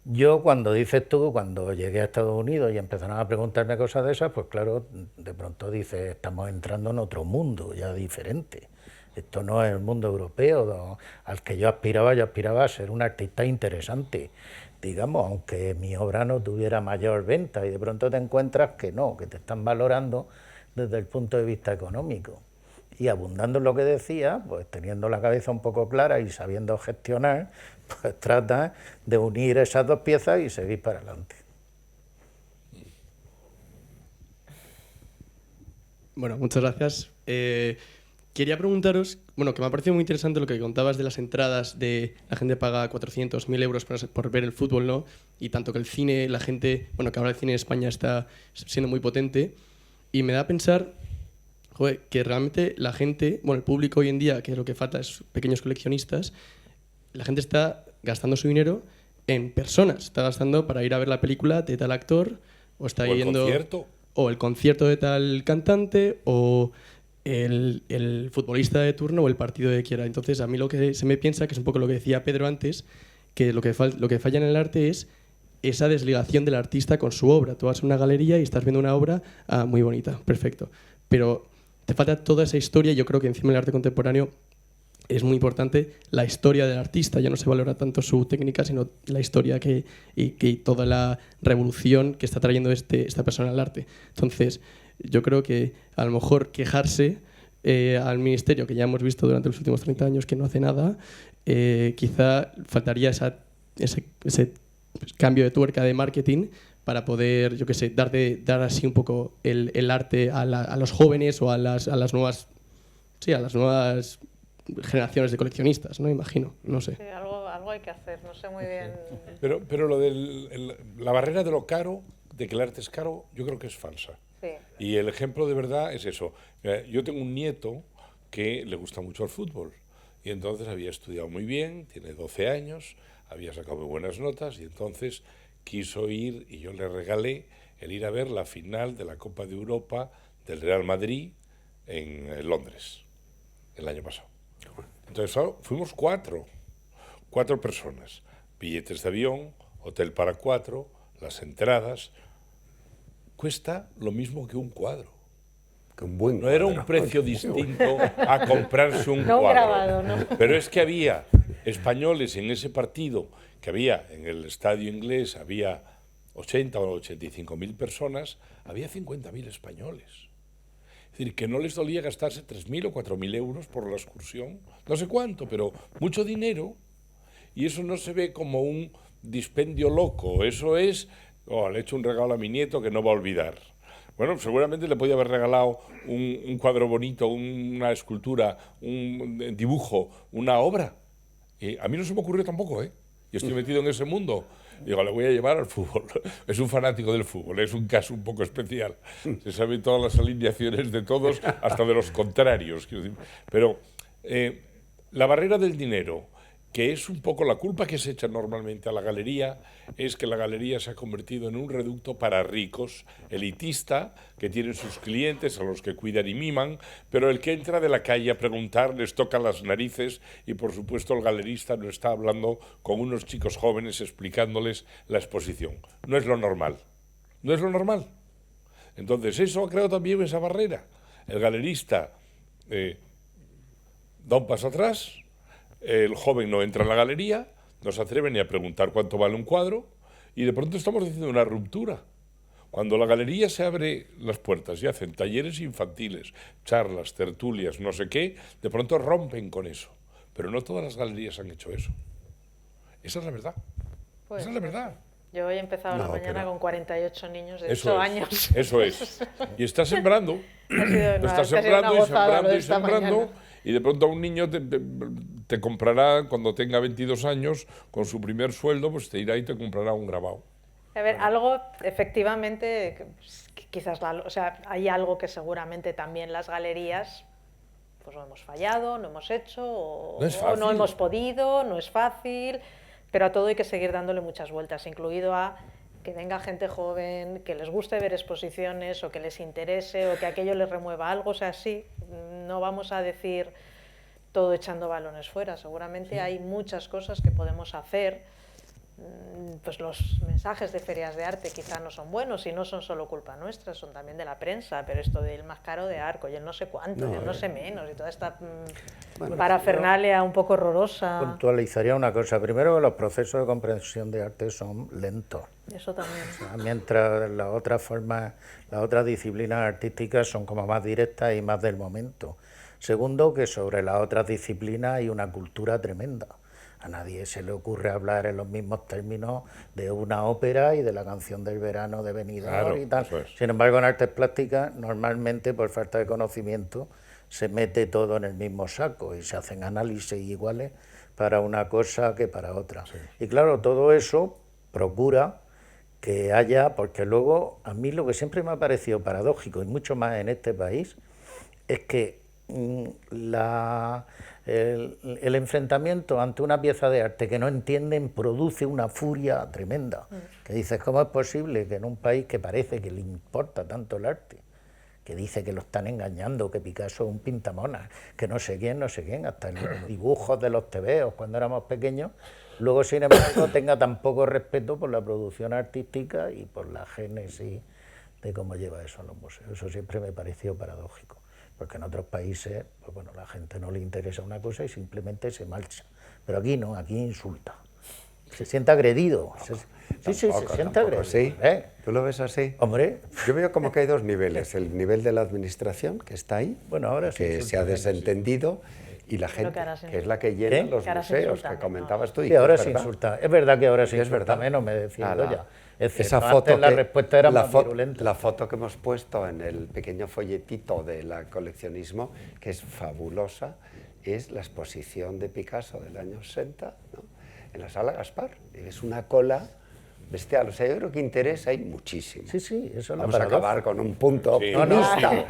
Yo cuando llegué a Estados Unidos y empezaron a preguntarme cosas de esas, pues claro, de pronto dices, estamos entrando en otro mundo ya diferente. Esto no es el mundo europeo al que yo aspiraba a ser un artista interesante, digamos, aunque mi obra no tuviera mayor venta, y de pronto te encuentras que no, que te están valorando desde el punto de vista económico. Y abundando en lo que decía, pues teniendo la cabeza un poco clara y sabiendo gestionar, pues trata de unir esas dos piezas y seguir para adelante. Bueno, muchas gracias. Quería preguntaros, bueno, que me ha parecido muy interesante lo que contabas de las entradas, de la gente paga 400, 1.000 euros por ver el fútbol, ¿no? Y tanto que el cine, la gente, bueno, que ahora el cine en España está siendo muy potente, y me da a pensar, joder, que realmente la gente, bueno, el público hoy en día, que es lo que falta, es pequeños coleccionistas, la gente está gastando su dinero en personas, está gastando para ir a ver la película de tal actor, o está yendo... O el concierto de tal cantante, o el futbolista de turno, o el partido que quiera. Entonces, a mí lo que se me piensa, que es un poco lo que decía Pedro antes, que lo que falla en el arte es esa desligación del artista con su obra. Tú vas a una galería y estás viendo una obra muy bonita, perfecto, pero te falta toda esa historia, y yo creo que encima del arte contemporáneo es muy importante la historia del artista. Ya no se valora tanto su técnica, sino la historia y toda la revolución que está trayendo esta persona al arte. Entonces, yo creo que a lo mejor quejarse al ministerio, que ya hemos visto durante los últimos 30 años que no hace nada, quizá faltaría ese cambio de tuerca de marketing para poder, yo qué sé, dar así un poco el arte a los jóvenes o a las nuevas generaciones de coleccionistas, ¿no? Imagino, no sé. Sí, algo hay que hacer, no sé muy bien. Pero lo de la barrera de lo caro, de que el arte es caro, yo creo que es falsa. Sí. Y el ejemplo de verdad es eso. Mira, yo tengo un nieto que le gusta mucho el fútbol y entonces había estudiado muy bien, tiene 12 años, había sacado muy buenas notas y entonces quiso ir y yo le regalé el ir a ver la final de la Copa de Europa del Real Madrid en Londres el año pasado. Entonces fuimos cuatro personas, billetes de avión, hotel para 4, las entradas. Cuesta lo mismo que un cuadro. Que un buen no era un cuadro. precio distinto a comprarse un No cuadro. grabado, ¿no? Pero es que había españoles en ese partido, que había en el estadio inglés, había 80 o 85.000 personas, había 50.000 españoles. Es decir, que no les dolía gastarse 3.000 o 4.000 euros por la excursión, no sé cuánto, pero mucho dinero, y eso no se ve como un dispendio loco, eso es, le he hecho un regalo a mi nieto que no va a olvidar. Bueno, seguramente le podía haber regalado un cuadro bonito, una escultura, un dibujo, una obra. Y a mí no se me ocurrió tampoco, ¿eh? Yo estoy metido en ese mundo. Digo, le voy a llevar al fútbol. Es un fanático del fútbol, es un caso un poco especial. Se saben todas las alineaciones de todos, hasta de los contrarios. Quiero decir. Pero la barrera del dinero, que es un poco la culpa que se echa normalmente a la galería, es que la galería se ha convertido en un reducto para ricos, elitista, que tienen sus clientes a los que cuidan y miman, pero el que entra de la calle a preguntar les toca las narices y, por supuesto, el galerista no está hablando con unos chicos jóvenes explicándoles la exposición. No es lo normal. No es lo normal. Entonces, eso ha creado también esa barrera. El galerista da un paso atrás. El joven no entra en la galería, no se atreve ni a preguntar cuánto vale un cuadro, y de pronto estamos diciendo una ruptura. Cuando la galería se abre las puertas y hacen talleres infantiles, charlas, tertulias, no sé qué, de pronto rompen con eso. Pero no todas las galerías han hecho eso. Esa es la verdad. Pues, esa es la verdad. Yo hoy he empezado la mañana con 48 niños de 8 años. Eso es. Y está sembrando. Está sembrando y sembrando y sembrando. Y de pronto un niño te comprará, cuando tenga 22 años, con su primer sueldo, pues te irá y te comprará un grabado. A ver, algo, efectivamente, quizás, o sea, hay algo que seguramente también las galerías, pues no hemos fallado, no hemos hecho, o no hemos podido, no es fácil, pero a todo hay que seguir dándole muchas vueltas, incluido a que venga gente joven, que les guste ver exposiciones, o que les interese, o que aquello les remueva algo, o sea, sí, no vamos a decir todo echando balones fuera, seguramente hay muchas cosas que podemos hacer. Pues los mensajes de ferias de arte quizá no son buenos y no son solo culpa nuestra, son también de la prensa, pero esto del más caro de Arco y el no sé cuánto, y el no sé menos, y toda esta parafernalia un poco horrorosa. Puntualizaría una cosa, primero que los procesos de comprensión de arte son lentos. Eso también. O sea, mientras las otras formas, las otras disciplinas artísticas son como más directas y más del momento. Segundo, que sobre las otras disciplinas hay una cultura tremenda. A nadie se le ocurre hablar en los mismos términos de una ópera y de la canción del verano de Benidorm y tal. Sin embargo, en artes plásticas, normalmente, por falta de conocimiento, se mete todo en el mismo saco y se hacen análisis iguales para una cosa que para otra. Sí. Y claro, todo eso procura que haya, porque luego, a mí lo que siempre me ha parecido paradójico, y mucho más en este país, es que el enfrentamiento ante una pieza de arte que no entienden produce una furia tremenda, que dices, ¿cómo es posible que en un país que parece que le importa tanto el arte, que dice que lo están engañando, que Picasso es un pintamonas, que no sé quién, hasta en los dibujos de los tebeos cuando éramos pequeños, luego sin embargo tenga tan poco respeto por la producción artística y por la génesis de cómo lleva eso a los museos? Eso siempre me pareció paradójico. Porque en otros países, pues bueno, la gente no le interesa una cosa y simplemente se marcha. Pero aquí no, aquí insulta. Se siente agredido. Se siente agredido. ¿Sí? ¿Tú lo ves así? Hombre. Yo veo como que hay dos niveles. El nivel de la administración, que está ahí, bueno, ahora que se ha desentendido, y la gente, que es la que llena los museos, que comentabas tú. Sí, ahora se insulta. Es verdad que ahora se insulta menos, me defiendo ya. Esa foto, la respuesta era más virulenta. La foto que hemos puesto en el pequeño folletito del coleccionismo, que es fabulosa, es la exposición de Picasso del año 60, ¿no? En la Sala Gaspar. Es una cola bestial. O sea, yo creo que interés hay muchísimo. Sí, sí, eso es Vamos a acabar con un punto optimista.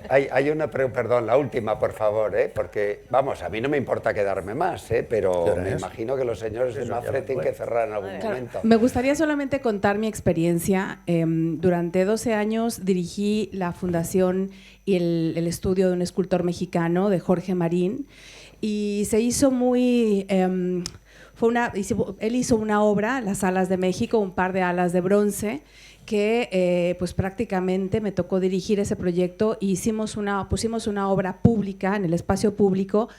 Hay una, perdón, la última, por favor, porque, vamos, a mí no me importa quedarme más, pero me imagino que los señores de Mafre tienen que cerrar en algún momento. Me gustaría solamente contar mi experiencia. Durante 12 años dirigí la fundación y el estudio de un escultor mexicano, de Jorge Marín, y se hizo muy... él hizo una obra, Las Alas de México, un par de alas de bronce, que pues prácticamente me tocó dirigir ese proyecto y pusimos una obra pública en el espacio público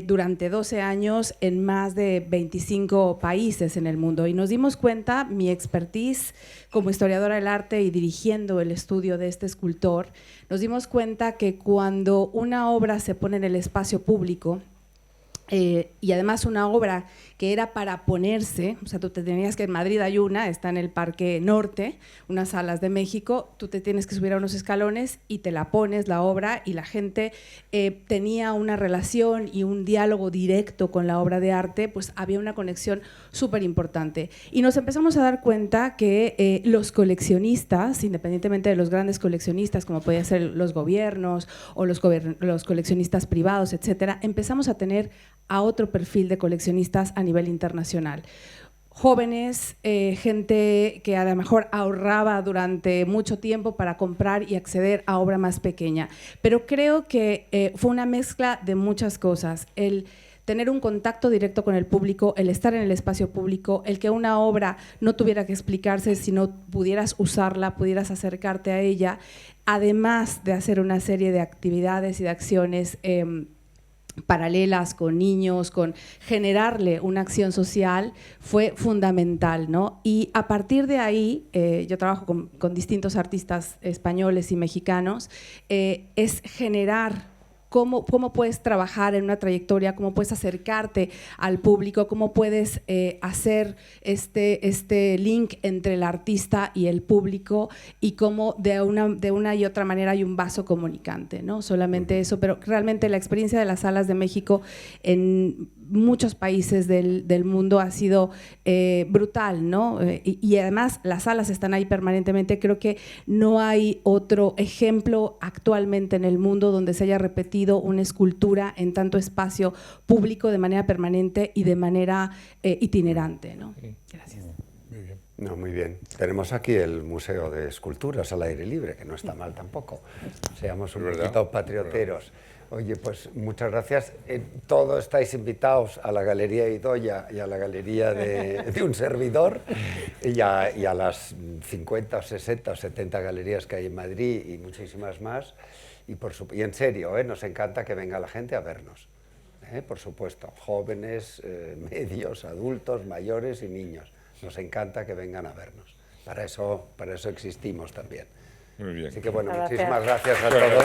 durante 12 años en más de 25 países en el mundo. Y nos dimos cuenta, mi expertise como historiadora del arte y dirigiendo el estudio de este escultor, nos dimos cuenta que cuando una obra se pone en el espacio público, y además una obra que era para ponerse, o sea, tú te tenías que, en Madrid hay una, está en el Parque Norte, unas Alas de México, tú te tienes que subir a unos escalones y te la pones, la obra, y la gente tenía una relación y un diálogo directo con la obra de arte, pues había una conexión súper importante. Y nos empezamos a dar cuenta que los coleccionistas, independientemente de los grandes coleccionistas, como podían ser los gobiernos o los coleccionistas privados, etcétera, empezamos a tener a otro perfil de coleccionistas a nivel internacional. Jóvenes, gente que a lo mejor ahorraba durante mucho tiempo para comprar y acceder a obra más pequeña. Pero creo que fue una mezcla de muchas cosas. El tener un contacto directo con el público, el estar en el espacio público, el que una obra no tuviera que explicarse, sino pudieras usarla, pudieras acercarte a ella, además de hacer una serie de actividades y de acciones paralelas con niños, con generarle una acción social, fue fundamental, ¿no? Y a partir de ahí, yo trabajo con distintos artistas españoles y mexicanos, es generar cómo puedes trabajar en una trayectoria, cómo puedes acercarte al público, cómo puedes hacer este link entre el artista y el público, y cómo de una y otra manera hay un vaso comunicante, ¿no? Solamente eso, pero realmente la experiencia de las Alas de México en muchos países del mundo ha sido brutal, ¿no? Y además las salas están ahí permanentemente. Creo que no hay otro ejemplo actualmente en el mundo donde se haya repetido una escultura en tanto espacio público de manera permanente y de manera itinerante, ¿no? Gracias. Muy bien. No, muy bien. Tenemos aquí el Museo de Esculturas al aire libre, que no está mal tampoco. Seamos un poquito patrioteros. Oye, pues muchas gracias. Todos estáis invitados a la Galería Idoia y a la Galería de un servidor y a las 50 o 60 o 70 galerías que hay en Madrid y muchísimas más. Y en serio, nos encanta que venga la gente a vernos. Por supuesto, jóvenes, medios, adultos, mayores y niños. Nos encanta que vengan a vernos. Para eso existimos también. Muy bien. Así que bueno, muchísimas gracias a todos.